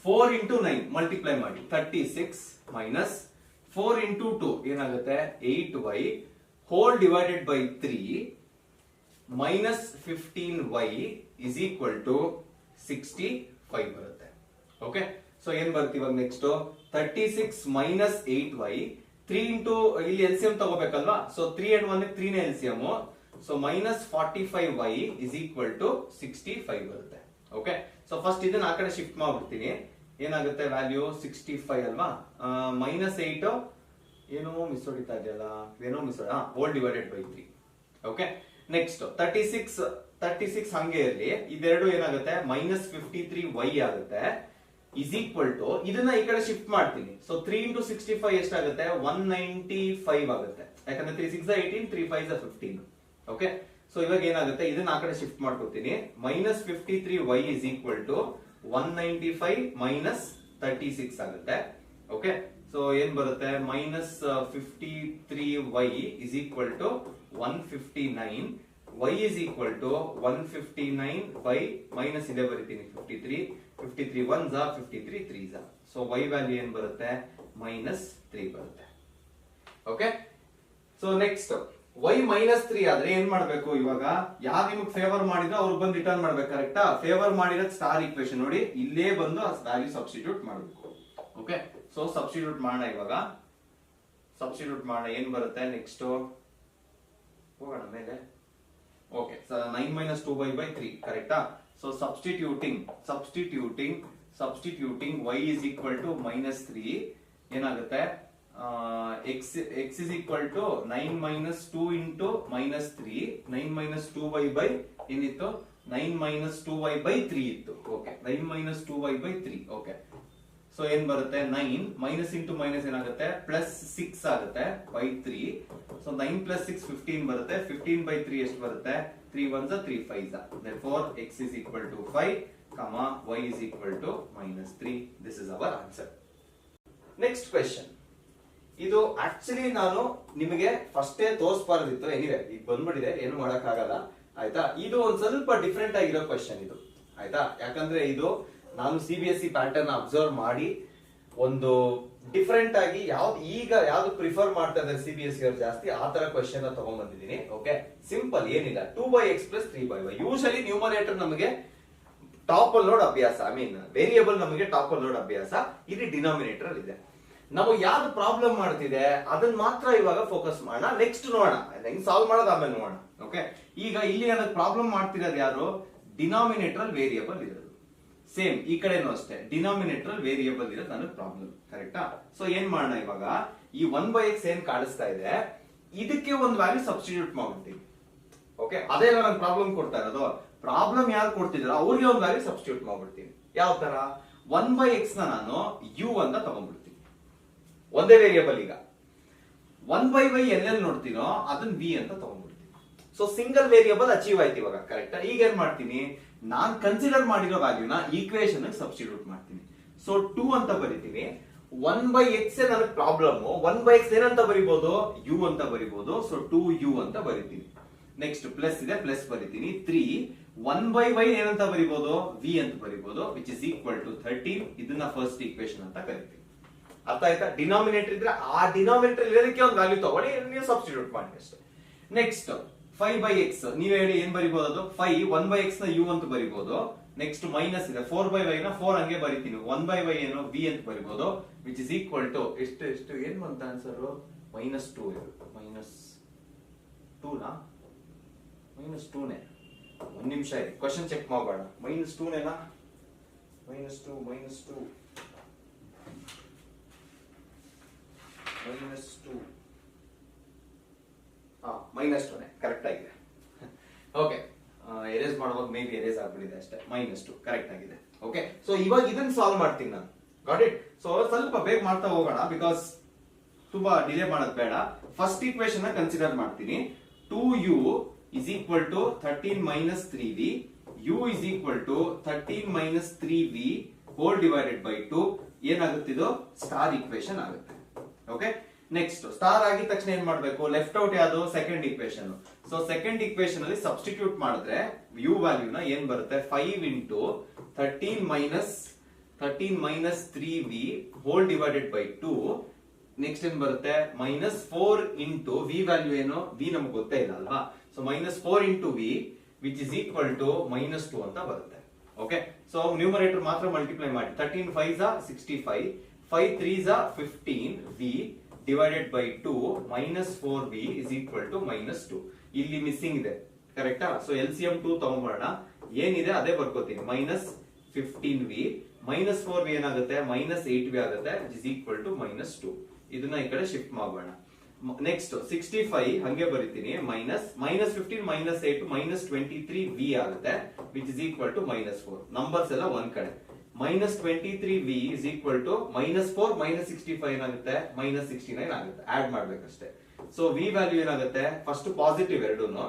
4 × 9 ಮಲ್ಟಿಪ್ಲೈ ಮಾಡಿ 36 -4 × 2 ಏನಾಗುತ್ತೆ 8y / 3 -15y = 65 ಬರುತ್ತೆ. ಓಕೆ, ಸೊ ಏನ್ ಬರುತ್ತೆ ಇವಾಗ ನೆಕ್ಸ್ಟ್ 36 - 8y 3 ಇಲ್ಲಿ ಎಲ್ಸಿಎಂ ತಗೋಬೇಕಲ್ವಾ. ಸೊ 3 and 1 3 ನೇ ಎಲ್ಸಿಎಂ. ಸೊ -45y = 65 ಬರುತ್ತೆ. ಓಕೆ, ಸೊ ಫಸ್ಟ್ ಇದನ್ನ ಆ ಕಡೆ ಶಿಫ್ಟ್ ಮಾಡ್ಬಿಡ್ತೀನಿ. ಏನಾಗುತ್ತೆ ವ್ಯಾಲ್ಯೂ 65 ಅಲ್ವಾ, -8 ಏನೋ ಮಿಸ್ ಹೊಡಿತಾ ಇದೆಯಲ್ಲ, ಏನೋ ಮಿಸ್ / 3. ಓಕೆ, ನೆಕ್ಸ್ಟ್ 36 ಹಂಗೆ ಇರಲಿ, ಇದೆರಡು ಏನಾಗುತ್ತೆ -53y ಆಗುತ್ತೆ = ಇದನ್ನ ಈ ಕಡೆ ಶಿಫ್ಟ್ ಮಾಡ್ತೀನಿ. ಸೊ 3 × 65 ಎಷ್ಟಾಗುತ್ತೆ 195 ಆಗುತ್ತೆ, ಯಾಕಂದ್ರೆ 3 6 18 3 5 15. ಓಕೆ, ಸೊ ಇವಾಗ ಏನಾಗುತ್ತೆ ಇದನ್ನ ಆ ಕಡೆ ಶಿಫ್ಟ್ ಮಾಡ್ಕೊತೀನಿ. -53y = 195 - 36 ಆಗುತ್ತೆ. ಓಕೆ, ಸೊ ಏನ್ ಬರುತ್ತೆ -53y = 159, y = 159 by ಮೈನಸ್ ಇದೆ ಬರೀತೀನಿ 53 1s 53 3s. So y value ಏನ್ ಬರುತ್ತೆ -3 ಬರುತ್ತೆ. ಓಕೆ, ಸೊ ನೆಕ್ಸ್ಟ್ y -3 ಆದ್ರೆ ಏನ್ ಮಾಡ್ಬೇಕು ಇವಾಗ, ಯಾರು ನಿಮಗೆ ಫೇವರ್ ಮಾಡಿದ್ರೆ ಅವ್ರು ಬಂದು ರಿಟರ್ನ್ ಮಾಡ್ಬೇಕು. ಕರೆಕ್ಟಾ? ಫೇವರ್ ಮಾಡಿರೋದು ಸ್ಟಾರ್ ಈಕ್ವೇಶನ್ ನೋಡಿ, ಇಲ್ಲೇ ಬಂದು ಆ ವ್ಯಾಲ್ಯೂ ಸಬ್ಸ್ಟಿಟ್ಯೂಟ್ ಮಾಡಬೇಕು. ಓಕೆ, ಸೊ ಸಬ್ಸ್ಟಿಟ್ಯೂಟ್ ಮಾಡೋಣ ಇವಾಗ. ಸಬ್ಸ್ಟಿಟ್ಯೂಟ್ ಮಾಡೋಣ, ಏನ್ ಬರುತ್ತೆ ನೆಕ್ಸ್ಟ್ ಹೋಗೋಣ ಮೇಲೆ. ಓಕೆ, 9 - 2y / 3 ಕರೆಕ್ಟಾ? ಸೊ ಸಬ್ಸ್ಟಿಟ್ಯೂಟಿಂಗ್ y = -3 ಏನಾಗುತ್ತೆ, x = 9 - 2 × -3 9 - 2y ಏನಿತ್ತು 9 - 2y / 3 ಇತ್ತು. Okay, 9 - 2y / 3. ಓಕೆ, ಸೊ ಏನ್ ಬರುತ್ತೆ 9 ಮೈನಸ್ ಇಂಟು ಮೈನಸ್ ಏನಾಗುತ್ತೆ +6 ಆಗುತ್ತೆ /3. ಸೊ 9 + 6 15 ಬರುತ್ತೆ. 15/3 ಎಷ್ಟು ಬರುತ್ತೆ 3 1s 3 5s. therefore x = 5, y = -3. this is our answer. Next question. ಇದು ಆಕ್ಚುಲಿ ನಾನು ನಿಮಗೆ ಫಸ್ಟೇ ತೋರಿಸಬಾರದಿತ್ತು, ಎನಿವೆ ಈಗ ಬಂದ್ಬಿಟ್ಟಿದೆ, ಏನು ಮಾಡಕ್ ಆಗಲ್ಲ ಆಯ್ತಾ. ಇದು ಒಂದ್ ಸ್ವಲ್ಪ ಡಿಫ್ರೆಂಟ್ ಆಗಿರೋ ಕ್ವೆಶ್ಚನ್ ಇದು ಆಯ್ತಾ, ಯಾಕಂದ್ರೆ ಇದು ನಾನು CBSE ಪ್ಯಾಟರ್ನ್ ಅಬ್ಸರ್ವ್ ಮಾಡಿ ಒಂದು ಡಿಫ್ರೆಂಟ್ ಆಗಿ ಯಾವ್ದು ಪ್ರಿಫರ್ ಮಾಡ್ತಾ ಇದ್ದಾರೆ CBSE ಅವರು ಜಾಸ್ತಿ, ಆ ತರ ಕ್ವೆಶ್ಚನ್ ತಗೊಂಡ್ ಬಂದಿದ್ದೀನಿ. ಓಕೆ, ಸಿಂಪಲ್ ಏನಿಲ್ಲ, 2x + 3y. ಯೂಶಲಿ ನ್ಯೂಮರೇಟರ್ ನಮಗೆ ಟಾಪ್ ಅಲ್ಲಿ ನೋಡ್ ಅಭ್ಯಾಸ, ವೇರಿಯೇಬಲ್ ನಮಗೆ ಟಾಪ್ ಅಲ್ಲಿ ನೋಡ್ ಅಭ್ಯಾಸ, ಇಲ್ಲಿ ಡಿನಾಮಿನೇಟರ್ ಅಲ್ಲಿ ಇದೆ. ನಾವು ಯಾವ್ದು ಪ್ರಾಬ್ಲಮ್ ಮಾಡ್ತಿದೆ ಅದನ್ನ ಮಾತ್ರ ಇವಾಗ ಫೋಕಸ್ ಮಾಡೋಣ, ನೆಕ್ಸ್ಟ್ ನೋಡೋಣ ಹೆಂಗ್ ಸಾಲ್ವ್ ಮಾಡೋದು ಆಮೇಲೆ ನೋಡೋಣ. ಓಕೆ, ಈಗ ಇಲ್ಲಿ ನನಗೆ ಪ್ರಾಬ್ಲಮ್ ಮಾಡ್ತಿರೋದು ಯಾರು, ಡಿನಾಮಿನೇಟರ್ ವೇರಿಯೇಬಲ್ ಇರೋದು. ಸೇಮ್ ಈ ಕಡೆನೂ ಅಷ್ಟೇ, ಡಿನಾಮಿನೇಟರ್ ವೇರಿಯೇಬಲ್ ಇರೋದು ನನಗೆ ಪ್ರಾಬ್ಲಮ್. ಕರೆಕ್ಟಾ? ಸೊ ಏನ್ ಮಾಡೋಣ ಇವಾಗ, ಈ 1/x ಏನ್ ಕಾಣಿಸ್ತಾ ಇದೆ ಇದಕ್ಕೆ ಒಂದು ವ್ಯಾಲ್ಯೂ ಸಬ್ಸ್ಟಿಟ್ಯೂಟ್ ಮಾಡ್ಬಿಡ್ತೀವಿ. ಓಕೆ, ಅದೇ ನನಗೆ ಪ್ರಾಬ್ಲಮ್ ಕೊಡ್ತಾ ಇರೋದು. ಪ್ರಾಬ್ಲಮ್ ಯಾರು ಕೊಡ್ತಿದ್ರು ಅವ್ರಿಗೆ ಒಂದು ವ್ಯಾಲ್ಯೂ ಸಬ್ಸ್ಟಿಟ್ಯೂಟ್ ಮಾಡ್ಬಿಡ್ತೀನಿ. ಯಾವ ತರ, 1/x ನಾನು u ಅಂತ ತಗೊಂಡ್ಬಿಡ್ತೀನಿ, ಒಂದೇ ವೇರಿಯೇಬಲ್. ಈಗ 1/y ಎಲ್ಲೆಲ್ಲಿ ನೋಡ್ತೀನೋ ಅದನ್ನ v ಅಂತ ತಗೊಂಡ್ಬಿಡ್ತೀನಿ. ಸೊ ಸಿಂಗಲ್ ವೇರಿಯೇಬಲ್ ಅಚೀವ್ ಆಯ್ತು ಇವಾಗ. ಕರೆಕ್ಟಾ? ಈಗ ಏನ್ ಮಾಡ್ತೀನಿ, ನಾನ್ ಕನ್ಸಿಡರ್ ಮಾಡಿರೋ ವ್ಯಾಲ್ಯೂನ ಈಕ್ವೇಶನ್ ಸಬ್ಸ್ಟಿಟ್ಯೂಟ್ ಮಾಡ್ತೀನಿ. ಸೊ 2 ಅಂತ ಬರೀತೀನಿ. 1/x ನನಗೆ ಪ್ರಾಬ್ಲಮ್, 1/x ಏನಂತ ಬರಿಬಹುದು u ಅಂತ ಬರಿಬಹುದು. ಸೊ 2u ಅಂತ ಬರೀತೀನಿ. ನೆಕ್ಸ್ಟ್ ಪ್ಲಸ್ ಇದೆ, ಪ್ಲಸ್ ಬರೀತೀನಿ. 3 1/y ಏನಂತ ಬರಿಬಹುದು v ಅಂತ ಬರಿಬಹುದು, ವಿಚ್ ಇಸ್ ಈಕ್ವಲ್ ಟು 13. ಇದನ್ನ ಫಸ್ಟ್ ಈಕ್ವೇಶನ್ ಅಂತ ಕರಿತೀವಿ. ಅರ್ಥ ಆಯ್ತಾ? ಡಿನಾಮಿನೇಟರ್ ಇದ್ರೆ ಆ ಡಿನಾಮಿನೇಟರ್ ಇರೋದಕ್ಕೆ ಒಂದು ವ್ಯಾಲ್ಯೂ ತಗೊಳ್ಳಿ, ನೀವು ಸಬ್ಸ್ಟಿಟ್ಯೂಟ್ ಮಾಡಿ ಅಷ್ಟೇ. ನೆಕ್ಸ್ಟ್ 5/x ನೀವ್ ಹೇಳಿ ಏನ್ ಬರಿಬಹುದು, ಅದು 5 1/x ನ u ಅಂತ ಬರಿಬಹುದು. ನೆಕ್ಸ್ಟ್ ಮೈನಸ್ ಇದೆ, 4/y ನ 4 ಹಂಗೆ ಬರಿತೀನಿ. 1/y ಏನು v ಅಂತ ಬರಿಬಹುದು, ವಿಚ್ ಇಸ್ ಈಕ್ವಲ್ ಟು ಎಷ್ಟು ಏನ್ ಬಂತ ಆನ್ಸರ್ -2. ಇದು -2 ನಾ -2ನೇ, ಒಂದ್ ನಿಮಿಷ ಇದೆ ಕ್ವಶನ್ ಚೆಕ್ ಮಾಡೋಣ. -2ನೇನಾ minus 2 minus 2 minus 2 minus 2 correct ಆಗಿದೆ. ಓಕೆ, ಎರೇಸ್ ಮಾಡುವಾಗ ಮೇ ಬಿ ಎರೇಸ್ ಆಗ್ಬಿಟ್ಟಿದೆ ಅಷ್ಟೇ. minus 2 ಕರೆಕ್ಟ್ ಆಗಿದೆ. ಓಕೆ, ಸೊ ಇವಾಗ ಇದನ್ನ ಸಾಲ್ವ್ ಮಾಡ್ತೀನಿ ನಾನು. Got it? ಸೊ ಸ್ವಲ್ಪ ಬೇಗ ಮಾಡ್ತಾ ಹೋಗೋಣ, ಬಿಕಾಸ್ ತುಂಬಾ ಡಿಲೇ ಮಾಡೋದು ಬೇಡ. ಫಸ್ಟ್ ಈಕ್ವೇಶನ್ ಕನ್ಸಿಡರ್ ಮಾಡ್ತೀನಿ. 2u is equal to 13 minus 3v, u is equal to 13 minus 3v whole divided by 2. ಏನಾಗುತ್ತಿದ್ದು? ಸ್ಟಾರ್ ಈಕ್ವೇಶನ್ ಆಗುತ್ತೆ. ಓಕೆ, ನೆಕ್ಸ್ಟ್ ಸ್ಟಾರ್ ಆಗಿದ ತಕ್ಷಣ ಏನ್ ಮಾಡ್ಬೇಕು? ಲೆಫ್ಟ್ ಔಟ್ ಯಾವುದು? Second equation. So second equation ಅಲ್ಲಿ ಸಬ್ಸ್ಟಿಟ್ಯೂಟ್ ಮಾಡಿದ್ರೆ ಯು ವ್ಯಾಲ್ಯೂನ ಏನ್ ಬರುತ್ತೆ? 5 into 13 minus 3v whole divided by 2. Next ಏನ್ ಬರುತ್ತೆ? minus 4 into v ವ್ಯಾಲ್ಯೂ ಏನು? v ನಮಗೆ ಗೊತ್ತೇ ಇಲ್ಲ ಅಲ್ವಾ? So minus 4 into v which is equal to minus 2 ಅಂತ ಬರುತ್ತೆ. ಓಕೆ, ಸೊ ನ್ಯೂಮರೇಟರ್ ಮಾತ್ರ ಮಲ್ಟಿಪ್ಲೈ ಮಾಡಿ. 13 5s are 65, 5 3s are 15v divided by 2 minus 4v is equal to minus 2. ಇಲ್ಲಿ ಮಿಸ್ಸಿಂಗ್ ಇದೆ, ಕರೆಕ್ಟಾ? So LCM 2 ತಗೊಂಡ್ಬರೋಣ. ಏನಿದೆ ಅದೇ ಬರ್ಕೋತೀನಿ. minus 15v minus 4v ಏನಾಗುತ್ತೆ? minus 8v ಆಗುತ್ತೆ, which is equal to minus 2. ಇದನ್ನ ಈ ಕಡೆ ಶಿಫ್ಟ್ ಮಾಡೋಣ. ನೆಕ್ಸ್ಟ್ 65 ಹಂಗೆ ಬರೀತೀನಿ. minus 15 minus 8 minus 23v ಆಗುತ್ತೆ, which is equal to minus 4. Numbers ಎಲ್ಲ ಒಂದ್ ಕಡೆ. minus 23v is equal to minus 4 minus 65 ಏನಾಗುತ್ತೆ? minus 69 ಆಗುತ್ತೆ. ಆಡ್ ಮಾಡ್ಬೇಕಷ್ಟೇ. ಸೊ v ವ್ಯಾಲ್ಯೂ ಏನಾಗುತ್ತೆ? ಫಸ್ಟ್ ಪಾಸಿಟಿವ್ ಎರಡೂನು.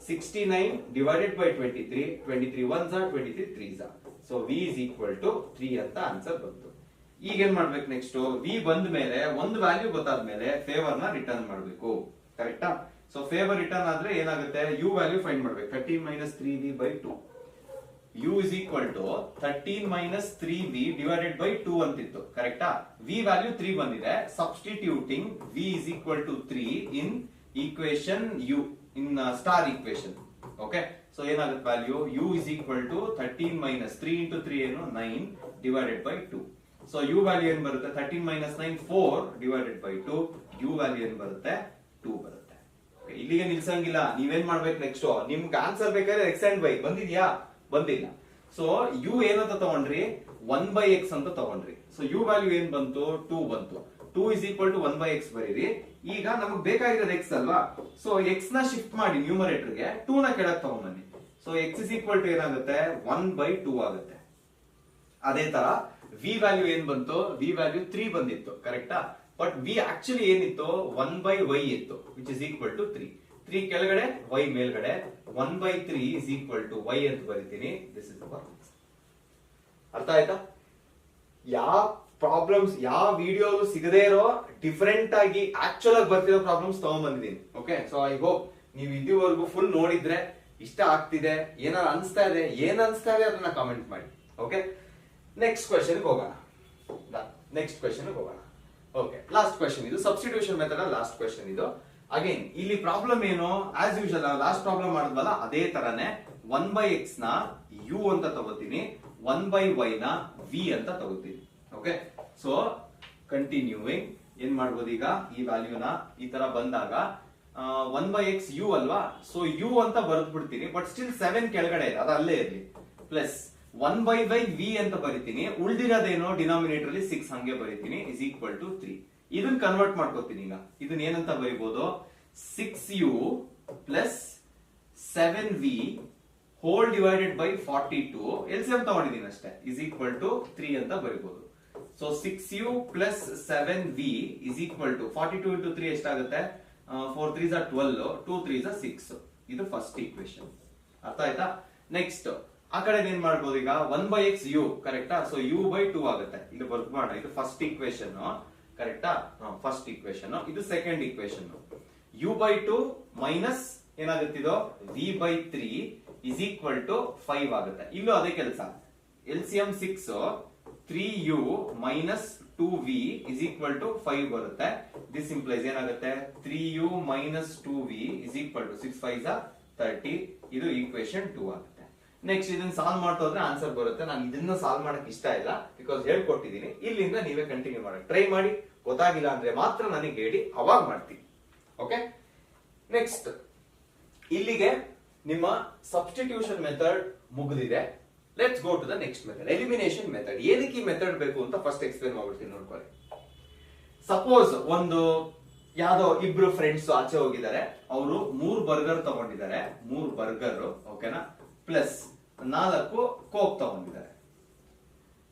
69 divided by 23, 23 1s are 23 3s are. So v is equal to 3 ಅಂತ answer ಬಂತು. ಈಗ ಏನ್ ಮಾಡ್ಬೇಕು? ನೆಕ್ಸ್ಟ್ v ಬಂದ ಮೇಲೆ ಒಂದು ವ್ಯಾಲ್ಯೂ ಗೊತ್ತಾದ್ಮೇಲೆ ಫೇವರ್ ನ ರಿಟರ್ನ್ ಮಾಡ್ಬೇಕು, ಕರೆಕ್ಟಾ? ಸೊ ಫೇವರ್ ರಿಟರ್ನ್ ಆದ್ರೆ ಏನಾಗುತ್ತೆ? u ವ್ಯಾಲ್ಯೂ ಫೈಂಡ್ ಮಾಡ್ಬೇಕು. 13 minus 3v by 2. u is equal to 13 minus 3v divided by 2 ಅಂತಿತ್ತು, ಕರೆಕ್ಟಾ? v ವ್ಯಾಲ್ಯೂ 3 ಬಂದಿದೆ. Substituting v is equal to 3 in equation u in star equation. Okay, so ಏನಾಗುತ್ತೆ value? u is equal to 13 minus 3 into 3 ಏನು? 9 divided by 2. So u value ಏನ್ ಬರುತ್ತೆ? 13 minus 9 4 divided by 2. u value ಏನ್ ಬರುತ್ತೆ? 2 ಬರುತ್ತೆ. ಇಲ್ಲಿಗೆ ನಿಲ್ಸಂಗಿಲ್ಲ. ನೀವೇನ್ ಮಾಡ್ಬೇಕು? ನೆಕ್ಸ್ಟ್ ನಿಮ್ಗೆ ಆನ್ಸರ್ ಬೇಕಾದ್ರೆ x and y ಬಂದಿದ್ಯಾ? ಬಂದಿಲ್ಲ. ಸೊ u ಏನಂತ ತಗೊಂಡ್ರಿ? 1/x ಅಂತ ತಗೊಂಡ್ರಿ. ಸೊ u ವ್ಯಾಲ್ಯೂ ಏನ್ ಬಂತು? 2 ಬಂತು. 2 is equal to 1/x ಬರೀರಿ. ಈಗ ನಮಗ್ ಬೇಕಾಗಿರೋದು x ಅಲ್ವಾ? ಸೊ x ನ ಶಿಫ್ಟ್ ಮಾಡಿ ನ್ಯೂಮರೇಟರ್ ಗೆ, 2 ನ ಕೆಳಗೆ ತಗೊಂಡ್ಬನ್ನಿ. So x is equal to ಏನಾಗುತ್ತೆ? 1/2 ಆಗುತ್ತೆ. ಅದೇ ತರ v ವ್ಯಾಲ್ಯೂ ಏನ್ ಬಂತು? v ವ್ಯಾಲ್ಯೂ 3 ಬಂದಿತ್ತು, ಕರೆಕ್ಟಾ? ಬಟ್ v ಆಕ್ಚುಲಿ ಏನಿತ್ತು? 1/y ಇತ್ತು, which is equal to 3. 3 ಕೆಳಗಡೆ, y ಮೇಲ್ಗಡೆ. 1/3 is equal to y ಅಂತ ಬರೀತೀನಿ. This is the answer. ಅರ್ಥ ಆಯ್ತಾ? ಯಾವ ಪ್ರಾಬ್ಲಮ್ಸ್ ಯಾವ ವಿಡಿಯೋ ಸಿಗದೇ ಇರೋ ಡಿಫರೆಂಟ್ ಆಗಿ ಆಕ್ಚುಲ್ ಆಗಿ ಬರ್ತಿರೋ ಪ್ರಾಬ್ಲಮ್ಸ್ ತಗೊಂಡ್ ಬಂದಿದ್ದೀನಿ. ಓಕೆ, ಸೊ ಐ ಹೋಪ್ ನೀವು ಇದುವರೆಗೂ ಫುಲ್ ನೋಡಿದ್ರೆ ಇಷ್ಟ ಆಗ್ತಿದೆ, ಏನಾದ್ರು ಅನ್ಸ್ತಾ ಇದೆ, ಏನ್ ಅನ್ಸ್ತಾ ಇದೆ ಅದನ್ನ ಕಾಮೆಂಟ್ ಮಾಡಿ. ಓಕೆ, ನೆಕ್ಸ್ಟ್ ಕ್ವೆಶ್ಚನ್ ಹೋಗೋಣ. ಓಕೆ, ಲಾಸ್ಟ್ ಕ್ವೆಶ್ಚನ್ ಇದು. ಸಬ್ಸ್ಟಿಟ್ಯೂಷನ್ ಮೆಥಡ್ ಲಾಸ್ಟ್ ಕ್ವೆಶ್ಚನ್ ಇದು. ಅಗೇನ್ ಇಲ್ಲಿ ಪ್ರಾಬ್ಲಮ್ ಏನು? ಆಸ್ ಯೂಶಲ್ ಲಾಸ್ಟ್ ಪ್ರಾಬ್ಲಮ್ ಮಾಡಿದ್ವಲ್ಲ ಅದೇ ತರನೇ 1/x ನ u ಅಂತ ತಗೋತೀನಿ, 1/y ನ v ಅಂತ ತಗೋತೀನಿ. ಓಕೆ, ಸೊ ಕಂಟಿನ್ಯೂಯಿಂಗ್ ಏನ್ ಮಾಡ್ಬೋದು? ಈಗ ಈ ವ್ಯಾಲ್ಯೂನ ಈ ತರ ಬಂದಾಗ 1/x u ಅಲ್ವಾ? ಸೊ u ಅಂತ ಬರೆದು ಬಿಡ್ತೀನಿ. ಬಟ್ ಸ್ಟಿಲ್ 7 ಕೆಳಗಡೆ ಇದೆ, ಅದು ಅಲ್ಲೇ ಇರ್ಲಿ. ಪ್ಲಸ್ 1/y v ಅಂತ ಬರಿತೀನಿ. ಉಳ್ದಿರೋದೇನೋ ಡಿನಾಮಿನೇಟರ್ ಅಲ್ಲಿ 6 ಹಂಗೆ ಬರಿತೀನಿ. is equal to 3. ಇದನ್ನ ಕನ್ವರ್ಟ್ ಮಾಡ್ಕೋತೀನಿ. ಈಗ ಇದನ್ನ ಏನಂತ ಬರಿಬಹುದು? 6u plus 7v whole divided by 42. LCM ತಗೊಂಡಿದ್ದೀನಿ ಅಷ್ಟೇ. is equal to 3 ಅಂತ ಬರಿಬಹುದು. So 6u plus 7v is equal to 42 into 3 ಎಷ್ಟಾಗುತ್ತೆ? 4 3s are 12, 2 3s are 6. ಇದು ಫಸ್ಟ್ ಈಕ್ವೇಶನ್. ಅರ್ಥ ಆಯ್ತಾ? ನೆಕ್ಸ್ಟ್ ಆ ಕಡೆ ಏನ್ ಮಾಡ್ಬೋದು? ಈಗ 1/x u, ಕರೆಕ್ಟಾ? ಸೊ u/2 ಆಗುತ್ತೆ. ಇದು ಬರ್ಕೋಣ. ಇದು ಫಸ್ಟ್ ಈಕ್ವೇಶನ್, ಕರೆಕ್ಟಾ? First equation. ಇದು ಸೆಕೆಂಡ್ ಈಕ್ವೇಶನ್. u/2 ಮೈನಸ್ ಏನಾಗುತ್ತಿದೋ v/3 is equal to 5 ಆಗುತ್ತೆ. ಇಲ್ಲೂ ಅದೇ ಕೆಲಸ. LCM 6, 3u minus 2v is equal to 5 ಬರುತ್ತೆ. ದಿಸ್ ಇಂಪ್ಲೈಸ್ ಏನಾಗುತ್ತೆ? 3u minus 2v is equal to 6 5s are 30. ಇದು ಈಕ್ವೇಶನ್ 2 ಆಗುತ್ತೆ. ನೆಕ್ಸ್ಟ್ ಇದನ್ನ ಸಾಲ್ವ್ ಮಾಡ್ತಾ ಹೋದ್ರೆ ಆನ್ಸರ್ ಬರುತ್ತೆ. ನಾನು ಇದನ್ನ ಸಾಲ್ವ್ ಮಾಡಕ್ ಇಷ್ಟ ಇಲ್ಲ, ಬಿಕಾಸ್ ಹೇಳ್ಕೊಟ್ಟಿದ್ದೀನಿ. ಇಲ್ಲಿಂದ ನೀವೇ ಕಂಟಿನ್ಯೂ ಮಾಡಿ, ಟ್ರೈ ಮಾಡಿ. ಗೊತ್ತಾಗಿಲ್ಲ ಅಂದ್ರೆ ಮಾತ್ರ ನನಗೆ ಹೇಳಿ, ಅವಾಗ ಮಾಡ್ತೀನಿ. ಓಕೆ, ನೆಕ್ಸ್ಟ್ ಇಲ್ಲಿಗೆ ನಿಮ್ಮ ಸಬ್ಸ್ಟಿಟ್ಯೂಷನ್ ಮೆಥಡ್ ಮುಗಿದಿದೆ. Let's go to the next method, elimination method. ಏನಕ್ಕೆ ಈ ಮೆಥಡ್ ಬೇಕು ಅಂತ ಫಸ್ಟ್ ಎಕ್ಸ್ಪ್ಲೇನ್ ಮಾಡ್ಬಿಡ್ತೀನಿ ನೋಡ್ಕೊಳ್ಳಿ. ಸಪೋಸ್ ಒಂದು ಯಾವ್ದೋ ಇಬ್ರು ಫ್ರೆಂಡ್ಸ್ ಆಚೆ ಹೋಗಿದ್ದಾರೆ, ಅವರು 3 ಬರ್ಗರ್ ತಗೊಂಡಿದ್ದಾರೆ, 3 ಬರ್ಗರ್ ಓಕೆನಾ, ಪ್ಲಸ್ 4 ಕೋಕ್ ತಗೊಂಡಿದ್ದಾರೆ.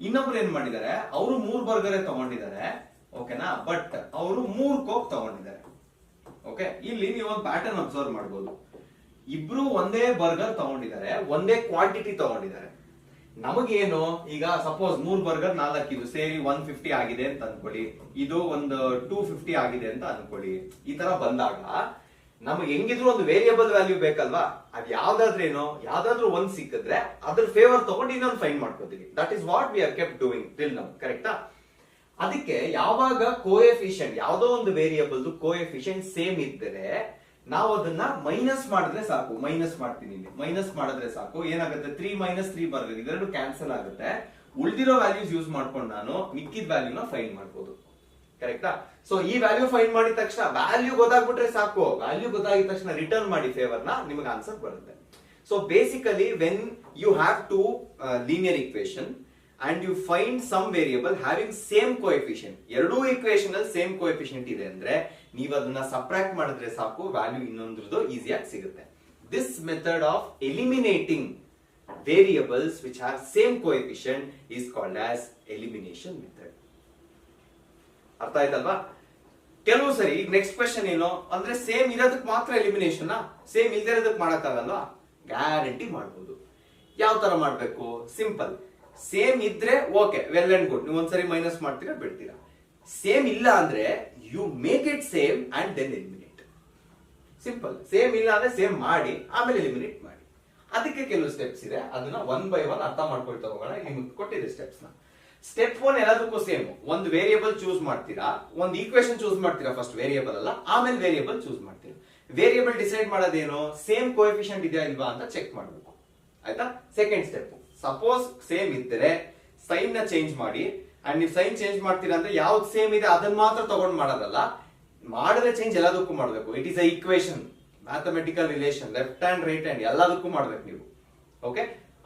ಇನ್ನೊಬ್ರು ಏನ್ ಮಾಡಿದ್ದಾರೆ, ಅವರು 3 ಬರ್ಗರ್ ತಗೊಂಡಿದ್ದಾರೆ ಓಕೆನಾ, ಬಟ್ ಅವರು 3 ಕೋಕ್ ತಗೊಂಡಿದ್ದಾರೆ. ಓಕೆ, ಇಲ್ಲಿ ನೀವು ಒಂದು ಪ್ಯಾಟರ್ನ್ ಅಬ್ಸರ್ವ್ ಮಾಡಬಹುದು. ಇಬ್ರು ಒಂದೇ ಬರ್ಗರ್ ತಗೊಂಡಿದ್ದಾರೆ, ಒಂದೇ ಕ್ವಾಂಟಿಟಿ ತಗೊಂಡಿದ್ದಾರೆ. ನಮಗೇನು ಈಗ ಸಪೋಸ್ 3 ಬರ್ಗರ್ 4 ಇದು ಸೇರಿ 150 ಆಗಿದೆ ಅಂತ ಅನ್ಕೊಳ್ಳಿ, ಇದು ಒಂದು 250 ಆಗಿದೆ ಅಂತ ಅನ್ಕೊಳ್ಳಿ. ಈ ತರ ಬಂದಾಗ ನಮಗೆ ಹೆಂಗಿದ್ರು ಒಂದು ವೇರಿಯಬಲ್ ವ್ಯಾಲ್ಯೂ ಬೇಕಲ್ವಾ, ಅದ್ ಯಾವ್ದಾದ್ರೂ ಒಂದ್ ಸಿಕ್ಕಿದ್ರೆ ಅದ್ರ ಫೇವರ್ ತಗೊಂಡು ಇನ್ನೊಂದು ಫೈಂಡ್ ಮಾಡ್ಕೋತೀವಿ. That is what we are kept doing till now, ಕರೆಕ್ಟಾ? ಅದಕ್ಕೆ ಯಾವಾಗ ಕೋಎಫಿಷಿಯಂಟ್ ಯಾವ್ದೋ ಒಂದು ವೇರಿಯಬಲ್ ಕೋಎಫಿಷಿಯಂಟ್ ಸೇಮ್ ಇದ್ದರೆ ನಾವು ಅದನ್ನ ಮೈನಸ್ ಮಾಡಿದ್ರೆ ಸಾಕು. ಮೈನಸ್ ಮಾಡ್ತೀನಿ, ಇಲ್ಲಿ ಮೈನಸ್ ಮಾಡಿದ್ರೆ ಸಾಕು. ಏನಾಗುತ್ತೆ, 3 - 3 ಬರ್ಗರ್ ಇದೆರಡು ಕ್ಯಾನ್ಸಲ್ ಆಗುತ್ತೆ. ಉಳಿದಿರೋ ವ್ಯಾಲ್ಯೂಸ್ ಯೂಸ್ ಮಾಡ್ಕೊಂಡು ನಾನು ಮಿಕ್ಕಿದ ವ್ಯಾಲ್ಯೂನ ಫೈಂಡ್ ಮಾಡ್ಬೋದು, ಕರೆಕ್ಟಾ? ಸೊ ಈ ವ್ಯಾಲ್ಯೂ ಫೈಂಡ್ ಮಾಡಿದ ತಕ್ಷಣ ವ್ಯಾಲ್ಯೂ ಗೊತ್ತಾಗ್ಬಿಟ್ರೆ ಸಾಕು. ವ್ಯಾಲ್ಯೂ ಗೊತ್ತಾಗಿದ ತಕ್ಷಣ ರಿಟರ್ನ್ ಮಾಡಿ ಫೇವರ್ನ, ನಿಮಗೆ ಆನ್ಸರ್ ಬರುತ್ತೆ. So basically when you have two linear equation and you find some variable having same coefficient, ಎರಡೂ ಇಕ್ವೇಶನ್ ಅಲ್ಲಿ ಸೇಮ್ ಕೋಎಫಿಷಿಯಂಟ್ ಇದೆ ಅಂದ್ರೆ ನೀವು ಅದನ್ನ ಸಬ್ಟ್ರಾಕ್ಟ್ ಮಾಡಿದ್ರೆ ಸಾಕು, ವ್ಯಾಲ್ಯೂ ಇನ್ನೊಂದ್ರದ್ದು ಈಸಿಯಾಗಿ ಸಿಗುತ್ತೆ. This method of eliminating variables which have same coefficient is called as elimination method. ಅರ್ಥ ಆಯ್ತಲ್ವಾ? ಕೆಲವು ಸರಿ ಈಗ ನೆಕ್ಸ್ಟ್ ಕ್ವೆಶ್ಚನ್ ಏನು ಅಂದ್ರೆ, ಸೇಮ್ ಇರೋದಕ್ಕೆ ಮಾತ್ರ ಎಲಿಮಿನೇಷನ್, ಸೇಮ್ ಇಲ್ದೇ ಇರೋದಕ್ಕೆ ಮಾಡಕ್ಕಾಗಲ್ವಾ? ಗ್ಯಾರಂಟಿ ಮಾಡ್ಬೋದು. ಯಾವ ತರ ಮಾಡ್ಬೇಕು? ಸಿಂಪಲ್. ಸೇಮ್ ಇದ್ರೆ ಓಕೆ, ವೆಲ್ ಅಂಡ್ ಗುಡ್, ನೀವು ಒಂದ್ಸರಿ ಮೈನಸ್ ಮಾಡ್ತೀರಾ ಬಿಡ್ತೀರಾ. ಸೇಮ್ ಇಲ್ಲ ಅಂದ್ರೆ you make it same and then eliminate. Simple. Same ಇಲ್ಲ ಅಂದ್ರೆ ಸೇಮ್ ಮಾಡಿ ಆಮೇಲೆ ಎಲಿಮಿನೇಟ್ ಮಾಡಿ. ಅದಕ್ಕೆ ಕೆಲವು ಸ್ಟೆಪ್ಸ್ ಇದೆ, ಅದನ್ನ 1 by 1 ಅರ್ಥ ಮಾಡ್ಕೊಳ್ತಾ ಹೋಗೋಣ. ನಿಮ್ಗೆ ಕೊಟ್ಟಿದೆ ಸ್ಟೆಪ್ಸ್ ನ. ಸ್ಟೆಪ್ 1 ಎಲ್ಲದಕ್ಕೂ ಸೇಮ್. ಒಂದು ವೇರಿಯಬಲ್ ಚೂಸ್ ಮಾಡ್ತೀರಾ, ಒಂದು ಈಕ್ವೇಶನ್ ಚೂಸ್ ಮಾಡ್ತೀರಾ, ಫಸ್ಟ್ ವೇರಿಯಬಲ್ ಅಲ್ಲ, ಆಮೇಲೆ ವೇರಿಯಬಲ್ ಚೂಸ್ ಮಾಡ್ತೀರಾ. ವೇರಿಯಬಲ್ ಡಿಸೈಡ್ ಮಾಡೋದೇನು, ಸೇಮ್ ಕೋಎಫಿಷಿಯಂಟ್ ಇದೆಯಾ ಇಲ್ವಾ ಅಂತ ಚೆಕ್ ಮಾಡಬೇಕು, ಆಯ್ತಾ? ಸೆಕೆಂಡ್ ಸ್ಟೆಪ್, ಸಪೋಸ್ ಸೇಮ್ ಇದ್ದರೆ ಸೈನ್ ನ ಚೇಂಜ್ ಮಾಡಿ. ಅಂಡ್ ನೀವು ಸೈನ್ ಚೇಂಜ್ ಮಾಡ್ತೀರಾ ಅಂದ್ರೆ ಯಾವ್ದು ಸೇಮ್ ಇದೆ ಅದನ್ನ ಮಾತ್ರ ತಗೊಂಡ್ ಮಾಡೋದಲ್ಲ, ಮಾಡಿದ್ರೆ ಚೇಂಜ್ ಎಲ್ಲದಕ್ಕೂ ಮಾಡಬೇಕು. It is a equation, mathematical relation, left hand right hand ಎಲ್ಲದಕ್ಕೂ ಮಾಡ್ಬೇಕು ನೀವು. ಓಕೆ,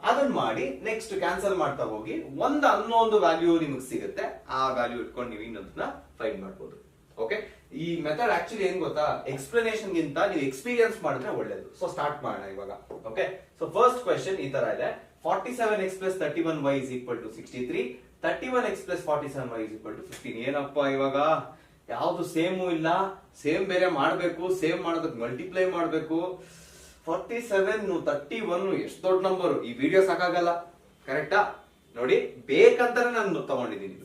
ಅದನ್ನ ಮಾಡಿ ನೆಕ್ಸ್ಟ್ ಕ್ಯಾನ್ಸಲ್ ಮಾಡ್ತಾ ಹೋಗಿ ಒಂದು ಅನ್ನೊಂದು ವ್ಯಾಲ್ಯೂ ನಿಮಗೆ ಸಿಗುತ್ತೆ. ಆ ವ್ಯಾಲ್ಯೂ ಇಟ್ಕೊಂಡು ನೀವು ಇನ್ನೊಂದನ್ನ ಫೈಂಡ್ ಮಾಡ್ಬೋದು. ಓಕೆ, ಈ ಮೆಥಡ್ ಆಕ್ಚುಲಿ ಏನ್ ಗೊತ್ತಾ, ಎಕ್ಸ್ಪ್ಲನೇಷನ್ ಗಿಂತ ನೀವು ಎಕ್ಸ್ಪೀರಿಯನ್ಸ್ ಮಾಡಿದ್ರೆ ಒಳ್ಳೇದು. ಸೊ ಸ್ಟಾರ್ಟ್ ಮಾಡೋಣ ಇವಾಗ. ಓಕೆ, ಸೊ ಫಸ್ಟ್ ಕ್ವೆಶ್ಚನ್ ಈ ತರ ಇದೆ. 47x plus 31y is equal to 63. 31x plus 47y is equal to 15. ಏನಪ್ಪ ಇವಾಗ ಯಾವ್ದು ಸೇಮು ಇಲ್ಲ, ಸೇಮ್ ಬೇರೆ ಮಾಡ್ಬೇಕು, ಸೇಮ್ ಮಾಡೋದಕ್ಕೆ ಮಲ್ಟಿಪ್ಲೈ ಮಾಡ್ಬೇಕು. 47 31 ಎಷ್ಟು ದೊಡ್ಡ ನಂಬರ್, ಈ ವಿಡಿಯೋ ಸಾಕಾಗಲ್ಲ, ಕರೆಕ್ಟಾ? ನೋಡಿ, ಬೇಕಂತಾನೆ ನಾನು ತಗೊಂಡಿದ್ದೀನಿ.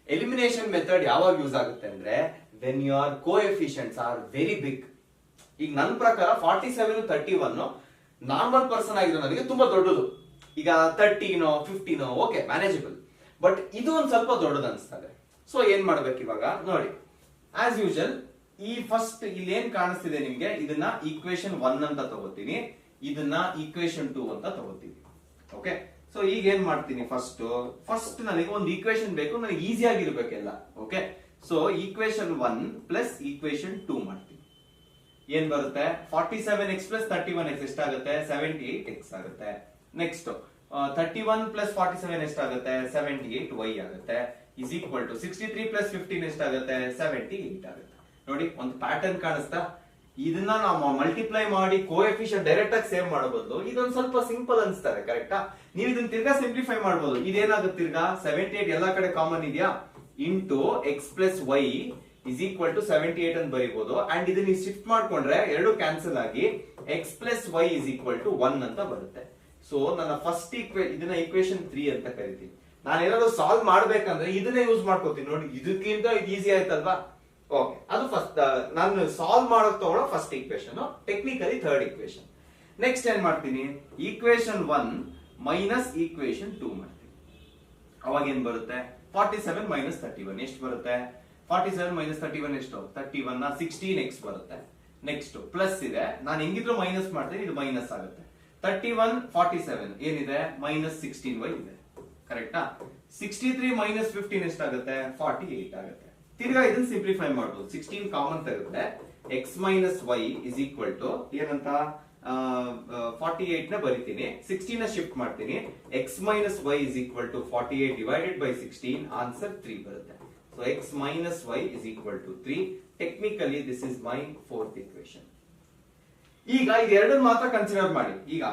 ಎಲಿಮಿನೇಷನ್ ಮೆಥಡ್ ಯಾವಾಗ ಯೂಸ್ ಆಗುತ್ತೆ ಅಂದ್ರೆ when your coefficients are very big. ಈಗ ನನ್ನ ಪ್ರಕಾರ 47 31 ನಾರ್ಮಲ್ ಪರ್ಸನ್ ಆಗಿರೋ ನನಗೆ ತುಂಬಾ ದೊಡ್ಡದು. ಈಗ 30 15 ಓಕೆ ಮ್ಯಾನೇಜಬಲ್, ಬಟ್ ಇದು ಒಂದ್ ಸ್ವಲ್ಪ ದೊಡ್ಡದು ಅನ್ಸ್ತದೆ. ಸೊ ಏನ್ ಮಾಡ್ಬೇಕು ಇವಾಗ ನೋಡಿ, ಆಸ್ ಯೂಶಲ್ ಈ ಫಸ್ಟ್ ಇಲ್ಲಿ ಏನ್ ಕಾಣಿಸ್ತಿದೆ ನಿಮ್ಗೆ, ಇದನ್ನ ಈಕ್ವೇಶನ್ 1 ಅಂತ ತಗೋತೀನಿ, ಇದನ್ನ ಈಕ್ವೇಶನ್ 2 ಅಂತ ತಗೋತೀನಿ. ಓಕೆ, ಸೊ ಈಗ ಏನ್ ಮಾಡ್ತೀನಿ, ಫಸ್ಟ್ ನನಗೆ ಒಂದು ಈಕ್ವೇಶನ್ ಬೇಕು, ನನಗೆ ಈಸಿ ಆಗಿರ್ಬೇಕೆಲ್ಲ. Okay, so equation 1 plus equation 2 ಮಾಡ್ತೀನಿ. ಏನ್ ಬರುತ್ತೆ, 47x ಪ್ಲಸ್ 31x ಎಷ್ಟಾಗುತ್ತೆ, 78x ಆಗುತ್ತೆ. ನೆಕ್ಸ್ಟ್ 31 ಪ್ಲಸ್ 47 ಎಷ್ಟಾಗುತ್ತೆ, 78y ಆಗುತ್ತೆ. ಇಸ್ ಈಕ್ವಲ್ ಟು 63 ಪ್ಲಸ್ 15 ಎಷ್ಟಾಗುತ್ತೆ, 78 ಆಗುತ್ತೆ. ನೋಡಿ, ಒಂದು ಪ್ಯಾಟರ್ನ್ ಕಾಣಿಸ್ತಾ? ಇದನ್ನ ನಾವು ಮಲ್ಟಿಪ್ಲೈ ಮಾಡಿ ಕೋಎಫಿಷಿಯಂಟ್ ಡೈರೆಕ್ಟ್ ಆಗಿ ಸೇವ್ ಮಾಡಬಹುದು. ಇದೊಂದು ಸ್ವಲ್ಪ ಸಿಂಪಲ್ ಅನ್ಸ್ತಾರೆ, ಕರೆಕ್ಟಾ? ನೀವು ಇದನ್ನ ತಿರ್ಗಾ ಸಿಂಪ್ಲಿಫೈ ಮಾಡಬಹುದು. ಇದೇನಾಗುತ್ತೆ ತಿರ್ಗಾ, 78 ಎಲ್ಲಾ ಕಡೆ ಕಾಮನ್ ಇದೆಯಾ, into x plus y is equal to 78 ಅಂತ ಬರೀಬಹುದು. ಅಂಡ್ ಇದನ್ನ ಶಿಫ್ಟ್ ಮಾಡ್ಕೊಂಡ್ರೆ ಎರಡು ಕ್ಯಾನ್ಸಲ್ ಆಗಿ x plus y is equal to 1 ಅಂತ ಬರುತ್ತೆ. ಸೊ ನನ್ನ ಫಸ್ಟ್ ಇದನ್ನ ಈಕ್ವೇಶನ್ 3 ಅಂತ ಕರಿತೀನಿ. ನಾನು ಏನಾದ್ರು ಸಾಲ್ವ್ ಮಾಡ್ಬೇಕಂದ್ರೆ ಇದನ್ನೇ ಯೂಸ್ ಮಾಡ್ಕೋತೀನಿ. ನೋಡಿ, ಇದಕ್ಕಿಂತ ಇದು ಈಸಿ ಆಯ್ತಲ್ವಾ? ಓಕೆ, ಅದು ಫಸ್ಟ್ ನಾನು ಸಾಲ್ವ್ ಮಾಡೋಕೆ ತಗೊಳ್ಳೋ first equation, technically third equation. Next ಏನ್ ಮಾಡ್ತೀನಿ, ಈಕ್ವೇಶನ್ 1 ಮೈನಸ್ ಈಕ್ವೇಶನ್ 2 ಮಾಡ್ತೀನಿ. ಅವಾಗ ಏನ್ ಬರುತ್ತೆ, 47 ಮೈನಸ್ 31 ಎಷ್ಟು ಬರುತ್ತೆ, 47 ಮೈನಸ್ 31 ಎಷ್ಟು, 31 ನ 16x ಬರುತ್ತೆ. ನೆಕ್ಸ್ಟ್ ಪ್ಲಸ್ ಇದೆ, ನಾನು ಹೆಂಗಿದ್ರು ಮೈನಸ್ ಮಾಡ್ತೀನಿ, ಇದು ಮೈನಸ್ ಆಗುತ್ತೆ. 31 47 ಏನಿದೆ, ಮೈನಸ್ 16y ಇದೆ, ಕರೆಕ್ಟಾ? 63 ಮೈನಸ್ 15 ಎಷ್ಟಾಗುತ್ತೆ, 48 ಆಗುತ್ತೆ. ತಿರ್ಗಾ ಇದನ್ನ ಸಿಂಪ್ಲಿಫೈ ಮಾಡಬಹುದು. 16 ಕಾಮನ್ ತೆಗೆದ್ರೆ x minus y is equal to ಏನಂತ, 48 ನ ಬರಿತೀನಿ, 16 ನ ಶಿಫ್ಟ್ ಮಾಡ್ತೀನಿ, x minus y is equal to 48 divided by 16, answer 3 ಬರುತ್ತೆ. So x minus y is equal to 3. Technically this is my fourth equation. ಈಗ ಇದೆರಡನ್ನ ಮಾತ್ರ ಕನ್ಸಿಡರ್ ಮಾಡಿ. ಈಗ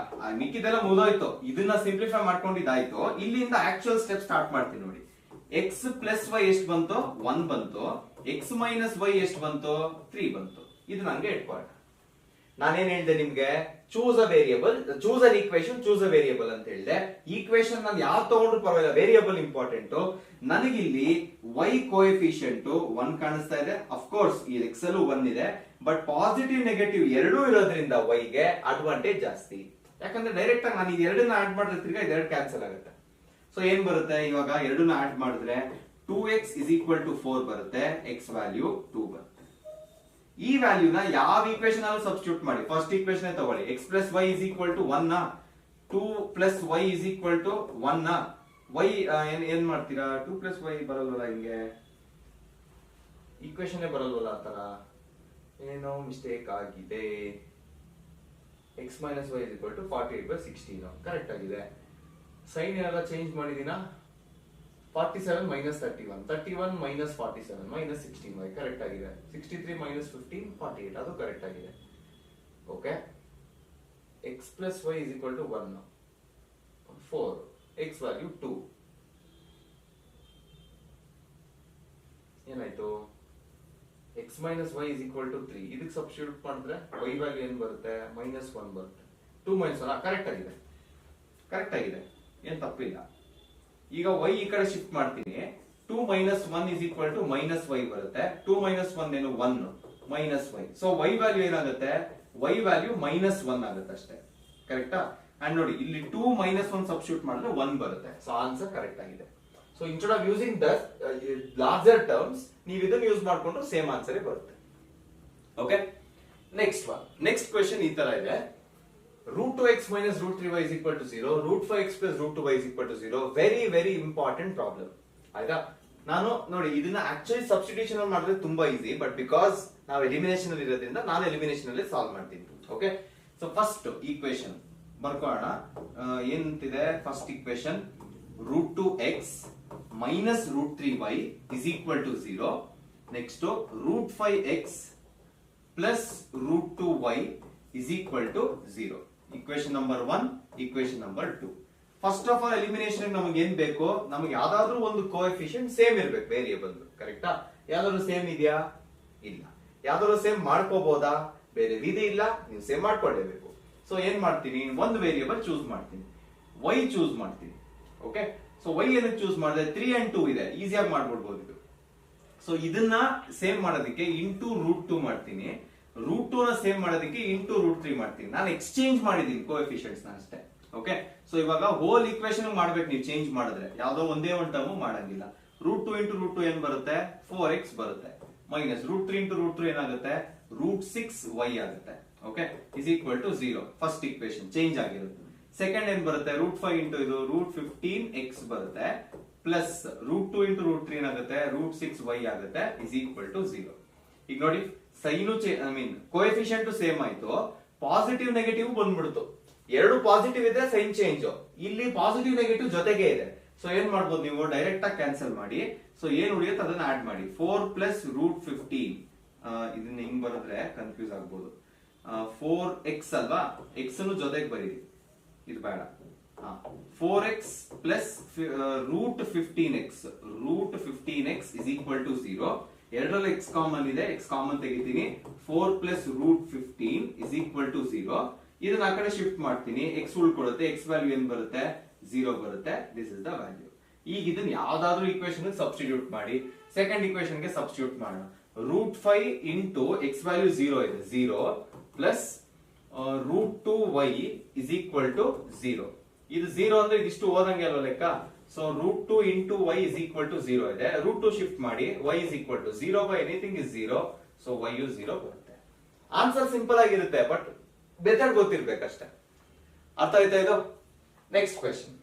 ಮಿಕ್ಕಿದೆಲ್ಲ ಮುಗಿದೋಯ್ತು, ಇದನ್ನ ಸಿಂಪ್ಲಿಫೈ ಮಾಡ್ಕೊಂಡಿದ್ದಾಯ್ತು. ಇಲ್ಲಿಂದ ಆಕ್ಚುಯಲ್ ಸ್ಟೆಪ್ ಸ್ಟಾರ್ಟ್ ಮಾಡ್ತೀನಿ ನೋಡಿ. x ಪ್ಲಸ್ y ಎಷ್ಟು ಬಂತು? 1 ಬಂತು. x ಮೈನಸ್ y ಎಷ್ಟು ಬಂತು? 3 ಬಂತು. ಇದು ನಂಗೆ ಇಟ್ಕೊಳ್ಳೋಣ. ನಾನೇನ್ ಹೇಳ್ದೆ ನಿಮ್ಗೆ? Choose a variable, choose an equation, choose a variable ಅಂತ ಹೇಳಿದೆ. ಈಕ್ವೇಶನ್ ನಾನು ಯಾವ್ದು ತಗೊಂಡ್ರು ಪರವಾಗಿಲ್ಲ, ವೇರಿಯಬಲ್ ಇಂಪಾರ್ಟೆಂಟ್. ನನಗಿಲ್ಲಿ y ಕೋಎಫಿಷಿಯಂಟ್ 1 ಕಾಣಿಸ್ತಾ ಇದೆ. ಅಫ್ಕೋರ್ಸ್ ಈ x ಅಲ್ಲೂ 1 ಇದೆ, ಬಟ್ ಪಾಸಿಟಿವ್ ನೆಗೆಟಿವ್ ಎರಡೂ ಇರೋದ್ರಿಂದ y ಗೆ ಅಡ್ವಾಂಟೇಜ್ ಜಾಸ್ತಿ. ಯಾಕಂದ್ರೆ ಡೈರೆಕ್ಟ್ ಆಗಿ ನಾನು ಇದೆರಡನ್ನ ಆಡ್ ಮಾಡಿದ್ರೆ ಇದೆರಡು ಕ್ಯಾನ್ಸಲ್ ಆಗುತ್ತೆ. ಸೊ ಏನ್ ಬರುತ್ತೆ ಇವಾಗ? ಎರಡನ್ನ ಆಡ್ ಮಾಡಿದ್ರೆ 2x is equal to 4 ಬರುತ್ತೆ, x ವ್ಯಾಲ್ಯೂ 2 ಬರುತ್ತೆ. ಈ ವ್ಯಾಲ್ಯೂನ ಯಾವ ಈಕ್ವೇಶನ್ ಅಲ್ಲೂ ಸಬ್ಸ್ಟಿಟ್ಯೂಟ್ ಮಾಡಿ. ಫಸ್ಟ್ ಈಕ್ವೇಶನ್ ತಗೊಳ್ಳಿ, x plus y is equal to 1 ನ, 2 plus y is equal to 1 ನ, y ಏನ್ ಮಾಡ್ತೀರಾ? 2 ಪ್ಲಸ್ y ಬರಲ್ವಲ್ಲ, ಹಿಂಗೆ ಈಕ್ವೇಶನ್ ಬರಲ್ವಲ್ಲ, ಆ ತರ ಏನೋ ಮಿಸ್ಟೇಕ್ ಆಗಿದೆ. x minus y is equal to 48/16 correct ಆಗಿದೆ. ಸೈನ್ ಎಲ್ಲ ಚೇಂಜ್ ಮಾಡಿದೀನಾ? 47 minus 31, 31 minus 47 minus 16y correct ಆಗಿದೆ. 63 minus 15 48 ಅದು ಕರೆಕ್ಟ್ ಆಗಿದೆ. Okay, x plus y is equal to 1 4, x value 2. ಏನಾಯ್ತು? x minus y is equal to 3. ಇದಕ್ಕೆ substitute ಮಾಡಿದ್ರೆ y value ಏನ್ ಬರುತ್ತೆ? -1 ಬರುತ್ತೆ. 2 minus 1 ಕರೆಕ್ಟ್ ಆಗಿದೆ, ಕರೆಕ್ಟ್ ಆಗಿದೆ, ಏನ್ ತಪ್ಪಿಲ್ಲ. ಈಗ y ಈ ಕಡೆ ಶಿಫ್ಟ್ ಮಾಡ್ತೀನಿ, 2 minus 1 is equal to minus y ಬರುತ್ತೆ. 2 minus 1 ಏನು? 1 minus y. So y value ಏನಾಗುತ್ತೆ? y ವ್ಯಾಲ್ಯೂ -1 ಆಗುತ್ತೆ ಅಷ್ಟೇ, ಕರೆಕ್ಟಾ? ಅಂಡ್ ನೋಡಿ ಇಲ್ಲಿ 2 minus 1 ಸಬ್ಸ್ಟಿಟ್ಯೂಟ್ ಮಾಡಿದ್ರೆ 1 ಬರುತ್ತೆ. ಸೊ ಆನ್ಸರ್ ಕರೆಕ್ಟ್ ಆಗಿದೆ. So instead of using the larger terms ನೀವು ಇದನ್ನ ಯೂಸ್ ಮಾಡ್ಕೊಂಡ್ರೆ ಸೇಮ್ ಆನ್ಸರ್ ಬರುತ್ತೆ. Okay, next one. Next question ಈ ತರ ಇದೆ. root 2x minus root 3y is equal to 0, root 5x plus root 2y is equal to 0. Very important problem. ಆಯ್ತಾ? ನಾನು ನೋಡಿ ಇದನ್ನ ಆಕ್ಚುಲಿ ಸಬ್ಸ್ಟಿಟ್ಯೂಷನ್ ಅಲ್ಲಿ ಮಾಡಿದ್ರೆ ತುಂಬಾ ಈಸಿ, ಬಟ್ ಬಿಕಾಸ್ ನಾವು ಎಲಿಮಿನೇಷನ್ ಅಲ್ಲಿ ಇರೋದ್ರಿಂದ ನಾನು ಎಲಿಮಿನೇಷನ್ ಅಲ್ಲಿ ಸಾಲ್ವ್ ಮಾಡ್ತೀನಿ. ಓಕೆ, ಸೊ ಫಸ್ಟ್ ಈಕ್ವೇಶನ್ ಬರ್ಕೊಳ್ಳೋಣ. ಏನಂತಿದೆ first equation? root 2x minus root 3y is equal to 0. Next root 5x plus root 2y is equal to 0. Equation number 1, equation number 2. First of all elimination ನಮಗೆ ಏನ್ ಬೇಕು? ನಮಗೆ ಯಾವ್ದಾದ್ರು ಒಂದು coefficient same ಇರ್ಬೇಕು, variable. ಕರೆಕ್ಟಾ? ಯಾವ್ದಾದ್ರು ಸೇಮ್ ಇದೆಯಾ? ಇಲ್ಲ. ಯಾವ್ದಾದ್ರು ಸೇಮ್ ಮಾಡ್ಕೋಬಹುದಾ? ಬೇರೆ ವಿಧಿ ಇಲ್ಲ, ನೀವು ಸೇಮ್ ಮಾಡ್ಕೊಳ್ಳೇಬೇಕು. ಸೊ ಏನ್ ಮಾಡ್ತೀನಿ? ಒಂದು ವೇರಿಯಬಲ್ ಚೂಸ್ ಮಾಡ್ತೀನಿ, y ಚೂಸ್ ಮಾಡ್ತೀನಿ. ಓಕೆ, ಸೊ y ಏನಕ್ಕೆ ಚೂಸ್ ಮಾಡಿದ್ರೆ? 3 and 2 ಇದೆ, ಈಸಿಯಾಗಿ ಮಾಡ್ಬಿಡ್ಬೋದು ಇದು. ಸೊ ಇದನ್ನ ಸೇಮ್ ಮಾಡೋದಕ್ಕೆ ಇಂಟು ರೂಟ್ 2 ಮಾಡ್ತೀನಿ, ರೂಟ್ 2 ನ ಸೇಮ್ ಮಾಡೋದಕ್ಕೆ ಇಂಟು ರೂಟ್ 3 ಮಾಡ್ತೀನಿ. ನಾನು ಎಕ್ಸ್ಚೇಂಜ್ ಮಾಡಿದೀನಿ ಕೋಎಫಿಷಿಯಂಟ್ಸ್ ಅಷ್ಟೇ. ಓಕೆ, ಸೊ ಇವಾಗ ಹೋಲ್ ಈಕ್ವೇಶನ್ ಮಾಡ್ಬೇಕು ನೀವು ಚೇಂಜ್ ಮಾಡಿದ್ರೆ, ಯಾವ್ದೋ ಒಂದೇ ಒಂದು ಟರ್ಮ್ ಮಾಡಂಗಿಲ್ಲ. ರೂಟ್ 2 ಇಂಟು ರೂಟ್ 2 ಏನ್ ಬರುತ್ತೆ? 4x ಬರುತ್ತೆ. ಮೈನಸ್ ರೂಟ್ 3 ಇಂಟು ರೂಟ್ 2 ಏನಾಗುತ್ತೆ? ರೂಟ್ 6y ಆಗುತ್ತೆ. Okay, is equal to 0. First equation change ಆಗಿರುತ್ತೆ. ಸೆಕೆಂಡ್ ಏನ್ ಬರುತ್ತೆ? ರೂಟ್ 5 ಇಂಟು ಇದು ರೂಟ್ 15x ಬರುತ್ತೆ, ಪ್ಲಸ್ ರೂಟ್ 2 ಇಂಟು ರೂಟ್ 3 ಏನಾಗುತ್ತೆ? ರೂಟ್ 6y ಆಗುತ್ತೆ, ಇಸ್ ಈಕ್ವಲ್ ಟು 0. ಈಗ ನೋಡಿ, ಸೈನು ಕೋಎಫಿಷಿಯಂಟ್ ಸೇಮ್ ಆಯ್ತು, ಪಾಸಿಟಿವ್ ನೆಗೆಟಿವ್ ಬಂದ್ಬಿಡ್ತು. ಎರಡು ಪಾಸಿಟಿವ್ ಇದೆ, ಸೈನ್ ಚೇಂಜ್. ಇಲ್ಲಿ ಪಾಸಿಟಿವ್ ನೆಗೆಟಿವ್ ಜೊತೆಗೆ ಇದೆ. ಸೊ ಏನ್ ಮಾಡ್ಬೋದು ನೀವು? ಡೈರೆಕ್ಟ್ ಆಗಿ ಕ್ಯಾನ್ಸಲ್ ಮಾಡಿ. ಸೊ ಏನ್ ಉಳಿಯುತ್ತೆ ಅದನ್ನ ಆಡ್ ಮಾಡಿ. 4 ಪ್ಲಸ್ ರೂಟ್ 15, ಇದನ್ನ ಹಿಂಗ್ ಬರೆದ್ರೆ ಕನ್ಫ್ಯೂಸ್ ಆಗ್ಬೋದು. 4x ಅಲ್ವಾ? x ಅನ್ನು ಜೊತೆಗೆ ಬರೀರಿ, ಇದು ಬೇಡ. 4x plus root 15x, root 15x is equal to 0. ಎರಡರಲ್ಲಿ x ಕಾಮನ್ ಇದೆ, x ಕಾಮನ್ ತೆಗಿತೀನಿ. 4 plus root 15 is equal to 0. ಇದನ್ನ ಆ ಕಡೆ ಶಿಫ್ಟ್ ಮಾಡ್ತೀನಿ, x ಉಳ್ಕೊಳ್ಳುತ್ತೆ. x ವ್ಯಾಲ್ಯೂ ಏನ್ ಬರುತ್ತೆ? 0 ಬರುತ್ತೆ. This is the value. ಈಗ ಇದನ್ನ ಯಾವ್ದಾದ್ರು ಈಕ್ವೇಶನ್ ಸಬ್ಸ್ಟಿಟ್ಯೂಟ್ ಮಾಡಿ. ಸೆಕೆಂಡ್ ಈಕ್ವೇಶನ್ ಗೆ ಸಬ್ಸ್ಟಿಟ್ಯೂಟ್ ಮಾಡೋಣ. ರೂಟ್ 5 ಇಂಟು x ವ್ಯಾಲ್ಯೂ 0 ಇದೆ, 0 plus root 2y is equal to 0. ಇದು 0 ಅಂದ್ರೆ ಇದಿಷ್ಟು ಓದಂಗೆ ಅಲ್ವಾ ಲೆಕ್ಕ? So root 2 into y is equal to 0 ಇದೆ. ರೂಟ್ 2 ಶಿಫ್ಟ್ ಮಾಡಿ, y is equal to 0 by anything is 0. So y ಯು 0 ಬರುತ್ತೆ. ಆನ್ಸರ್ ಸಿಂಪಲ್ ಆಗಿರುತ್ತೆ, ಬಟ್ ಮೆಥಡ್ ಗೊತ್ತಿರ್ಬೇಕಷ್ಟೇ. ಅರ್ಥ ಆಯ್ತಾ ಇದು? Next question.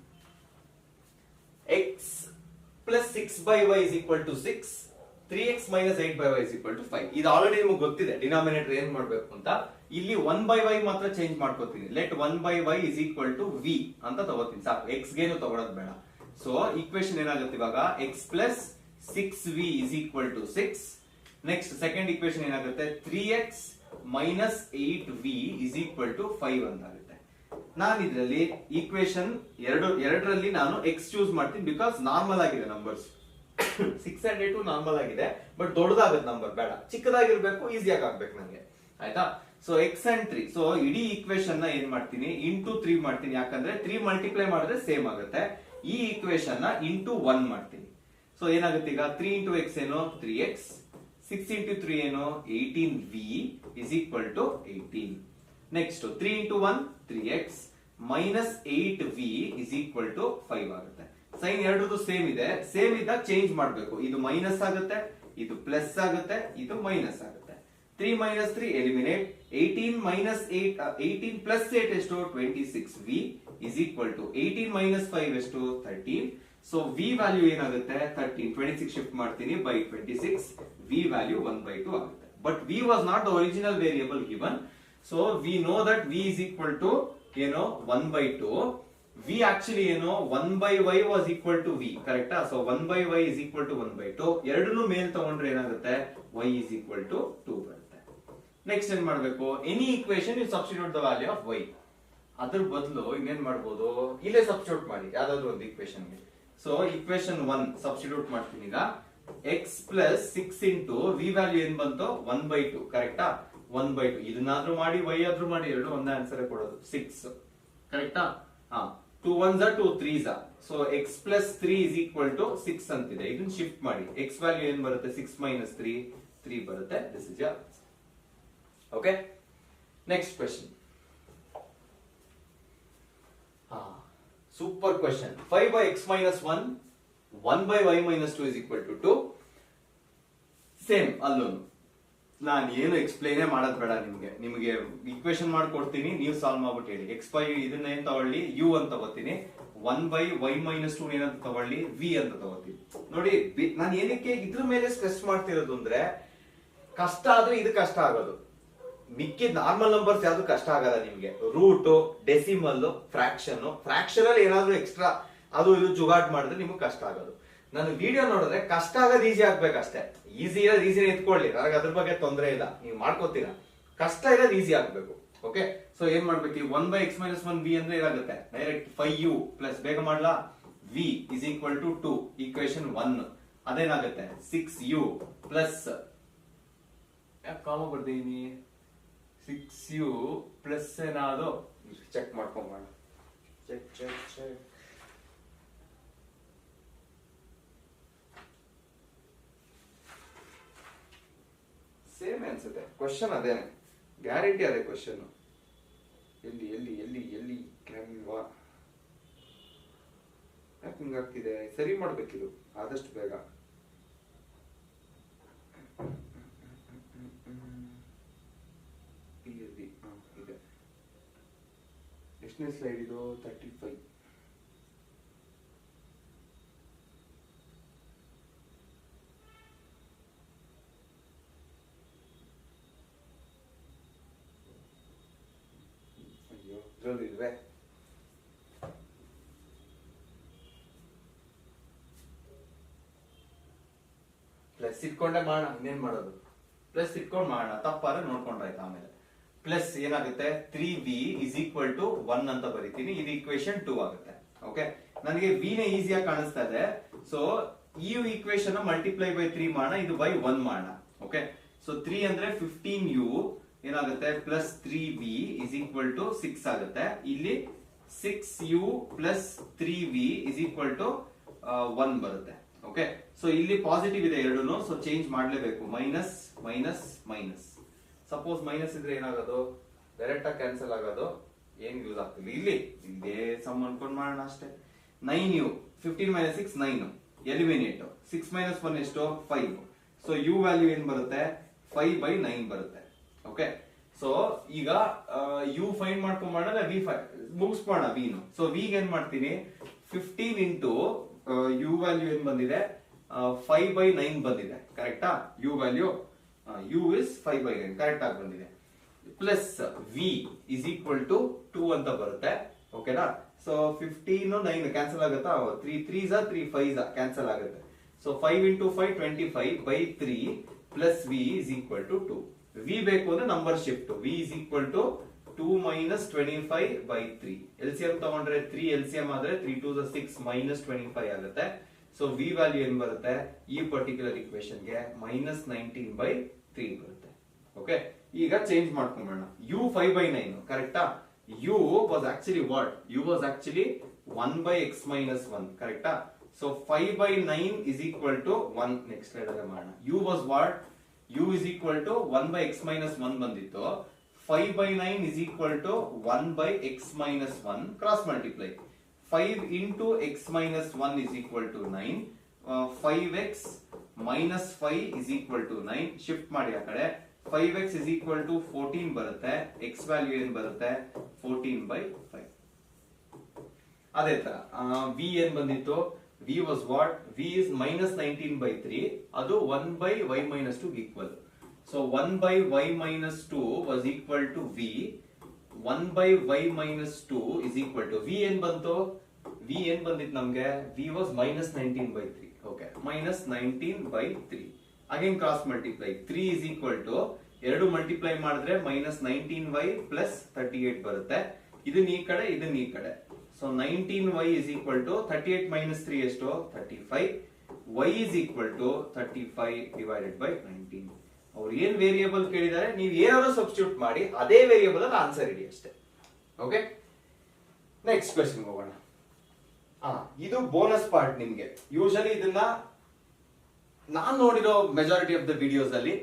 x plus 6 by y is equal to 6. 3x minus 8/y is equal to 5. ಇದು ಆಲ್ರೆಡಿ ನಿಮಗೆ ಗೊತ್ತಿದೆ ಡಿನಾಮಿನೇಟರ್ ಏನ್ ಮಾಡ್ಬೇಕು ಅಂತ. ಇಲ್ಲಿ 1/y ಮಾತ್ರ ಚೇಂಜ್ ಮಾಡ್ಕೋತೀನಿ. Let 1/y is equal to v ಅಂತ ತಗೋತೀನಿ ಸಾಕು. x ಗೇನು ತಗೊಳೋದು ಬೇಡ. ಸೊ ಈಕ್ವೇಶನ್ ಏನಾಗುತ್ತೆ ಇವಾಗ x plus 6v is equal to 6. Next second equation ಏನಾಗುತ್ತೆ 3x minus 8v is equal to 5 ಅಂತ ಆಗುತ್ತೆ. ನಾನು ಇದರಲ್ಲಿ ಈಕ್ವೇಶನ್ ಎರಡರಲ್ಲಿ ನಾನು x ಚೂಸ್ ಮಾಡ್ತೀನಿ ಬಿಕಾಸ್ ನಾರ್ಮಲ್ ಆಗಿದೆ ನಂಬರ್ಸ್. 6 and 8 ನಾರ್ಮಲ್ ಆಗಿದೆ ಬಟ್ ದೊಡ್ಡದಾಗುತ್ತೆ ನಂಬರ್ ಬೇಡ, ಚಿಕ್ಕದಾಗಿರ್ಬೇಕು, ಈಸಿಯಾಗಿ ಆಗ್ಬೇಕು ನಂಗೆ, ಆಯ್ತಾ. ಸೊ x and 3, ಸೊ ಇಡೀ ಈಕ್ವೇಶನ್ ನ ಏನ್ ಮಾಡ್ತೀನಿ ಇಂಟು 3 ಮಾಡ್ತೀನಿ, ಯಾಕಂದ್ರೆ 3 ಮಲ್ಟಿಪ್ಲೈ ಮಾಡಿದ್ರೆ ಸೇಮ್ ಆಗುತ್ತೆ. ಈ ಈಕ್ವೇಶನ್ ನ ಇಂಟು 1 ಮಾಡ್ತೀನಿ. ಸೊ ಏನಾಗುತ್ತೆ ಈಗ 3 ಇಂಟು x ಏನು 3x, 6 ಇಂಟು 3 ಏನು 18v is equal to 18. Next 3 into 1 3x minus 8v is equal to 5 ಆಗುತ್ತೆ. ಸೈನ್ ಎರಡದು ಸೇಮ್ ಇದೆ, ಸೇಮ್ ಇದ್ದಾಗ ಚೇಂಜ್ ಮಾಡಬೇಕು. ಇದು ಮೈನಸ್ ಆಗುತ್ತೆ, ಇದು ಪ್ಲಸ್ ಆಗುತ್ತೆ, ಇದು ಮೈನಸ್ ಆಗುತ್ತೆ. 3 minus 3 ಎಲಿಮಿನೇಟ್. 18 minus 8 18 plus 8 ಎಷ್ಟು 26v is equal to 18 minus 5 ಎಷ್ಟು 13. ಸೊ v ವ್ಯಾಲ್ಯೂ ಏನಾಗುತ್ತೆ 13. 26 ಶಿಫ್ಟ್ ಮಾಡ್ತೀನಿ by 26, v ವ್ಯಾಲ್ಯೂ 1/2 ಆಗುತ್ತೆ. But v was not the original variable given, so we know that v is equal to ಏನು 1/2. v actually ಏನು 1/y was equal to v, ಕರೆಕ್ಟಾ. So 1/y is equal to 1/2. ಎರಡನ್ನೂ ಮೇಲ್ ತಗೊಂಡ್ರೆ ಏನಾಗುತ್ತೆ y is equal to 2 ಬರುತ್ತೆ. Next ಏನ್ ಮಾಡ್ಬೇಕು, any equation you substitute the value of y. ಅದ್ರ ಬದಲು ಇನ್ನೇನ್ ಮಾಡ್ಬೋದು, ಇಲ್ಲೇ ಸಬ್ಸ್ಟಿಟ್ಯೂಟ್ ಮಾಡಿ ಯಾವ್ದಾದ್ರು ಒಂದು ಈಕ್ವೇಶನ್ಗೆ. ಸೊ ಈಕ್ವೇಶನ್ 1 ಸಬ್ಸ್ಟಿಟ್ಯೂಟ್ ಮಾಡ್ತೀನಿ ಈಗ. x plus 6 into v value ಏನ್ ಬಂತು 1/2, ಕರೆಕ್ಟಾ. 1/2 ಇದನ್ನಾದ್ರೂ ಮಾಡಿ y ಆದ್ರೂ ಮಾಡಿ, ಎರಡು ಒಂದೇ ಆನ್ಸರ್ ಕೊಡೋದು 6, ಕರೆಕ್ಟಾ. 2 1s are 2 3s are. So x plus 3 is equal to 6 ಅಂತಿದೆ. ಇದನ್ನ ಶಿಫ್ಟ್ ಮಾಡಿ, x ವ್ಯಾಲ್ಯೂ ಏನ್ ಬರುತ್ತೆ 6 minus 3 ಬರುತ್ತೆ. This is your answer. Okay, next question. Super question. 5 by x minus 1, 1 by y minus 2 is equal to 2. Same ಅಲ್ಲೂನು ನಾನು ಏನು ಎಕ್ಸ್ಪ್ಲೈನೇ ಮಾಡೋದು ಬೇಡ, ನಿಮಗೆ ಈಕ್ವೇಶನ್ ಮಾಡ್ಕೊಡ್ತೀನಿ, ನೀವು ಸಾಲ್ವ್ ಮಾಡ್ಬಿಟ್ಟು ಹೇಳಿ. x by ಇದನ್ನ ಏನ್ ತಗೊಳ್ಳಿ u ಅಂತ ತಗೋತೀನಿ, 1 by y minus 2 ಏನಂತ ತಗೊಳ್ಳಿ v ಅಂತ ತಗೋತೀನಿ. ನೋಡಿ ನಾನು ಏನಕ್ಕೆ ಇದ್ರ ಮೇಲೆ ಸ್ಟ್ರೆಸ್ ಮಾಡ್ತಿರೋದು ಅಂದ್ರೆ, ಕಷ್ಟ ಆದ್ರೆ ಇದು ಕಷ್ಟ ಆಗೋದು, ಮಿಕ್ಕಿದ ನಾರ್ಮಲ್ ನಂಬರ್ಸ್ ಯಾವ್ದು ಕಷ್ಟ ಆಗಲ್ಲ ನಿಮ್ಗೆ. ರೂಟ್, ಡೆಸಿಮಲ್, ಫ್ರಾಕ್ಷನ್ ಅಲ್ಲಿ ಏನಾದ್ರು ಎಕ್ಸ್ಟ್ರಾ ಅದು ಇದು ಜುಗಾಡ್ ಮಾಡಿದ್ರೆ ನಿಮ್ಗೆ ಕಷ್ಟ ಆಗೋದು. ನಾನು ವಿಡಿಯೋ ನೋಡಿದ್ರೆ ಕಷ್ಟ ಆಗೋದು ಈಸಿ ಆಗ್ಬೇಕಷ್ಟೇ. ಈಸಿ ಇರೋದು ಈಸಿನೇ ಎತ್ಕೊಳ್ಳಿ, ನನಗೆ ಅದ್ರ ಬಗ್ಗೆ ತೊಂದರೆ ಇಲ್ಲ, ನೀವು ಮಾಡ್ಕೋತೀರಾ. ಕಷ್ಟ ಇರೋದು ಈಸಿ ಆಗ್ಬೇಕು. ಓಕೆ, ಸೊ ಏನ್ ಮಾಡ್ಬೇಕು, 1 by x minus 1 v ಅಂದ್ರೆ ಏನಾಗುತ್ತೆ ಡೈರೆಕ್ಟ್ 5u ಪ್ಲಸ್ ಬೇಗ ಮಾಡ್ಲಾ v is equal to 2, equation 1. ಅದೇನಾಗುತ್ತೆ 6u ಪ್ಲಸ್ ಯಾಕೆ ಕಾಮ ಬರ್ದೀನಿ 6u ಪ್ಲಸ್ ಏನಾದ್ರು ಚೆಕ್ ಮಾಡ್ಕೊಂಬೋಣ. ಚೆಕ್ ಸೇಮ್ ಅನ್ಸುತ್ತೆ ಕ್ವಶನ್, ಅದೇನೆ ಗ್ಯಾರಂಟಿ ಅದೇ ಕ್ವಶನ್. ಎಲ್ಲಿ ಕ್ರಮವಾ ಯಾಕೆ ಹಿಂಗಾಗ್ತಿದೆ, ಸರಿ ಮಾಡ್ಬೇಕಿದು ಆದಷ್ಟು ಬೇಗ. ಇದೆ ಎಷ್ಟನೇ ಸ್ಲೈಡ್ ಇದು 35. ಅಯ್ಯೋ ಇದ್ರಲ್ಲಿಲ್ವೇ, ಪ್ಲಸ್ ಇಟ್ಕೊಂಡೆ ಮಾಡೋಣ, ಇನ್ನೇನ್ ಮಾಡೋದು, ಪ್ಲಸ್ ಇಟ್ಕೊಂಡು ಮಾಡೋಣ, ತಪ್ಪಾದ್ರೆ ನೋಡ್ಕೊಂಡ್ರಾಯ್ತು ಆಮೇಲೆ. ಪ್ಲಸ್ ಏನಾಗುತ್ತೆ 3v is equal to 1 ಅಂತ ಬರೀತೀನಿ, ಇದು ಈಕ್ವೇಶನ್ 2 ಆಗುತ್ತೆ. ಓಕೆ, ನನಗೆ v ನೇ ಈಸಿಯಾಗಿ ಕಾಣಿಸ್ತಾ ಇದೆ. ಸೊ ಈ ಈಕ್ವೇಶನ್ ಮಲ್ಟಿಪ್ಲೈ ಬೈ 3 ಮಾಡೋಣ, ಇದು ಬೈ 1 ಮಾಡೋಣ. ಓಕೆ, ಸೊ 3 ಅಂದ್ರೆ 15u ಏನಾಗುತ್ತೆ plus 3v is equal to 6 ಆಗುತ್ತೆ. ಇಲ್ಲಿ 6u plus 3v is equal to 1 ಬರುತ್ತೆ. ಓಕೆ, ಸೊ ಇಲ್ಲಿ ಪಾಸಿಟಿವ್ ಇದೆ ಎರಡೂನು, ಸೊ ಚೇಂಜ್ ಮಾಡ್ಲೇಬೇಕು. Minus minus minus, suppose minus ಇದ್ರೆ ಏನಾಗೋದು ಡೈರೆಕ್ಟ್ ಆಗಿ ಕ್ಯಾನ್ಸಲ್ ಆಗೋದು, ಏನ್ ಯೂಸ್ ಆಗ್ತಿಲ್ಲ. ಇಲ್ಲಿ ಇಲ್ಲೇ ಸಮ್ ಅನ್ಕೊಂಡ್ ಮಾಡೋಣ ಅಷ್ಟೇ. 9u 15 minus 6 9, eliminate. 6 minus 1 ಎಷ್ಟು 5. ಸೊ u ವ್ಯಾಲ್ಯೂ ಏನ್ ಬರುತ್ತೆ 5/9 ಬರುತ್ತೆ. ಓಕೆ, ಸೊ ಈಗ u ಫೈಂಡ್ ಮಾಡ್ಕೊಂಡ್ ಮಾಡೋಣ, v ಮುಗಿಸ್ಕೋಣ v ನು. ಸೊ v ಏನ್ ಮಾಡ್ತೀನಿ 15 ಇಂಟು u ವ್ಯಾಲ್ಯೂ ಏನ್ ಬಂದಿದೆ 5/9 ಬಂದಿದೆ ಕರೆಕ್ಟಾ. U value u is 5/9 correct ಆಗಿ ಬಂದಿದೆ. Plus v is equal to 2 ಅಂತ ಬರುತ್ತೆ. ಓಕೆನಾ. ಸೊ 15 9 ಕ್ಯಾನ್ಸಲ್ ಆಗುತ್ತಾ, 3 3s 3 5s ಕ್ಯಾನ್ಸಲ್ ಆಗುತ್ತೆ. So 5 into 5 25/3 plus v is equal to 2. V ಬೇಕು ಅಂದ್ರೆ number shift. V is equal to 2 minus 25/3. LCM ತಗೊಂಡ್ರೆ 3 LCM ಆದ್ರೆ 3 2s 6 minus 25 ಆಗುತ್ತೆ. ಸೊ ವಿ ವ್ಯಾಲ್ಯೂ ಏನ್ ಬರುತ್ತೆ ಈ ಪರ್ಟಿಕ್ಯುಲರ್ ಇಕ್ವೇಶನ್ ಗೆ -19/3 ಬರುತ್ತೆ. ಓಕೆ, ಈಗ ಚೇಂಜ್ ಮಾಡ್ಕೊಂಬೋಣ. u 5/9 ಕರೆಕ್ಟಾ. u was actually what? u was actually 1/x minus 1 ಕರೆಕ್ಟಾ. So 5/9 is equal to 1. Next slide ಅಲ್ಲಿ ಮಾಡೋಣ. u was what? u is equal to 1/x minus 1 ಬಂದಿತ್ತು. 5/9 is equal to 1/x minus 1 cross multiply. 5 into x minus 1 is equal to 9. 5x minus 5 is equal to 9. Shift ಮಾಡಿ ಆ ಕಡೆ. 5x is equal to 14 ಬರುತ್ತೆ. x value ಏನ್ ಬರುತ್ತೆ 14/5. ಅದೇ ತರ v ಏನ್ ಬಂದಿತ್ತು, v was what? v is -19/3. ಅದು 1/y minus 2 equal. So 1/y minus 2 was equal to v. 1/y minus 2 is equal to v ಏನ್ ಬಂತು, v ಏನ್ ಬಂದಿತ್ತು ನಮ್ಗೆ, v was -19/3. Okay, -19/3. Again cross multiply. 3 is equal to ಎರಡು multiply ಮಾಡಿದ್ರೆ -19y plus 38 ಬರುತ್ತೆ. ಇದನ್ನ ಈ ಕಡೆ ಇದನ್ನ ಈ ಕಡೆ. So 19y is equal to 38 minus 3 ಎಷ್ಟು 35. y is equal to 35 divided by 19. ಅವ್ರು ಏನ್ ವೇರಿಯೇಬಲ್ ಕೇಳಿದ್ದಾರೆ ನೀವು ಏನಾದ್ರು ಸಬ್ಸ್ಟಿಟ್ಯೂಟ್ ಮಾಡಿ ಅದೇ ವೇರಿಯೇಬಲ್ ಅಲ್ಲಿ ಆನ್ಸರ್ ಇಡಿ ಅಷ್ಟೇ. ಓಕೆ, ನೆಕ್ಸ್ಟ್ ಕ್ವೆಶ್ಚನ್ ಹೋಗೋಣ. ಇದು ಬೋನಸ್ ಪಾರ್ಟ್. ನಿಮ್ಗೆ ಯೂಶಲಿ ಇದನ್ನ ನಾನು ನೋಡಿರೋ ಮೆಜಾರಿಟಿ ಆಫ್ ದ ವಿಡಿಯೋಸ್ ಅಲ್ಲಿ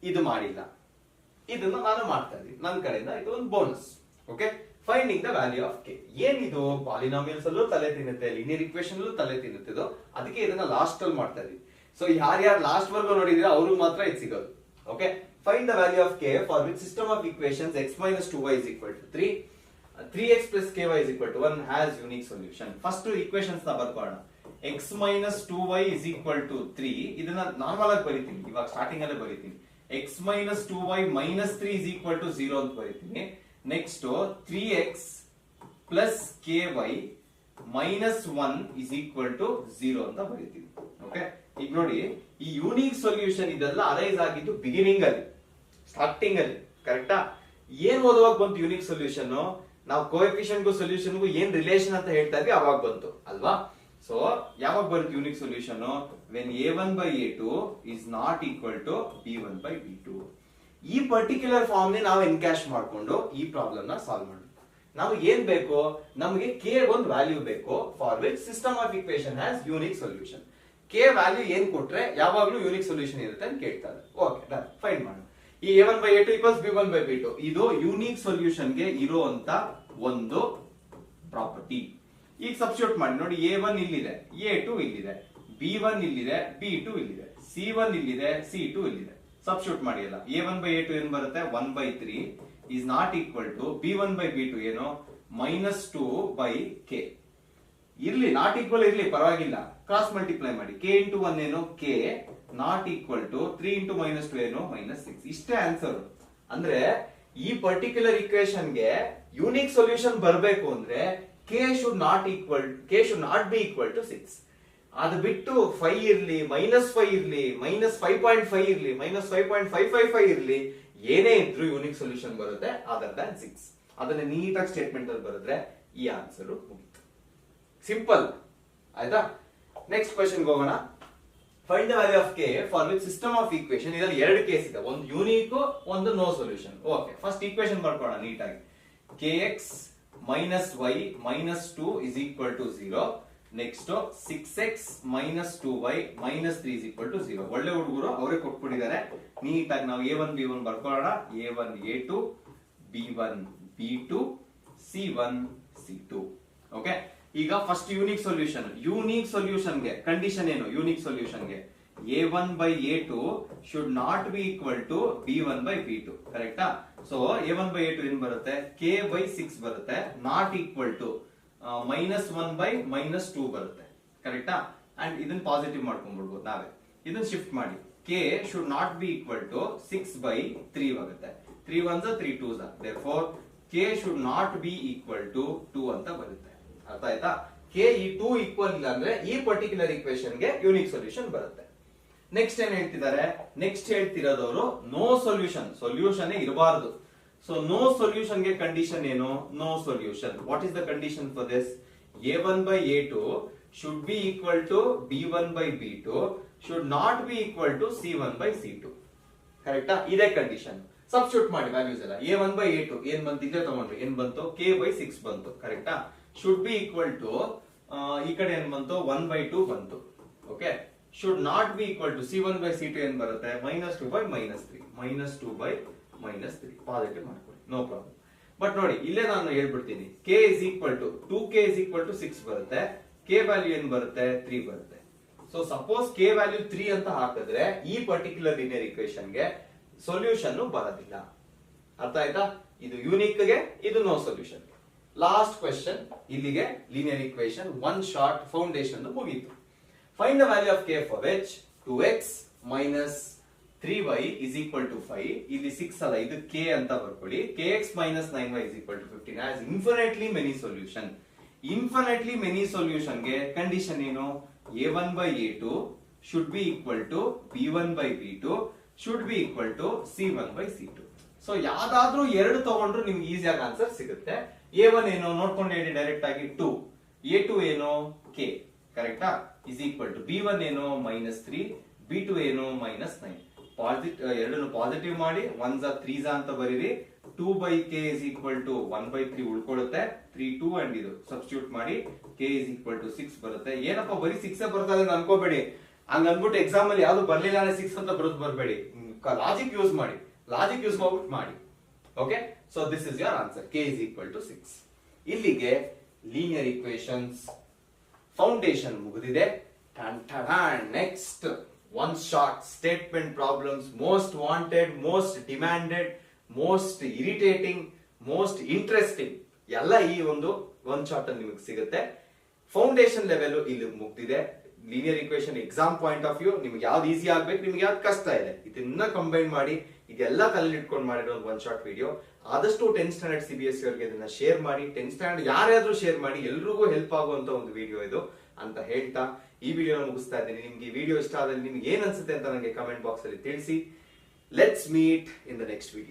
ಇದು ಮಾಡಿಲ್ಲ. ಇದನ್ನ ನಾನು ಮಾಡ್ತಾ ಇದ್ದೀನಿ ನನ್ನ ಕಡೆಯಿಂದ. ಇದು ಒಂದು bonus. Okay, finding the value of K. ಏನಿದು ಪಾಲಿನಾಮಿಯಲ್ಸ್ ಅಲ್ಲೂ ತಲೆ ತಿನ್ನುತ್ತೆ, ಲೀನಿಯರ್ ಇಕ್ವೇಶನ್ ಅಲ್ಲೂ ತಲೆ ತಿನ್ನುತ್ತೆ. ಅದಕ್ಕೆ ಇದನ್ನ ಲಾಸ್ಟ್ ಅಲ್ಲಿ ಮಾಡ್ತಾ ಇದೀವಿ. ಸೊ ಯಾರ್ಯಾರು ಲಾಸ್ಟ್ ವರ್ಗು ನೋಡಿದ್ರೆ ಅವ್ರಿಗೆ ಮಾತ್ರ ಇದು ಸಿಗೋದು. Okay, find the value of k for which system of equations x minus 2y is equal to 3, 3x plus ky is equal to 1 has unique solution. First equations ನ ಬರ್ಕೊಳ್ಳೋಣ. x minus 2y is equal to 3. ಇದನ್ನ normal ಆಗಿ ಬರೀತೀನಿ, ಇವಾಗ starting ಅಲ್ಲೇ ಬರೀತೀನಿ. x minus 2y minus 3 is equal to 0 ಅಂತ ಬರೀತೀನಿ. Next 3x plus ky minus 1 is equal to 0 ಅಂತ ಬರೀತೀನಿ. ಓಕೆ, ಈಗ ನೋಡಿ ಈ ಯೂನಿಕ್ ಸೊಲ್ಯೂಷನ್ ಇದೆಲ್ಲ ಅರೈಸ್ ಆಗಿದ್ದು ಬಿಗಿನಿಂಗ್ ಅಲ್ಲಿ, ಸ್ಟಾರ್ಟಿಂಗ್ ಅಲ್ಲಿ ಕರೆಕ್ಟಾ. ಏನ್ ಓದುವಾಗ ಬಂತು ಯೂನಿಕ್ ಸೊಲ್ಯೂಷನ್, ನಾವು ಕೋಎಫಿಷಿಯಂಟ್ಗೂ ಸೊಲ್ಯೂಷನ್ಗೂ ಏನ್ ರಿಲೇಷನ್ ಅಂತ ಹೇಳ್ತಾ ಇದ್ವಿ ಅವಾಗ ಬಂತು ಅಲ್ವಾ. ಸೊ ಯಾವಾಗ ಬರುತ್ತೆ unique solution, when a1/a2 is not equal to b1/b2. ಈ ಪರ್ಟಿಕ್ಯುಲರ್ ಫಾರ್ಮ್ ನೇ ನಾವು ಎನ್ಕ್ಯಾಶ್ ಮಾಡ್ಕೊಂಡು ಈ ಪ್ರಾಬ್ಲಮ್ ನ ಸಾಲ್ವ್ ಮಾಡೋದು. ನಮಗೆ ಏನ್ ಬೇಕು, ನಮಗೆ ಕೆ ಒಂದು ವ್ಯಾಲ್ಯೂ ಬೇಕು for which system of equation has unique solution. K value ಏನ್ ಕೊಟ್ರೆ ಯಾವಾಗ್ಲೂ ಯೂನಿಕ್ ಸೊಲ್ಯೂಷನ್ ಇರುತ್ತೆ ಅಂತ ಕೇಳ್ತಾರೆ. ಓಕೆ, ಡನ್, ಫೈಂಡ್ ಮಾಡೋಣ. ಈ a1/a2 equals b1/b2 ಇದು ಯೂನಿಕ್ ಸೊಲ್ಯೂಷನ್ ಗೆ ಇರುವಂತ ಒಂದು ಪ್ರಾಪರ್ಟಿ. ಈಗ ಸಬ್ಸ್ಟಿಟ್ಯೂಟ್ ಮಾಡಿ ನೋಡಿ. a1 ಇಲ್ಲಿದೆ, a2 ಇಲ್ಲಿದೆ, b1 ಇಲ್ಲಿದೆ, b2 ಇಲ್ಲಿದೆ, c1 ಇಲ್ಲಿದೆ, c2 ಇಲ್ಲಿದೆ. ಸಬ್ಸ್ಟಿಟ್ಯೂಟ್ ಮಾಡಿ ಎಲ್ಲ. a1/a2 ಏನ್ ಬರುತ್ತೆ 1/3 is not equal to b1/b2 ಏನು -2/k. ಇರ್ಲಿ, ನಾಟ್ ಈಕ್ವಲ್ ಇರ್ಲಿ ಪರವಾಗಿಲ್ಲ, ಕ್ರಾಸ್ ಮಲ್ಟಿಪ್ಲೈ ಮಾಡಿ. k into 1 ಏನು k not equal to 3 into -2 ಏನು -6. ಇಷ್ಟೇ ಆನ್ಸರ್. ಅಂದ್ರೆ ಈ ಪರ್ಟಿಕ್ಯುಲರ್ ಇಕ್ವೇಶನ್ ಗೆ ಯೂನಿಕ್ ಸೊಲ್ಯೂಷನ್ ಬರಬೇಕು ಅಂದ್ರೆ k should not be equal to 6. ಅದು ಬಿಟ್ಟು 5 ಇರ್ಲಿ, -5 ಇರ್ಲಿ, -5.5 ಇರ್ಲಿ, -5.555 ಇರ್ಲಿ, ಏನೇ ಇದ್ರು ಯೂನಿಕ್ ಸೊಲ್ಯೂಷನ್ ಬರುತ್ತೆ ಅದರ್ ದನ್ 6. ಅದನ್ನ ನೀಟಾಗಿ ಸ್ಟೇಟ್ಮೆಂಟ್ ಅಲ್ಲಿ ಬರೆದ್ರೆ ಈ ಆನ್ಸರ್ ಮುಗಿತು. ಸಿಂಪಲ್ ಆಯ್ತಾ. ನೆಕ್ಸ್ಟ್ ಕ್ವೆಶ್ಚನ್ ಹೋಗೋಣ. Find the value of K for which system of equation. ಇದರಲ್ಲಿ ಎರಡು ಕೇಸ್ ಇದೆ, ಒಂದು ಯೂನಿಕ್, ಒಂದು no solution. Okay, first equation ಬರ್ಕೊಳ್ಳೋಣ ನೀಟಾಗಿ. kx minus y minus 2 is equal to 0. Next 6x minus 2y minus 3 is equal to 0. ಒಳ್ಳೆ ಹುಡುಗರು ಅವರೇ ಕೊಟ್ಬಿಟ್ಟಿದ್ದಾರೆ. ನೀಟಾಗಿ ನಾವು a1 b1 ಬರ್ಕೊಳ್ಳೋಣ. a1 a2 b1 b2 c1 c2. Okay, ಈಗ ಫಸ್ಟ್ ಯೂನಿಕ್ ಸೊಲ್ಯೂಷನ್ ಗೆ condition ಏನು, ಯೂನಿಕ್ ಸೊಲ್ಯೂಷನ್ ಗೆ a1/a2 should not be equal to b1/b2. ಕರೆಕ್ಟಾ. ಸೊ a1/a2 ಏನ್ ಬರುತ್ತೆ k/6 ಬರುತ್ತೆ, ನಾಟ್ ಈಕ್ವಲ್ ಟು -1/-2 ಬರುತ್ತೆ. ಕರೆಕ್ಟಾ. ಅಂಡ್ ಇದನ್ನ ಪಾಸಿಟಿವ್ ಮಾಡ್ಕೊಂಡ್ಬಿಡ್ಬೋದು ನಾವೇ. ಇದನ್ನ ಶಿಫ್ಟ್ ಮಾಡಿ k should not be equal to 6/3 ಆಗುತ್ತೆ. 3 1s 3 2s. therefore k should not be equal to 2 ಅಂತ ಬರುತ್ತೆ. ಅರ್ಥ ಆಯ್ತಾ? k ಈ 2 ಈಕ್ವಲ್ ಇಲ್ಲ ಅಂದ್ರೆ ಈ ಪರ್ಟಿಕ್ಯುಲರ್ ಈಕ್ವೇಶನ್ ಗೆ ಯೂನಿಕ್ ಸೊಲ್ಯೂಷನ್ ಬರುತ್ತೆ. ನೆಕ್ಸ್ಟ್ ಏನ್ ಹೇಳ್ತಿದ್ದಾರೆ, ನೆಕ್ಸ್ಟ್ ಹೇಳ್ತಿರೋದವರು ನೋ ಸೊಲ್ಯೂಷನ್, ಸೊಲ್ಯೂಷನ್ ಇರಬಾರದು. ಸೊ ನೋ ಸೊಲ್ಯೂಷನ್ ಗೆ ಕಂಡೀಷನ್ ಏನು? No solution. What is the condition for this? a1/a2 should be equal to b1/b2 should not be equal to c1/c2. ಕರೆಕ್ಟಾ? ಇದೇ condition. Substitute ಮಾಡಿ values ಎಲ್ಲ. a1/a2 ಏನ್ ಬಂತು? ಇದೇ ತಗೊಂಡ್ವಿ. ಏನ್ ಬಂತು? k/6 ಬಂತು. ಕರೆಕ್ಟಾ? should be equal to ಈ ಕಡೆ ಏನ್ ಬಂತು? 1/2 ಬಂತು. Okay. should not be equal to c1/c2 ಏನ್ ಬರುತ್ತೆ? -2/-3 -2/-3 ಪಾಸಿಟಿವ್ ಮಾಡ್ಕೊಳ್ಳಿ, ನೋ ಪ್ರಾಬ್ಲಮ್. ಬಟ್ ನೋಡಿ ಇಲ್ಲೇ ನಾನು ಹೇಳ್ಬಿಡ್ತೀನಿ, k is equal to 2k is equal to 6 ಬರುತ್ತೆ. k ವ್ಯಾಲ್ಯೂ ಏನ್ ಬರುತ್ತೆ? 3 ಬರುತ್ತೆ. ಸೊ ಸಪೋಸ್ k ವ್ಯಾಲ್ಯೂ 3 ಅಂತ ಹಾಕಿದ್ರೆ ಈ ಪರ್ಟಿಕ್ಯುಲರ್ ಲೀನಿಯರ್ ಇಕ್ವೇಶನ್ ಗೆ ಸೊಲ್ಯೂಷನ್ ಬರೋದಿಲ್ಲ. ಅರ್ಥ ಆಯ್ತಾ? ಇದು ಯೂನಿಕ್ ಗೆ, ಇದು ನೋ ಸೊಲ್ಯೂಷನ್. Last question. ಇಲ್ಲಿಗೆ linear equation one short foundation ಮುಗೀತು. Find the value of k for which 2x minus 3y is equal to 5. ಇಲ್ಲಿ 6 ಅಲ್ಲ, ಇದು k ಅಂತ ಬರ್ಕೊಳ್ಳಿ. kx minus 9y is equal to 15 has infinitely many solution. Infinitely many solution ಗೆ condition ಏನು? a1/a2 should be equal to b1/b2 should be equal to c1/c2. So ಯಾವ್ದಾದ್ರೂ ಎರಡು ತಗೊಂಡ್ರು ನಿಮ್ಗೆ ಈಸಿಯಾಗಿ ಆನ್ಸರ್ ಸಿಗುತ್ತೆ. a1 ಏನು ನೋಡ್ಕೊಂಡು ಹೇಳಿ ಡೈರೆಕ್ಟ್ ಆಗಿ 2, a2 ಏನು k, ಕರೆಕ್ಟಾ? is equal to b1 ಏನು -3, b2 ಏನು -9. ಎರಡನ್ನು ಪಾಸಿಟಿವ್ ಮಾಡಿ 1s 3s ಅಂತ ಬರೀರಿ. 2/k is equal to 1/3 ಉಳ್ಕೊಳ್ಳುತ್ತೆ. 3 2 and ಇದು ಸಬ್ಸ್ಟಿಟ್ಯೂಟ್ ಮಾಡಿ k is equal to 6 ಬರುತ್ತೆ. ಏನಪ್ಪ ಬರೀ 6 ಬರ್ತದೆ ಅಂತ ಅನ್ಕೋಬೇಡಿ. ಹಂಗ ಅನ್ಬಿಟ್ಟು ಎಕ್ಸಾಮ್ ಅಲ್ಲಿ ಯಾವ್ದು ಬರ್ಲಿಲ್ಲ ಅಂದ್ರೆ 6 ಅಂತ ಬರೋದು ಬರ್ಬೇಡಿ. ಲಾಜಿಕ್ ಯೂಸ್ ಮಾಡಿ, ಲಾಜಿಕ್ ಯೂಸ್ ಮಾಡ್ಬಿಟ್ಟು ಮಾಡಿ. Okay. So this is your answer, k is equal to 6. ಇಲ್ಲಿಗೆ ಲೀನಿಯರ್ ಇಕ್ವೇಶನ್ಸ್ ಫೌಂಡೇಶನ್ ಮುಗಿದಿದೆ. Next one short statement problems, most wanted, most demanded, most irritating, most interesting ಎಲ್ಲ ಈ ಒಂದು ಒನ್ ಶಾರ್ಟ್ ಅಲ್ಲಿ ನಿಮಗೆ ಸಿಗುತ್ತೆ. ಫೌಂಡೇಶನ್ ಲೆವೆಲ್ ಇಲ್ಲಿ ಮುಗ್ದಿದೆ. Linear equation exam point of view ನಿಮ್ಗೆ ಯಾವ್ದು ಈಸಿ ಆಗ್ಬೇಕು, ನಿಮ್ಗೆ ಯಾವ್ದು ಕಷ್ಟ ಇದೆ, ಇದನ್ನ ಕಂಬೈನ್ ಮಾಡಿ ಇದೆಲ್ಲ ತಲೆಯಲ್ಲಿ ಇಟ್ಕೊಂಡು ಮಾಡಿರೋ ಒಂದು ಒನ್ ಶಾರ್ಟ್ ವಿಡಿಯೋ. ಆದಷ್ಟು 10th ಸ್ಟ್ಯಾಂಡರ್ಡ್ CBSE ಅವರಿಗೆ ಇದನ್ನ ಶೇರ್ ಮಾಡಿ. 10th ಸ್ಟ್ಯಾಂಡರ್ಡ್ ಯಾರಾದ್ರೂ ಶೇರ್ ಮಾಡಿ, ಎಲ್ರಿಗೂ ಹೆಲ್ಪ್ ಆಗುವಂತ ಒಂದು ವಿಡಿಯೋ ಇದು ಅಂತ ಹೇಳ್ತಾ ಈ ವಿಡಿಯೋನ ಮುಗಿಸ್ತಾ ಇದ್ದೀನಿ. ನಿಮ್ಗೆ ಈ ವಿಡಿಯೋ ಇಷ್ಟ ಆದ್ರೆ ನಿಮ್ಗೆ ಏನ್ ಅನ್ಸುತ್ತೆ ಅಂತ ನನಗೆ ಕಮೆಂಟ್ ಬಾಕ್ಸ್ ಅಲ್ಲಿ ತಿಳಿಸಿ. Let's meet in the next video.